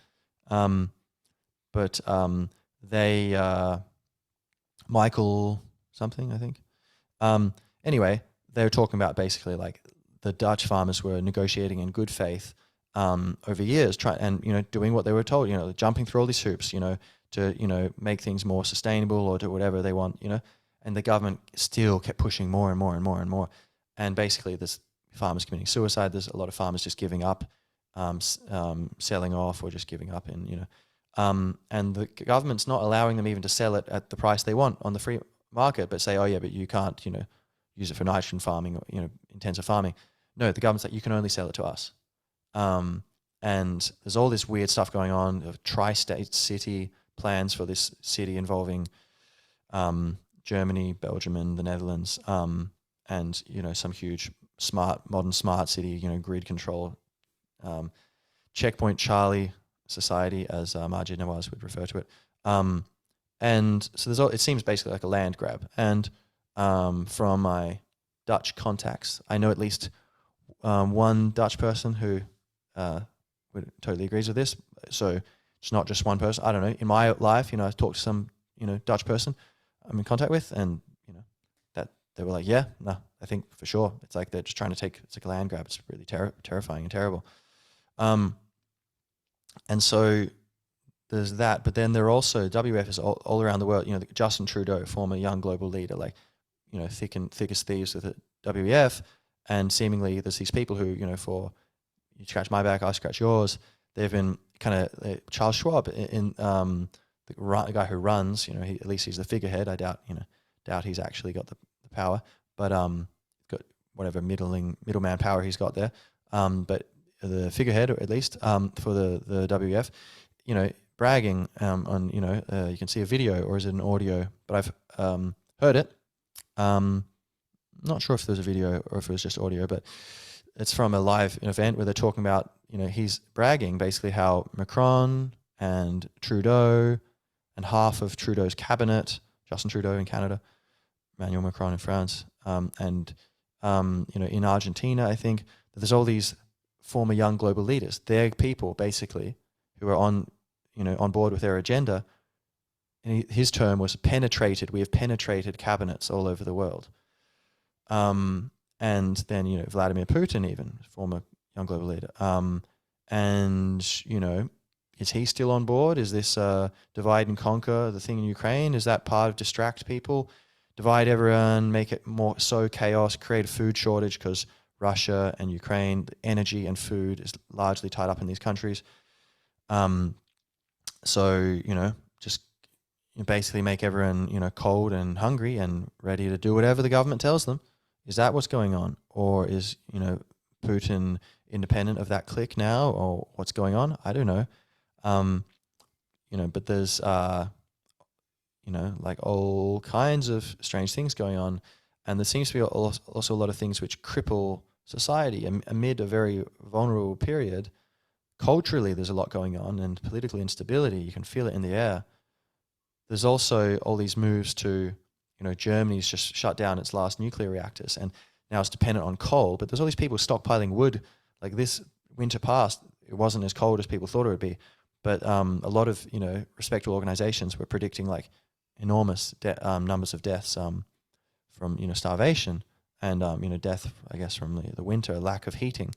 But they, Michael something, I think. Anyway, they were talking about basically like the Dutch farmers were negotiating in good faith over years, doing what they were told, jumping through all these hoops, to, make things more sustainable or do whatever they want, and the government still kept pushing more and more and more and more. And basically there's farmers committing suicide. There's a lot of farmers just giving up, selling off or just giving up and the government's not allowing them even to sell it at the price they want on the free market, but say, oh yeah, but you can't, use it for nitrogen farming or, intensive farming. No, the government's like, you can only sell it to us. And there's all this weird stuff going on of tri-state city plans for this city involving Germany, Belgium, and the Netherlands, and some huge modern smart city, grid control, checkpoint Charlie society, as Marjid Nawaz would refer to it. And so it seems basically like a land grab. And from my Dutch contacts, I know at least one Dutch person who totally agrees with this. So it's not just one person. I don't know. In my life, I've talked to some, Dutch person I'm in contact with, and that they were like, yeah, no, I think for sure. It's like they're just trying to it's like a land grab. It's really terrifying and terrible. And so there's that, but then there are also WF is all around the world. Justin Trudeau, former young global leader, like thick as thieves with the WF, and seemingly there's these people who for you scratch my back, I scratch yours. They've been kind of Charles Schwab in the guy who runs. At least he's the figurehead. I doubt he's actually got the power, but got whatever middleman power he's got there. But the figurehead, or at least for the WF, bragging on you can see a video, or is it an audio? But I've heard it. Not sure if there's a video or if it was just audio, but it's from a live event where they're talking about he's bragging basically how Macron and Trudeau and half of Trudeau's cabinet, Justin Trudeau in Canada, Emmanuel Macron in France, and in Argentina, I think that there's all these former young global leaders. They're people basically who are on board with their agenda. And his term was penetrated. We have penetrated cabinets all over the world. and then, you know, Vladimir Putin, even former young global leader. And, you know, is he still on board? Is this divide and conquer the thing in Ukraine? Is that part of distract people, divide everyone, make it more so chaos, create a food shortage because Russia and Ukraine, energy and food is largely tied up in these countries. So, you know, just basically make everyone, you know, cold and hungry and ready to do whatever the government tells them. Is that what's going on? Or is, you know, Putin independent of that clique now, or what's going on? I don't know. You know, but there's, you know, like all kinds of strange things going on. And there seems to be also a lot of things which cripple society amid a very vulnerable period. Culturally, there's a lot going on, and political instability, you can feel it in the air. There's also all these moves to, you know, Germany's just shut down its last nuclear reactors, and now it's dependent on coal. But there's all these people stockpiling wood. Like this winter past, it wasn't as cold as people thought it would be. But a lot of, you know, respectable organizations were predicting like enormous numbers of deaths from, you know, starvation and, you know, death, I guess, from the winter, lack of heating,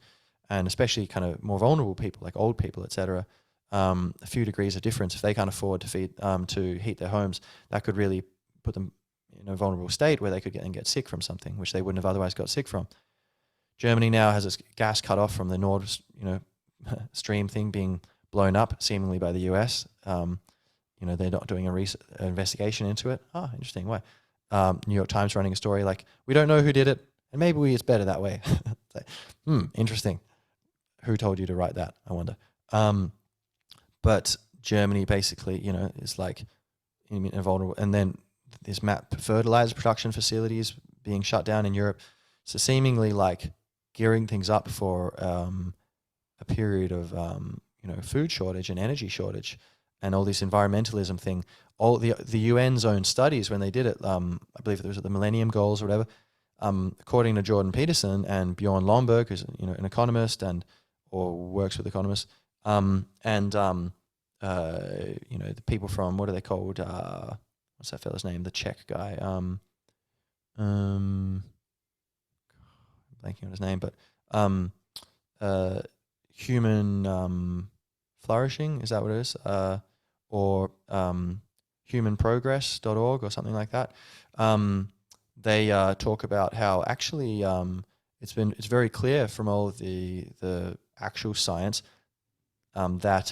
and especially kind of more vulnerable people like old people, etc. A few degrees of difference, if they can't afford to heat their homes, that could really put them in a vulnerable state where they could get sick from something which they wouldn't have otherwise got sick from. Germany now has its gas cut off from the Nord, you know, Stream thing being blown up, seemingly by the US. You know, they're not doing an investigation into it. Oh, interesting. Why? New York Times running a story like, we don't know who did it, and maybe it's better that way. It's like, interesting. Who told you to write that? I wonder. But Germany basically, you know, is like vulnerable. And then there's fertilizer production facilities being shut down in Europe. So seemingly like gearing things up for a period of, you know, food shortage and energy shortage and all this environmentalism thing. All the UN's own studies when they did it, I believe it was the Millennium Goals or whatever, according to Jordan Peterson and Bjorn Lomborg, who's, you know, an economist or works with economists, and you know, the people from, what are they called? What's that fella's name? The Czech guy. Blanking on his name, but human flourishing, is that what it is? Or humanprogress.org or something like that. They talk about how actually it's very clear from all of the actual science that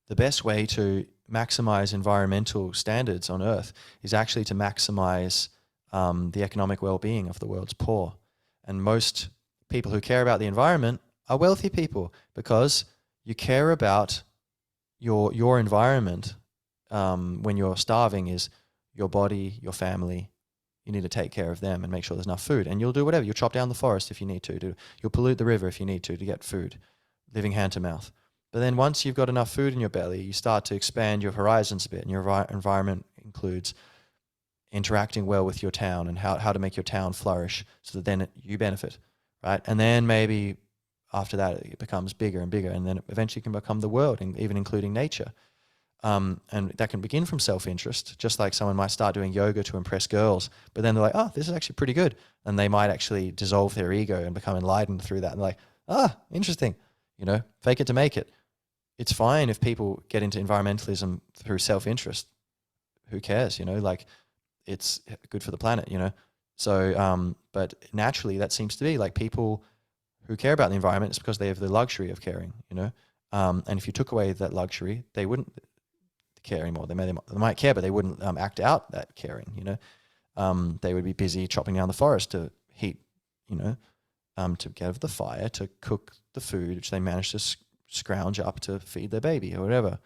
the best way to maximize environmental standards on Earth is actually to maximize the economic well-being of the world's poor. And most people who care about the environment are wealthy people, because you care about your environment when you're starving is your body, your family. You need to take care of them and make sure there's enough food. And you'll do whatever. You'll chop down the forest if you need to. You'll pollute the river if you need to get food, living hand to mouth. But then once you've got enough food in your belly, you start to expand your horizons a bit, and your environment includes interacting well with your town and how to make your town flourish so that then you benefit, right? And then maybe after that it becomes bigger and bigger, and then it eventually can become the world, and even including nature. And that can begin from self-interest, just like someone might start doing yoga to impress girls, but then they're like, oh, this is actually pretty good. And they might actually dissolve their ego and become enlightened through that. And they're like, interesting, you know, fake it to make it. It's fine if people get into environmentalism through self-interest. Who cares, you know, like it's good for the planet, you know? So, but naturally that seems to be like people who care about the environment, it's because they have the luxury of caring, you know? And if you took away that luxury, they wouldn't care anymore. They might care, but they wouldn't act out that caring, you know? They would be busy chopping down the forest to heat, you know, to get over the fire, to cook the food, which they managed to scrounge up to feed their baby or whatever.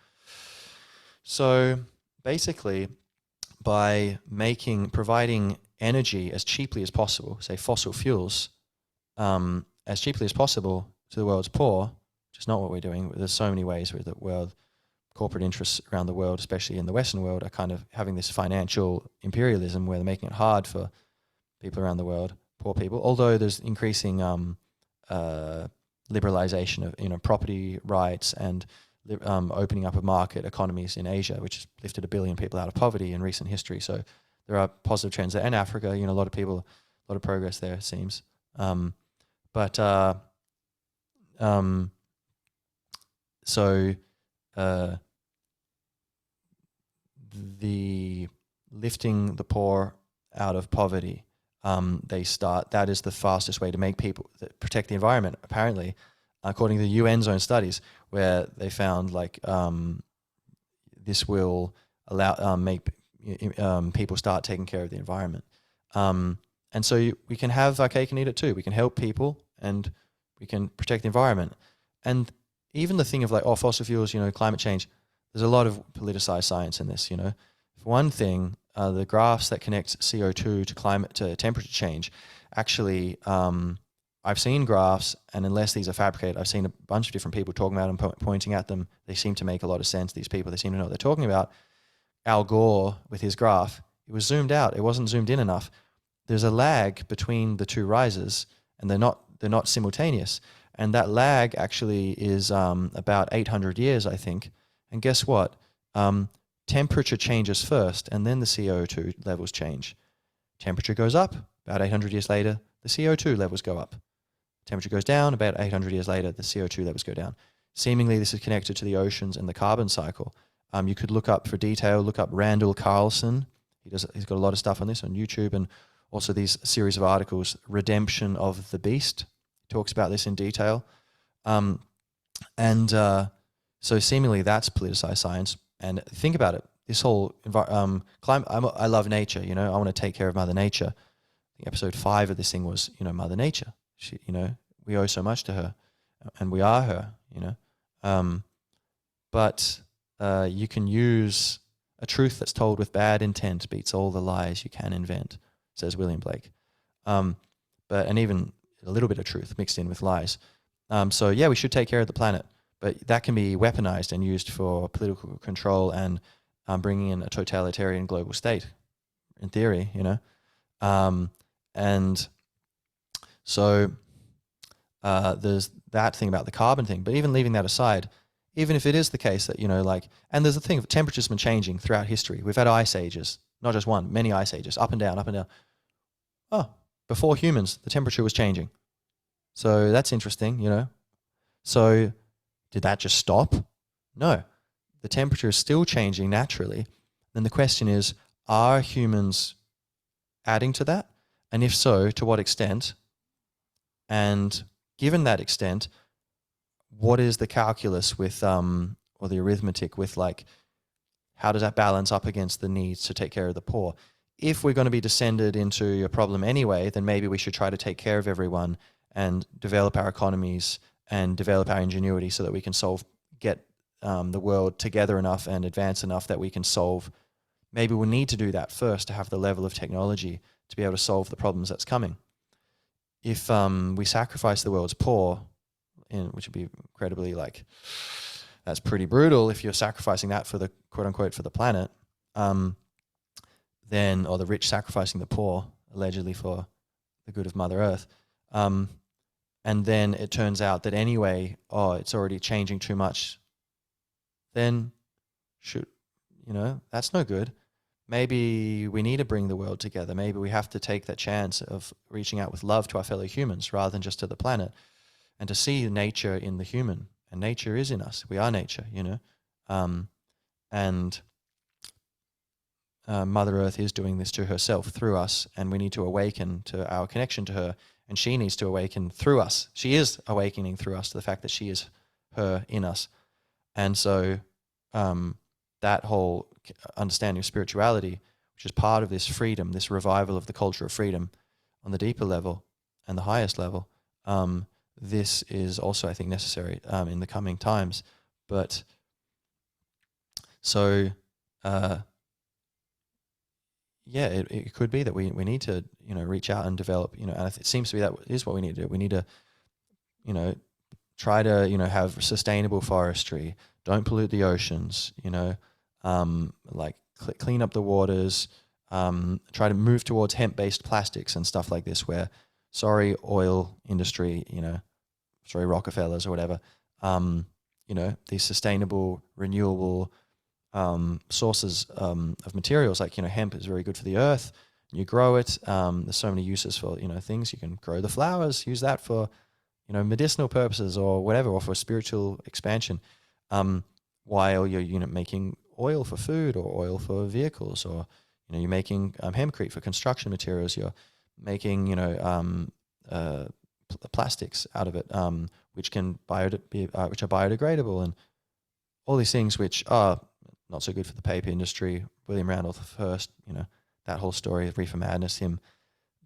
So basically, by providing energy as cheaply as possible, say fossil fuels, as cheaply as possible to the world's poor, which is not what we're doing. There's so many ways where the world, corporate interests around the world, especially in the Western world, are kind of having this financial imperialism where they're making it hard for people around the world, poor people. Although there's increasing liberalization of, you know, property rights and opening up of market economies in Asia, which has lifted 1 billion people out of poverty in recent history. So there are positive trends there. And Africa, you know, a lot of people, lot of progress there, it seems. But so the lifting the poor out of poverty, that is the fastest way to make people protect the environment, apparently, according to the UN's own studies, where they found like this will allow make people start taking care of the environment. And so we can have our cake and eat it too. We can help people and we can protect the environment. And even the thing of like, fossil fuels, climate change, there's a lot of politicized science in this, For one thing, the graphs that connect CO2 to temperature change, actually, I've seen graphs, and unless these are fabricated, I've seen a bunch of different people talking about them, pointing at them. They seem to make a lot of sense. These people, they seem to know what they're talking about. Al Gore, with his graph, it was zoomed out. It wasn't zoomed in enough. There's a lag between the two rises, and they're not simultaneous. And that lag actually is about 800 years, I think. And guess what? Temperature changes first, and then the CO2 levels change. Temperature goes up, about 800 years later, the CO2 levels go up. Temperature goes down, about 800 years later, the CO2 levels go down. Seemingly, this is connected to the oceans and the carbon cycle. You could look up for detail, look up Randall Carlson. He's got a lot of stuff on this on YouTube, and also these series of articles, Redemption of the Beast, talks about this in detail. So seemingly that's politicized science. And think about it. This whole climate, I love nature, I want to take care of Mother Nature. I think episode 5 of this thing was, Mother Nature. She, we owe so much to her, and we are her, But you can use a truth that's told with bad intent beats all the lies you can invent, says William Blake. And even a little bit of truth mixed in with lies. So yeah, we should take care of the planet, but that can be weaponized and used for political control and bringing in a totalitarian global state, in theory, And so there's that thing about the carbon thing, but even leaving that aside, even if it is the case that, and there's the thing of temperature's been changing throughout history. We've had ice ages, not just one, many ice ages, up and down, up and down. Oh, before humans, the temperature was changing. So that's interesting, So did that just stop? No. The temperature is still changing naturally. Then the question is, are humans adding to that? And if so, to what extent? And given that extent, what is the calculus with, or the arithmetic with, like, how does that balance up against the needs to take care of the poor? If we're going to be descended into a problem anyway, then maybe we should try to take care of everyone and develop our economies and develop our ingenuity so that we can get the world together enough and advance enough that we can solve. Maybe we'll need to do that first to have the level of technology to be able to solve the problems that's coming. If we sacrifice the world's poor, which would be incredibly, that's pretty brutal if you're sacrificing that for the quote unquote for the planet, then, or the rich sacrificing the poor, allegedly for the good of Mother Earth. And then it turns out that anyway, it's already changing too much, then that's no good. Maybe we need to bring the world together. Maybe we have to take that chance of reaching out with love to our fellow humans rather than just to the planet, and to see nature in the human. And nature is in us. We are nature, and Mother Earth is doing this to herself through us, and we need to awaken to our connection to her, and she needs to awaken through us. She is awakening through us to the fact that she is her in us. And so that whole understanding of spirituality, which is part of this freedom, this revival of the culture of freedom on the deeper level and the highest level, this is also, I think, necessary in the coming times. But so, it could be that we need to, reach out and develop, and it seems to be that is what we need to do. We need to, try to, have sustainable forestry, don't pollute the oceans, clean up the waters, try to move towards hemp-based plastics and stuff like this, where, sorry, oil industry, sorry, Rockefellers or whatever, these sustainable, renewable sources of materials, like, hemp is very good for the earth, You grow it. There's so many uses for things. You can grow the flowers, use that for medicinal purposes or whatever, or for spiritual expansion. While you're making oil for food or oil for vehicles, or you're making hempcrete for construction materials. You're making plastics out of it, which can which are biodegradable, and all these things which are not so good for the paper industry. William Randolph first, that whole story of Reefer Madness, him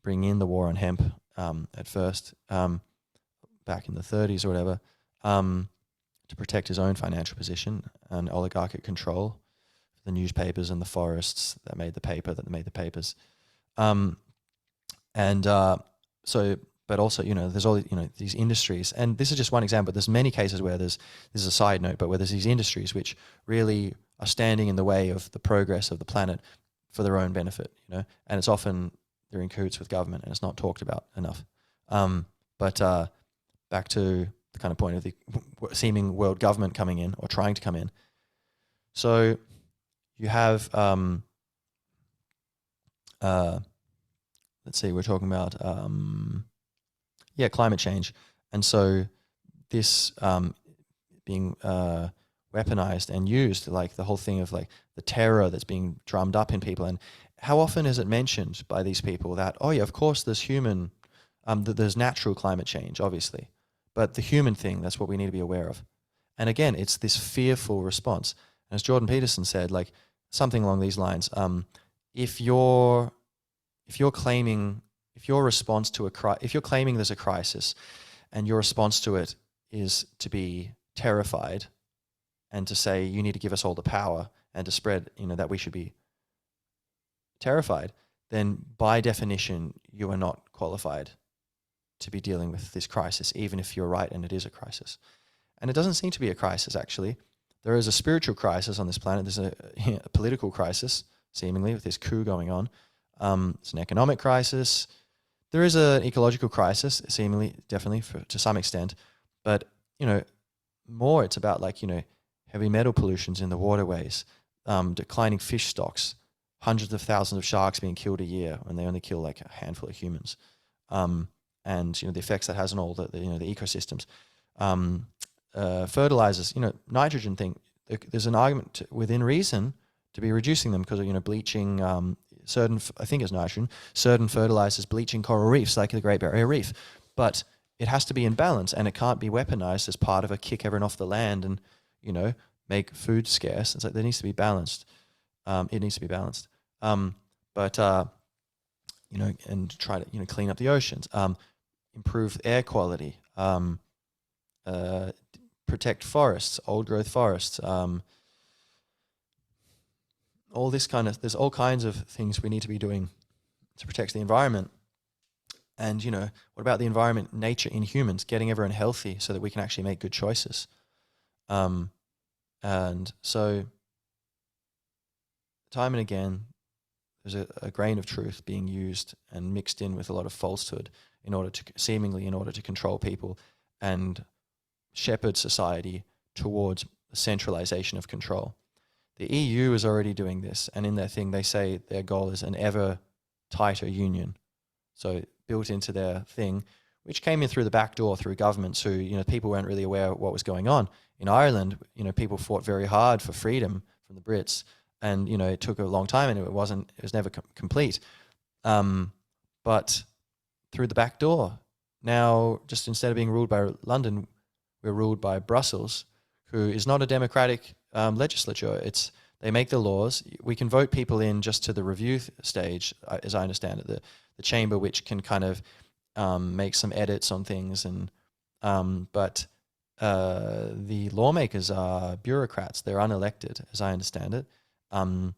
bringing in the war on hemp at first, back in the 30s or whatever, to protect his own financial position and oligarchic control, the newspapers and the forests that made the paper, that made the papers. But also, there's all, these industries, and this is just one example. There's many cases where this is a side note, but where there's these industries which really are standing in the way of the progress of the planet for their own benefit, and it's often they're in cahoots with government, and it's not talked about enough. But back to the kind of point of the seeming world government coming in or trying to come in. So you have, let's see, we're talking about, climate change. And so this being weaponized and used, like the whole thing of like the terror that's being drummed up in people. And how often is it mentioned by these people that, oh yeah, of course there's there's natural climate change, obviously. But the human thing, that's what we need to be aware of. And again, it's this fearful response. And as Jordan Peterson said, like something along these lines, if you're claiming there's a crisis and your response to it is to be terrified and to say you need to give us all the power and to spread, that we should be terrified, then by definition, you are not qualified to be dealing with this crisis, even if you're right and it is a crisis. And it doesn't seem to be a crisis, actually. There is a spiritual crisis on this planet. There's a political crisis, seemingly, with this coup going on. It's an economic crisis. There is an ecological crisis, seemingly, definitely, to some extent. But, more it's about heavy metal pollutions in the waterways, declining fish stocks, hundreds of thousands of sharks being killed a year when they only kill like a handful of humans. And the effects that has on all the ecosystems, fertilizers, nitrogen thing. There's an argument within reason to be reducing them because of bleaching certain fertilizers bleaching coral reefs like the Great Barrier Reef, but it has to be in balance and it can't be weaponized as part of a kick everyone off the land and make food scarce. It's like there needs to be balanced. It needs to be balanced. And try to clean up the oceans. Improve air quality, protect forests, old growth forests, all this there's all kinds of things we need to be doing to protect the environment. And, what about the environment, nature in humans, getting everyone healthy so that we can actually make good choices? And so time and again, there's a grain of truth being used and mixed in with a lot of falsehood in order to control people and shepherd society towards a centralization of control. The EU is already doing this, and in their thing they say their goal is an ever tighter union. So built into their thing, which came in through the back door through governments who, people weren't really aware of what was going on. In Ireland, people fought very hard for freedom from the Brits. And, it took a long time and it was never complete. But through the back door, now just instead of being ruled by London, we're ruled by Brussels, who is not a democratic legislature. They make the laws. We can vote people in just to the review stage, as I understand it, the chamber, which can kind of make some edits on things. But the lawmakers are bureaucrats. They're unelected, as I understand it. I don't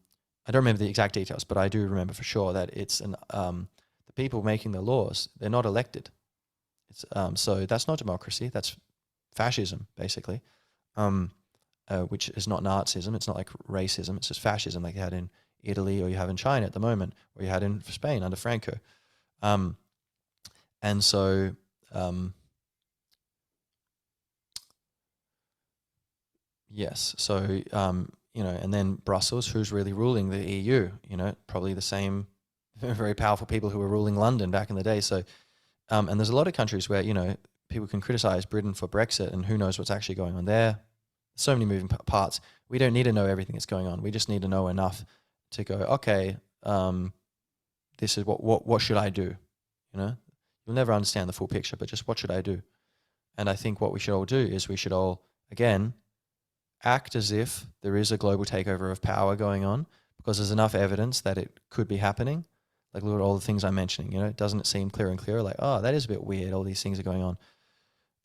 remember the exact details, but I do remember for sure that it's the people making the laws, they're not elected. It's so that's not democracy. That's fascism, basically, which is not Nazism. It's not like racism. It's just fascism, like you had in Italy or you have in China at the moment, or you had in Spain under Franco. And so yes, so and then Brussels, who's really ruling the EU, probably the same very powerful people who were ruling London back in the day. So, and there's a lot of countries where, people can criticize Britain for Brexit, and who knows what's actually going on there. So many moving parts. We don't need to know everything that's going on. We just need to know enough to go, okay, this is what should I do? You'll never understand the full picture, but just what should I do? And I think what we should all do is we should all, again, act as if there is a global takeover of power going on, because there's enough evidence that it could be happening. Like, look at all the things I'm mentioning, doesn't it seem clearer and clearer? Like, oh, that is a bit weird. All these things are going on.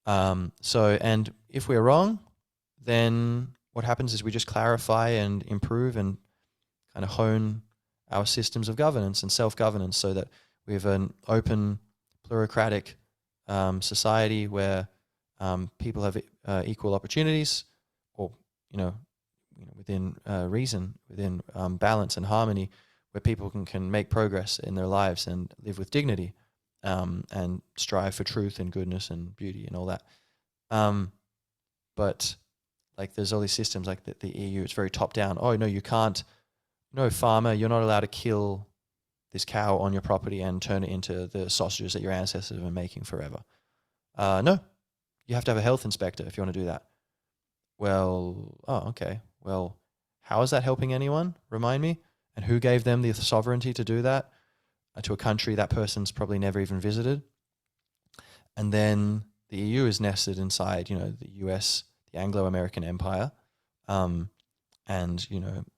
And if we're wrong, then what happens is we just clarify and improve and kind of hone our systems of governance and self-governance, so that we have an open, plurocratic society where people have equal opportunities, or within reason, within balance and harmony, where people can make progress in their lives and live with dignity, and strive for truth and goodness and beauty and all that. But like, there's all these systems like the EU. It's very top down. Oh no, you can't. No, farmer, you're not allowed to kill this cow on your property and turn it into the sausages that your ancestors have been making forever. No, you have to have a health inspector if you want to do that. Well, oh, okay. Well, how is that helping anyone? Remind me. And who gave them the sovereignty to do that to a country that person's probably never even visited? And then the EU is nested inside, the US, the Anglo-American Empire, and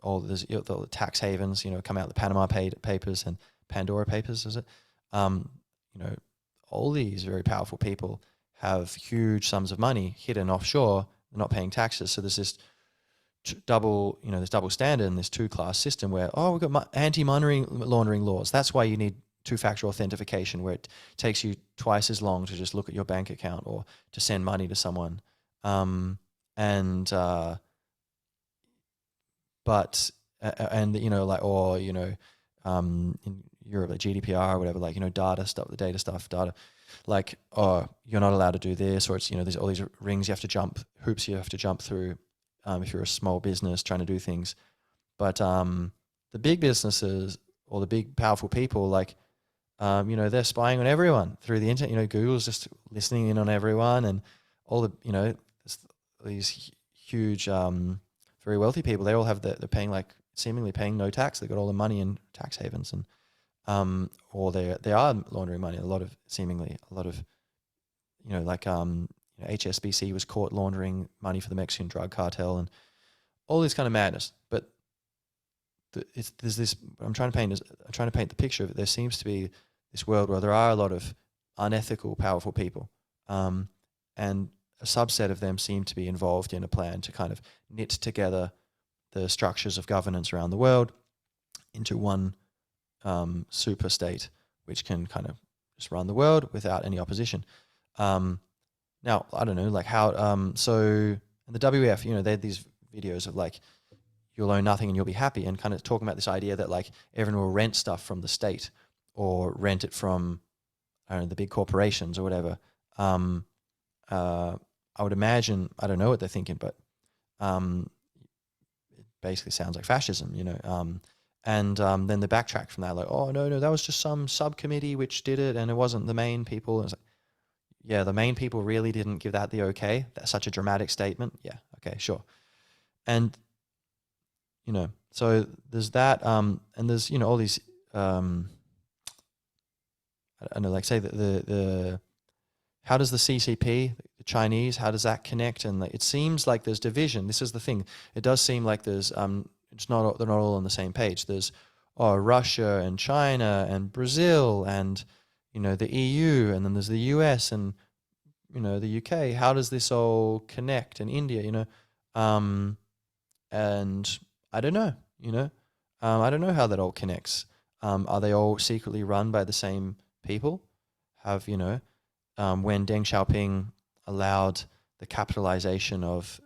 all the tax havens, come out, the Panama Papers and Pandora Papers, is it? All these very powerful people have huge sums of money hidden offshore. They're not paying taxes, so there's this double standard in this two-class system where, we've got anti-money laundering laws. That's why you need two-factor authentication, where it takes you twice as long to just look at your bank account or to send money to someone. In Europe, like GDPR or whatever, data stuff, the data stuff, like, you're not allowed to do this, or it's, there's all these rings hoops you have to jump through if you're a small business trying to do things. But the big businesses or the big powerful people, they're spying on everyone through the internet. Google's just listening in on everyone, and all the, these huge, very wealthy people, they all have they're paying, seemingly paying no tax. They've got all the money in tax havens, and or they are laundering money. HSBC was caught laundering money for the Mexican drug cartel, and all this kind of madness. But there's this. I'm trying to paint the picture of it. There seems to be this world where there are a lot of unethical, powerful people, and a subset of them seem to be involved in a plan to kind of knit together the structures of governance around the world into one super state, which can kind of just run the world without any opposition. Now, I don't know, how, so in the WEF, they had these videos of you'll own nothing and you'll be happy, and kind of talking about this idea that everyone will rent stuff from the state or rent it from, I don't know, the big corporations or whatever. I would imagine, I don't know what they're thinking, but it basically sounds like fascism, and then they backtrack from that, no, that was just some subcommittee which did it, and it wasn't the main people. And it's yeah, the main people really didn't give that the okay. That's such a dramatic statement. Yeah, okay, sure. And so there's that, and there's all these I don't know, say the how does the CCP, the Chinese, how does that connect? And it seems like there's division. This is the thing. It does seem like there's they're not all on the same page. There's Russia and China and Brazil and the EU, and then there's the US and the UK. How does this all connect? And India, and I don't know. I don't know how that all connects. Are they all secretly run by the same people? Have when Deng Xiaoping allowed the capitalization of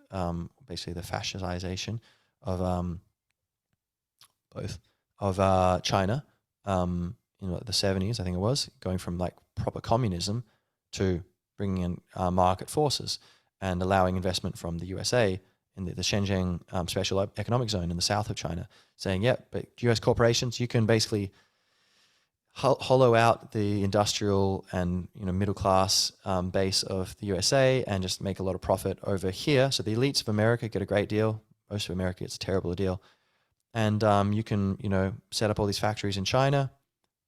basically the fascization of both of China in the 70s, I think it was, going from proper communism to bringing in market forces and allowing investment from the USA in the Shenzhen special economic zone in the south of China, saying, yeah, but US corporations, you can basically hollow out the industrial and middle class base of the USA and just make a lot of profit over here. So the elites of America get a great deal. Most of America gets a terrible deal. And you can set up all these factories in China.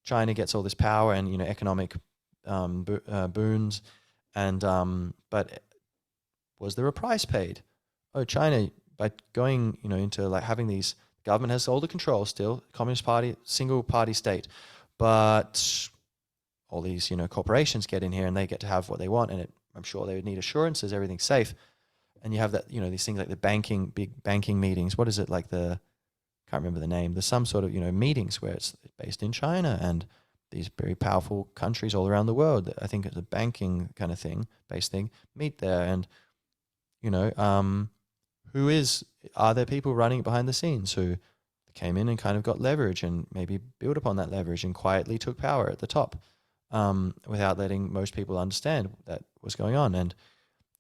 China gets all this power and economic boons. And but was there a price paid? Oh, China, by going into like having these, government has all the control still, Communist Party, single party state. But all these, corporations get in here and they get to have what they want. And I'm sure they would need assurances, everything's safe. And you have that, these things like the big banking meetings. What is it like can't remember the name. There's some sort of, meetings where it's based in China and these very powerful countries all around the world. I think it's a banking kind of thing, based thing, meet there. And, are there people running behind the scenes who came in and kind of got leverage and maybe built upon that leverage and quietly took power at the top without letting most people understand that was going on? And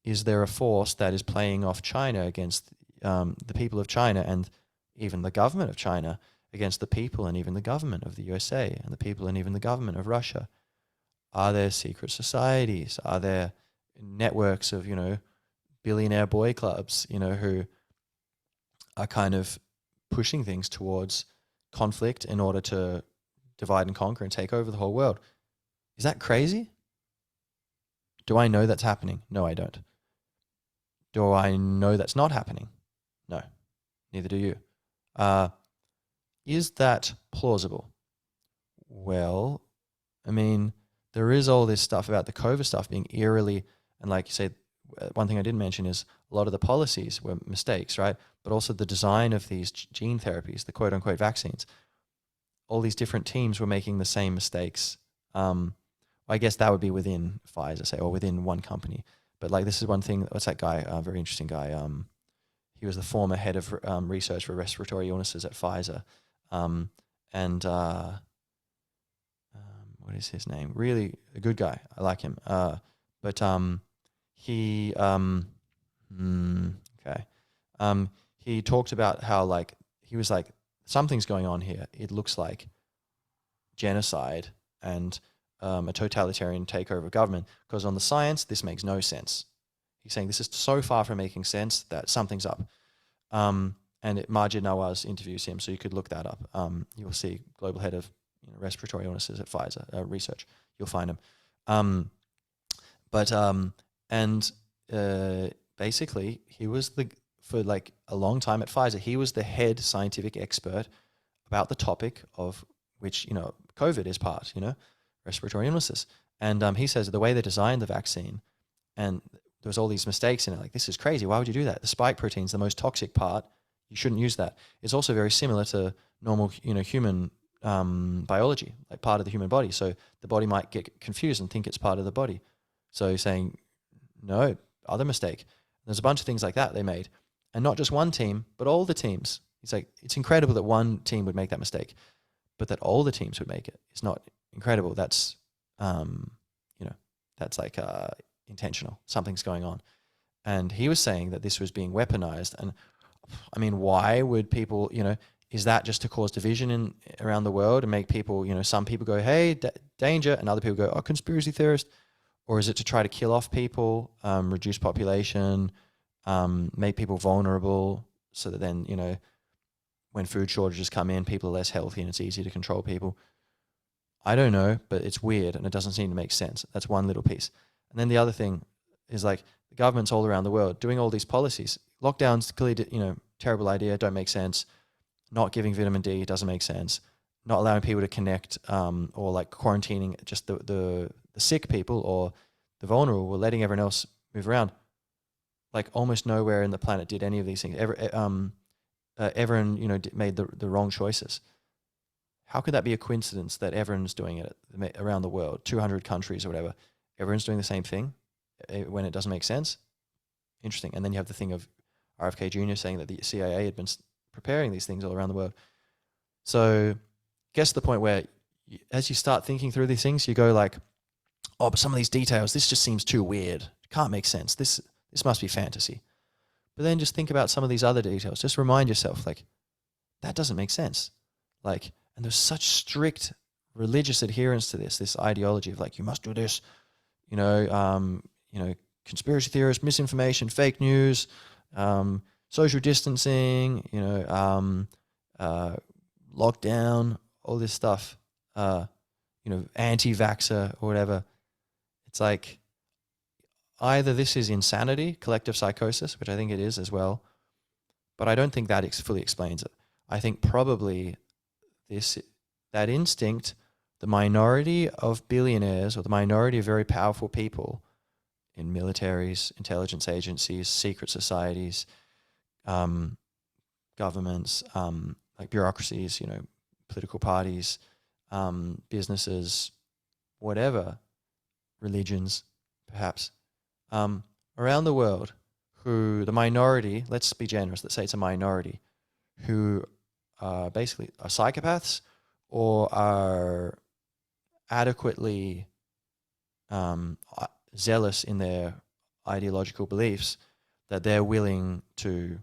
is there a force that is playing off China against the people of China and even the government of China against the people and even the government of the USA and the people and even the government of Russia? Are there secret societies? Are there networks of, billionaire boy clubs, who are kind of pushing things towards conflict in order to divide and conquer and take over the whole world? Is that crazy? Do I know that's happening? No, I don't. Do I know that's not happening? No, neither do you. Is that plausible? Well, I mean, there is all this stuff about the COVID stuff being eerily, and like you say, one thing I didn't mention is a lot of the policies were mistakes, right? But also the design of these gene therapies, the quote unquote vaccines, all these different teams were making the same mistakes. I guess that would be within Pfizer, say, or within one company. But like, this is one thing, what's that guy, very interesting guy. He was the former head of research for respiratory illnesses at Pfizer. What is his name? Really a good guy. I like him. He talked about how, like, he was like, something's going on here. It looks like genocide and a totalitarian takeover of government, because on the science, this makes no sense. He's saying this is so far from making sense that something's up. Majid Nawaz interviews him, so you could look that up. You'll see global head of respiratory illnesses at Pfizer research. You'll find him. Basically, he was for like a long time at Pfizer, he was the head scientific expert about the topic of which, COVID is part, respiratory illnesses. And he says the way they designed the vaccine, and there was all these mistakes in it, like, this is crazy. Why would you do that? The spike protein's the most toxic part. You shouldn't use that. It's also very similar to normal, human biology, like part of the human body. So the body might get confused and think it's part of the body. So he's saying, no, other mistake. There's a bunch of things like that they made. And not just one team, but all the teams. He's like, it's incredible that one team would make that mistake, but that all the teams would make it. It's not incredible. That's, that's like intentional. Something's going on. And he was saying that this was being weaponized. And I mean, why would people, is that just to cause division around the world and make people, some people go, hey, danger, and other people go, oh, conspiracy theorist? Or is it to try to kill off people, reduce population, make people vulnerable so that then, when food shortages come in, people are less healthy and it's easier to control people? I don't know, but it's weird and it doesn't seem to make sense. That's one little piece. And then the other thing is, like, the governments all around the world doing all these policies. Lockdowns, clearly, terrible idea, don't make sense. Not giving vitamin D doesn't make sense. Not allowing people to connect, or like quarantining just the sick people or the vulnerable, or letting everyone else move around. Like, almost nowhere in the planet did any of these things. Everyone, made the wrong choices. How could that be a coincidence that everyone's doing it around the world, 200 countries or whatever? Everyone's doing the same thing when it doesn't make sense? Interesting. And then you have the thing of RFK Jr. saying that the CIA had been preparing these things all around the world. So guess the point where as you start thinking through these things, you go like, oh, but some of these details, this just seems too weird. It can't make sense. This must be fantasy. But then just think about some of these other details. Just remind yourself, like, that doesn't make sense. Like, and there's such strict religious adherence to this ideology of like, you must do this, you know, conspiracy theorists, misinformation, fake news, social distancing, lockdown, all this stuff, anti-vaxxer or whatever. It's like either this is insanity, collective psychosis, which I think it is as well, but I don't think that fully explains it. I think probably that instinct, the minority of billionaires or the minority of very powerful people in militaries, intelligence agencies, secret societies, governments, like bureaucracies, political parties, businesses, whatever, religions, perhaps, around the world, who the minority, let's be generous, let's say it's a minority, who basically are psychopaths or are adequately zealous in their ideological beliefs that they're willing to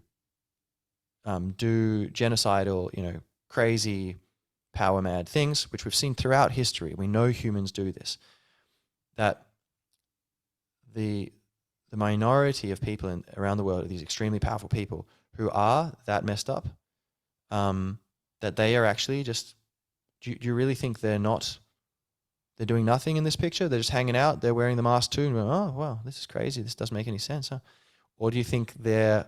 do genocidal, crazy, power-mad things, which we've seen throughout history. We know humans do this. That the minority of people around the world are these extremely powerful people who are that messed up, that they are actually just, do you really think they're doing nothing in this picture? They're just hanging out, they're wearing the mask too, and we're, oh, wow, this is crazy, this doesn't make any sense, huh? Or do you think they're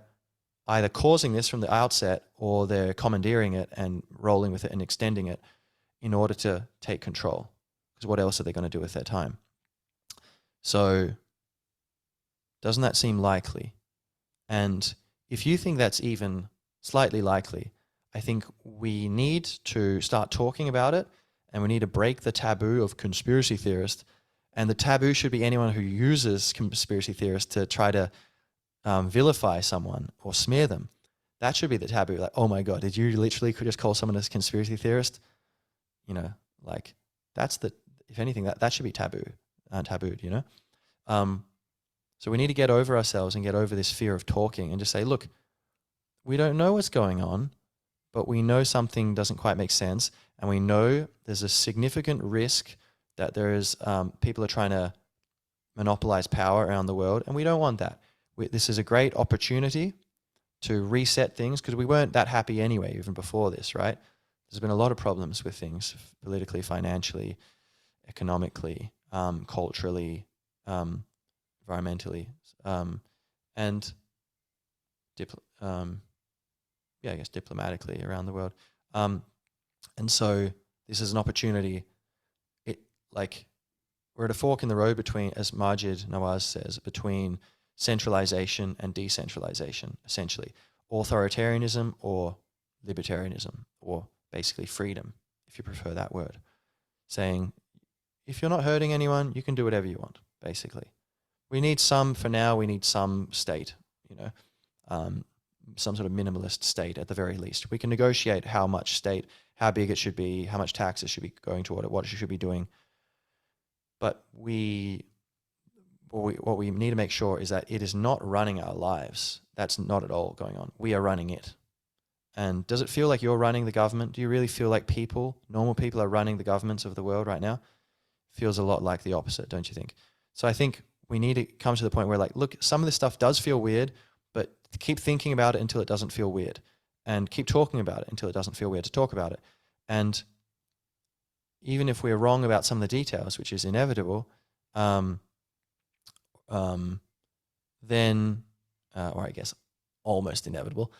either causing this from the outset or they're commandeering it and rolling with it and extending it in order to take control? Because what else are they going to do with their time? So doesn't that seem likely? And if you think that's even slightly likely, I think we need to start talking about it, and we need to break the taboo of conspiracy theorists. And the taboo should be anyone who uses conspiracy theorists to try to vilify someone or smear them. That should be the taboo. Like, oh my God, did you literally just call someone a conspiracy theorist? Like if anything, that should be tabooed, So we need to get over ourselves and get over this fear of talking and just say, look, we don't know what's going on, but we know something doesn't quite make sense. And we know there's a significant risk that there is people are trying to monopolize power around the world. And we don't want that. This is a great opportunity to reset things, because we weren't that happy anyway, even before this, right? There's been a lot of problems with things politically, financially, economically, culturally, environmentally, and diplomatically around the world. And so this is an opportunity. We're at a fork in the road between, as Majid Nawaz says, between centralization and decentralization, essentially. Authoritarianism or libertarianism, or basically freedom, if you prefer that word. Saying, if you're not hurting anyone, you can do whatever you want, basically. We need some state, some sort of minimalist state at the very least. We can negotiate how much state, how big it should be, how much taxes should be going toward it, what it should be doing. But what we need to make sure is that it is not running our lives. That's not at all going on. We are running it. And does it feel like you're running the government? Do you really feel like normal people are running the governments of the world right now? It feels a lot like the opposite, don't you think? So I think we need to come to the point where, look, some of this stuff does feel weird, but keep thinking about it until it doesn't feel weird. And keep talking about it until it doesn't feel weird to talk about it. And even if we're wrong about some of the details, which is inevitable, then, or I guess almost inevitable,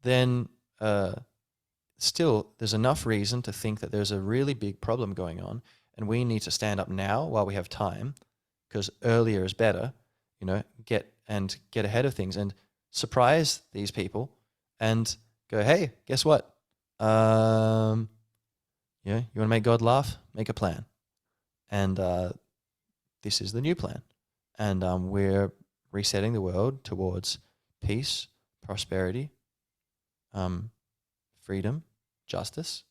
then still there's enough reason to think that there's a really big problem going on, and we need to stand up now while we have time, because earlier is better, get ahead of things and surprise these people and go, hey, guess what? You want to make God laugh? Make a plan. And this is the new plan. And we're resetting the world towards peace, prosperity, freedom, justice,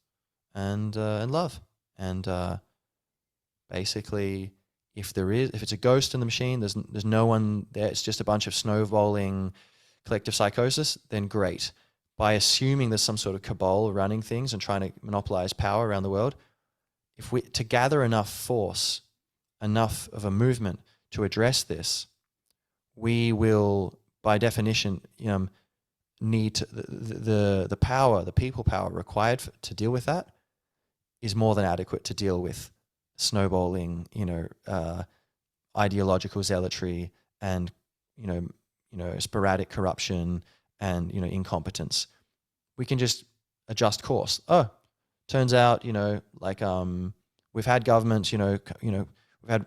and love. And basically, if it's a ghost in the machine, there's no one there, it's just a bunch of snowballing collective psychosis, then great. By assuming there's some sort of cabal running things and trying to monopolize power around the world, to gather enough force, enough of a movement to address this, we will, by definition, need the power, the people power required to deal with that is more than adequate to deal with snowballing, ideological zealotry and sporadic corruption and incompetence. We can just adjust course. Oh, turns out we've had governments, we've had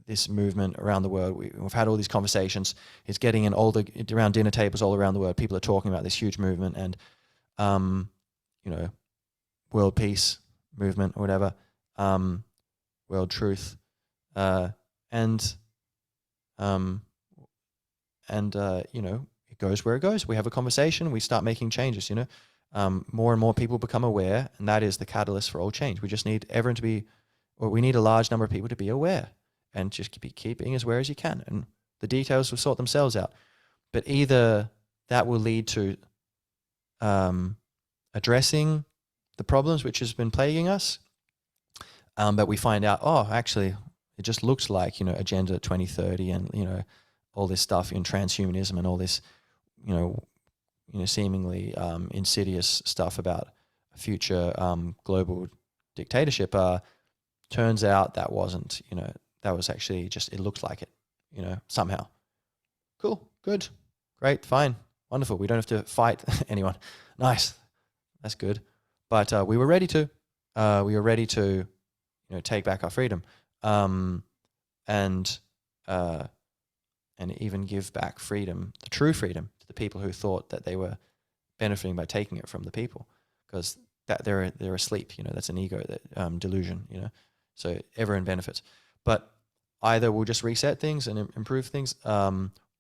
this movement around the world. We've had all these conversations. It's getting around dinner tables all around the world. People are talking about this huge movement and world peace movement or whatever, world truth, and it goes where it goes. We have a conversation. We start making changes. More and more people become aware, and that is the catalyst for all change. We just need everyone to be, or we need a large number of people to be aware, and just keep being as aware as you can, and the details will sort themselves out. But either that will lead to addressing the problems which has been plaguing us, but we find out, actually, it just looks like Agenda 2030 and all this stuff in transhumanism and all this seemingly insidious stuff about a future global dictatorship. Turns out that wasn't, that was actually just, it looks like it, somehow. Cool, good, great, fine, wonderful. We don't have to fight anyone. Nice, that's good. But we were ready to. Take back our freedom, and even give back freedom, the true freedom, to the people who thought that they were benefiting by taking it from the people, because that they're asleep. That's an ego, that delusion. So everyone benefits. But either we'll just reset things and improve things,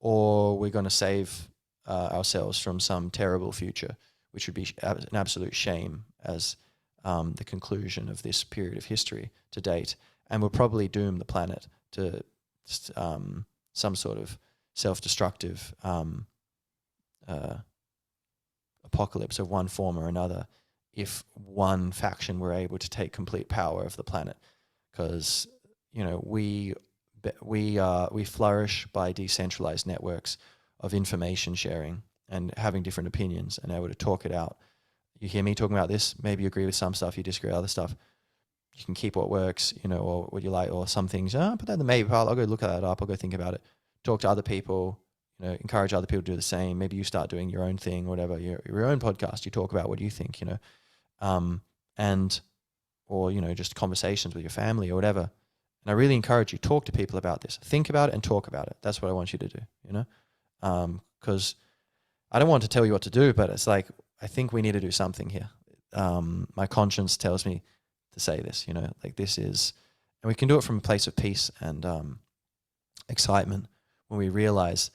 or we're going to save ourselves from some terrible future, which would be an absolute shame as the conclusion of this period of history to date, and will probably doom the planet to some sort of self-destructive apocalypse of one form or another, if one faction were able to take complete power of the planet. Because we flourish by decentralized networks of information sharing and having different opinions and able to talk it out. You hear me talking about this, maybe you agree with some stuff, you disagree with other stuff. You can keep what works, or what you like, or some things, put that in the maybe pile, I'll go look that up, I'll go think about it. Talk to other people, encourage other people to do the same. Maybe you start doing your own thing, whatever, your own podcast, you talk about what you think, or just conversations with your family or whatever. And I really encourage you, talk to people about this. Think about it and talk about it. That's what I want you to do, because I don't want to tell you what to do, but it's like, I think we need to do something here. My conscience tells me to say this, this is, and we can do it from a place of peace and excitement, when we realize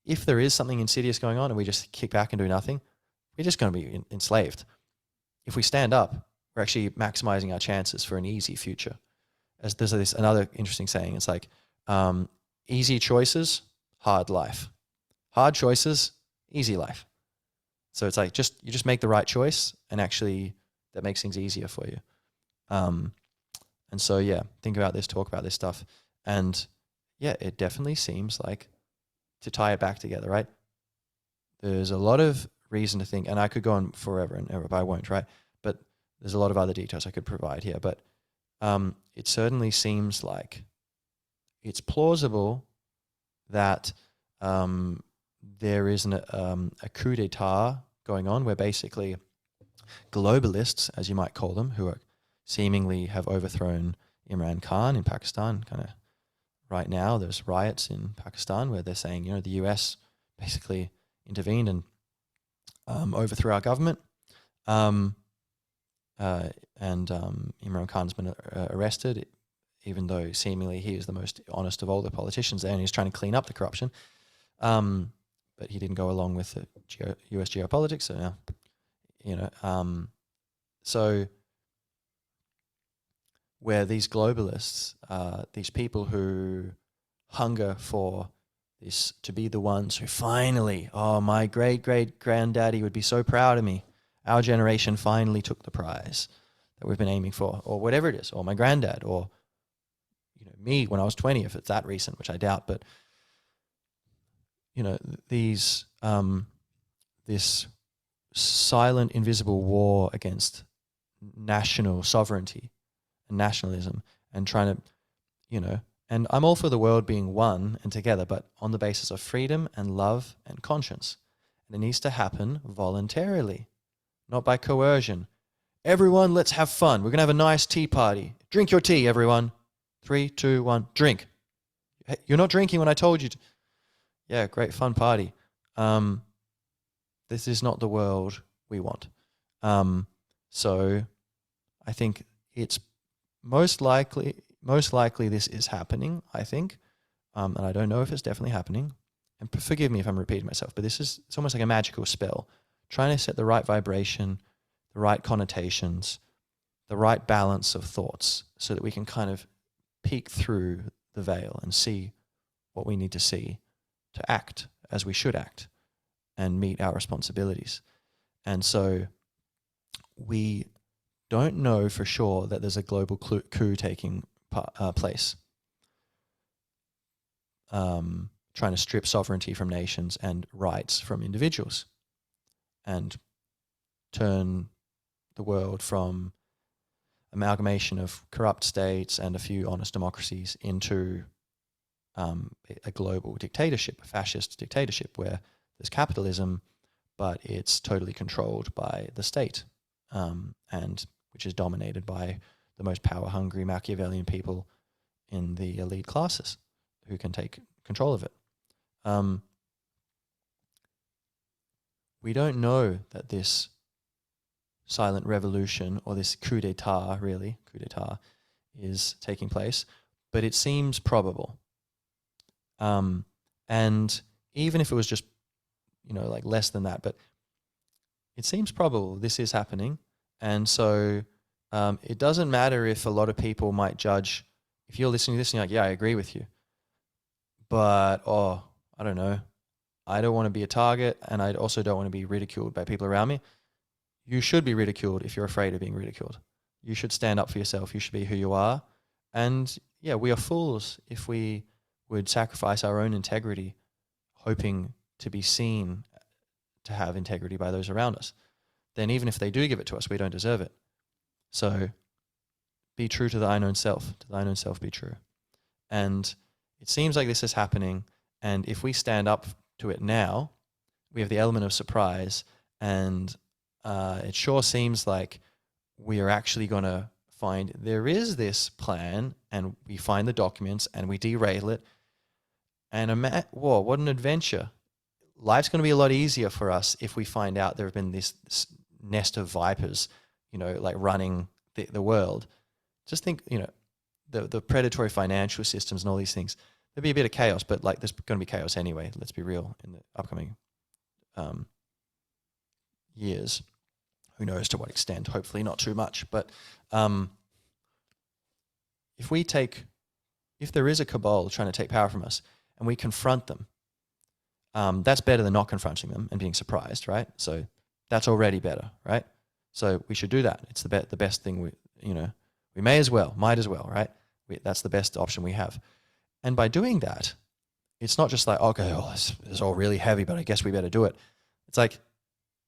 if there is something insidious going on and we just kick back and do nothing, we're just going to be enslaved. If we stand up, we're actually maximizing our chances for an easy future. As there's another interesting saying, it's like, easy choices, hard life. Hard choices, easy life. So it's like, you just make the right choice, and actually that makes things easier for you. And so, think about this, talk about this stuff. And it definitely seems like, to tie it back together, right? There's a lot of reason to think, and I could go on forever and ever, but I won't, right? But there's a lot of other details I could provide here. But it certainly seems like it's plausible that there is a coup d'etat going on, where basically globalists, as you might call them, who are seemingly have overthrown Imran Khan in Pakistan. Kind of right now, there's riots in Pakistan where they're saying, the US basically intervened and overthrew our government. And Imran Khan's been arrested, even though seemingly he is the most honest of all the politicians there, and he's trying to clean up the corruption. But he didn't go along with the US geopolitics, so now, so where these globalists, these people who hunger for this, to be the ones who finally, my great-great-granddaddy would be so proud of me. Our generation finally took the prize. that we've been aiming for, or whatever it is, or my granddad, or me when I was 20, if it's that recent, which I doubt. But these this silent, invisible war against national sovereignty and nationalism, and trying to, and I'm all for the world being one and together, but on the basis of freedom and love and conscience. And it needs to happen voluntarily, not by coercion. Everyone, let's have fun. We're going to have a nice tea party. Drink your tea, everyone. 3, 2, 1, drink. Hey, you're not drinking when I told you to. Yeah, great fun party. This is not the world we want. So I think it's most likely this is happening, I think. And I don't know if it's definitely happening. And forgive me if I'm repeating myself, but it's almost like a magical spell, trying to set the right vibration, the right connotations, the right balance of thoughts, so that we can kind of peek through the veil and see what we need to see to act as we should act and meet our responsibilities. And so we don't know for sure that there's a global coup taking place, trying to strip sovereignty from nations and rights from individuals and turn the world from amalgamation of corrupt states and a few honest democracies into a global dictatorship, a fascist dictatorship, where there's capitalism, but it's totally controlled by the state, and which is dominated by the most power-hungry Machiavellian people in the elite classes who can take control of it. We don't know that this silent revolution, or this coup d'etat, is taking place, but it seems probable. And even if it was just, like less than that, but it seems probable this is happening. And so it doesn't matter if a lot of people might judge, if you're listening to this and you're like, yeah, I agree with you, but, I don't know, I don't want to be a target, and I also don't want to be ridiculed by people around me. You should be ridiculed if you're afraid of being ridiculed. You should stand up for yourself. You should be who you are. And yeah, we are fools if we would sacrifice our own integrity, hoping to be seen to have integrity by those around us. Then even if they do give it to us, we don't deserve it. So be true to thine own self. To thine own self be true. And it seems like this is happening. And if we stand up to it now, we have the element of surprise, and it sure seems like we are actually going to find there is this plan, and we find the documents and we derail it. And whoa, what an adventure. Life's going to be a lot easier for us if we find out there have been this nest of vipers, like running the world. Just think, the predatory financial systems and all these things. There'll be a bit of chaos, but like there's going to be chaos anyway. Let's be real, in the upcoming years. Who knows to what extent? Hopefully not too much. But if there is a cabal trying to take power from us, and we confront them, that's better than not confronting them and being surprised, right? So that's already better, right? So we should do that. It's the best thing we might as well, right? That's the best option we have. And by doing that, it's not just like, okay, this is all really heavy, but I guess we better do it. It's like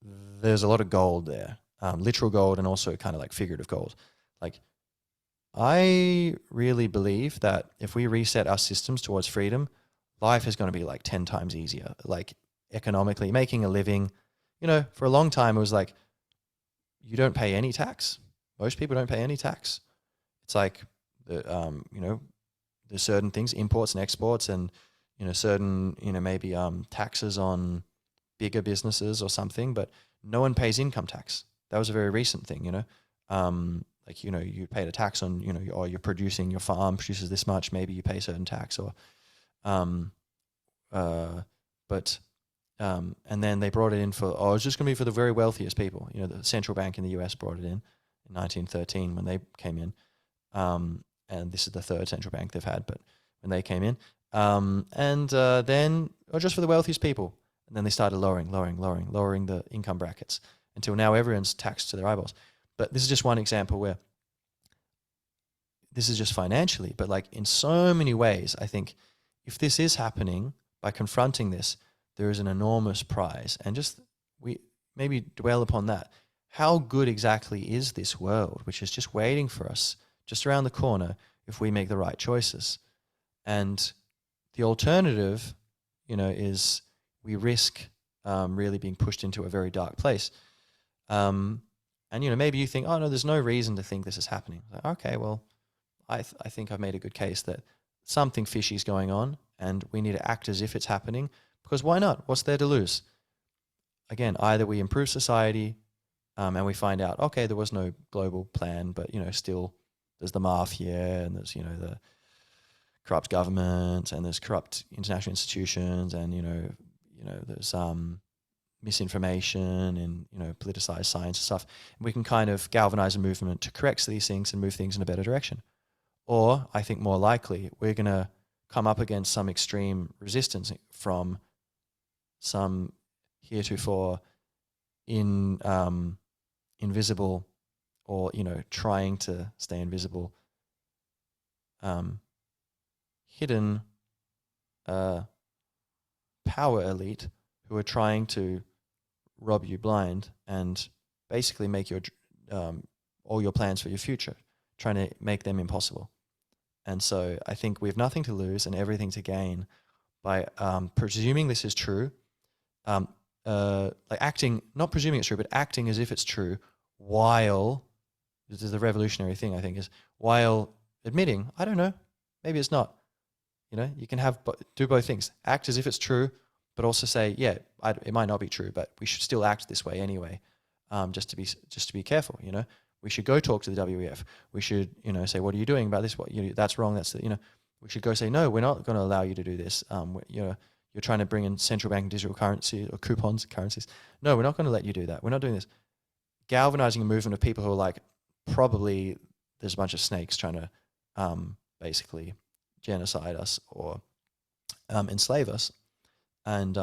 there's a lot of gold there, literal gold and also kind of like figurative gold. Like, I really believe that if we reset our systems towards freedom, life is going to be like 10 times easier. Like economically, making a living, for a long time it was like, you don't pay any tax. Most people don't pay any tax. It's like, there's certain things, imports and exports, and, certain, maybe taxes on bigger businesses or something, but no one pays income tax. That was a very recent thing, you paid a tax on, or you're producing, your farm produces this much, maybe you pay a certain tax, or, and then they brought it in for, it's just going to be for the very wealthiest people. The central bank in the US brought it in 1913 when they came in. And this is the third central bank they've had, but when they came in, then just for the wealthiest people. And then they started lowering the income brackets until now everyone's taxed to their eyeballs. But this is just one example where this is just financially, but like in so many ways, I think if this is happening, by confronting this, there is an enormous prize. And just we maybe dwell upon that. How good exactly is this world, which is just waiting for us just around the corner if we make the right choices? And the alternative, is we risk really being pushed into a very dark place. And, maybe you think, oh, no, there's no reason to think this is happening. Like, okay, well, I think I've made a good case that something fishy is going on and we need to act as if it's happening, because why not? What's there to lose? Again, either we improve society and we find out, okay, there was no global plan, but, still there's the mafia and there's, the corrupt government and there's corrupt international institutions and, there's misinformation and, politicized science and stuff. And we can kind of galvanize a movement to correct these things and move things in a better direction. Or I think more likely, we're going to come up against some extreme resistance from some heretofore invisible or, trying to stay invisible, hidden power elite who are trying to rob you blind and basically make your all your plans for your future, trying to make them impossible. And so I think we have nothing to lose and everything to gain by presuming this is true, like acting, not presuming it's true, but acting as if it's true while, this is the revolutionary thing I think, is while admitting, I don't know, maybe it's not. You can do both things. Act as if it's true, but also say, yeah, it might not be true, but we should still act this way anyway, just to be careful. We should go talk to the WEF. We should, say, what are you doing about this? That's wrong. We should go say, no, we're not going to allow you to do this. You're trying to bring in central bank and digital currency or currencies. No, we're not going to let you do that. We're not doing this. Galvanizing a movement of people who are like, probably there's a bunch of snakes trying to basically genocide us or enslave us and,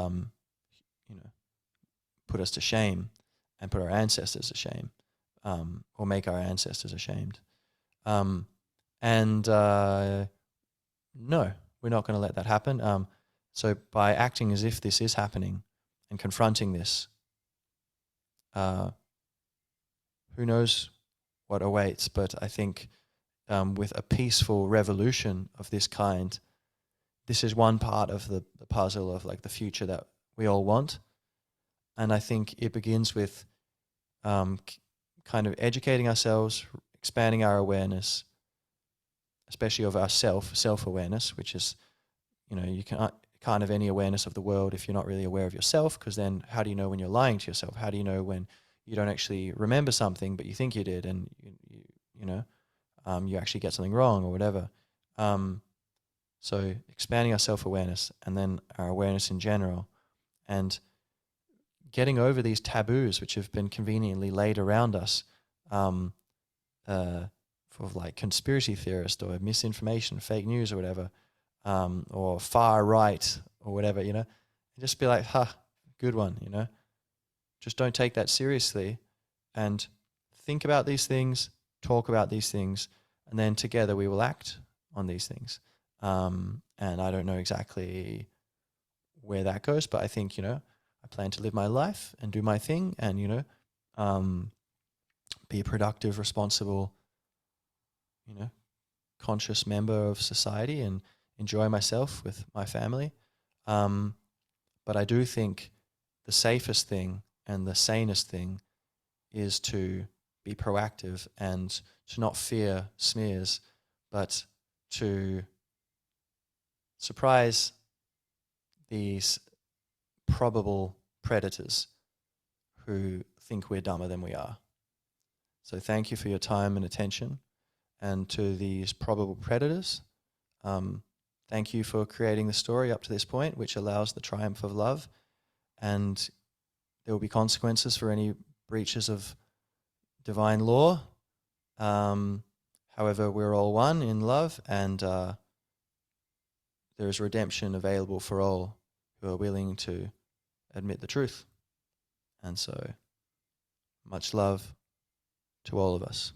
put us to shame and put our ancestors to shame. Or make our ancestors ashamed. No, we're not going to let that happen. So by acting as if this is happening and confronting this, who knows what awaits, but I think with a peaceful revolution of this kind, this is one part of the puzzle of like the future that we all want. And I think it begins with kind of educating ourselves, expanding our awareness, especially of our self-awareness, which is, you can't have any awareness of the world if you're not really aware of yourself, because then how do you know when you're lying to yourself? How do you know when you don't actually remember something but you think you did and you actually get something wrong or whatever? So expanding our self-awareness and then our awareness in general, and getting over these taboos which have been conveniently laid around us for like conspiracy theorists or misinformation, fake news or whatever, or far right or whatever, and just be like, good one, just don't take that seriously and think about these things, talk about these things, and then together we will act on these things. And I don't know exactly where that goes, but I think, I plan to live my life and do my thing and, be a productive, responsible, conscious member of society and enjoy myself with my family. But I do think the safest thing and the sanest thing is to be proactive and to not fear smears, but to surprise these probable predators who think we're dumber than we are. So thank you for your time and attention. And to these probable predators, thank you for creating the story up to this point, which allows the triumph of love. And there will be consequences for any breaches of divine law. However, we're all one in love, and there is redemption available for all who are willing to admit the truth. And so, much love to all of us.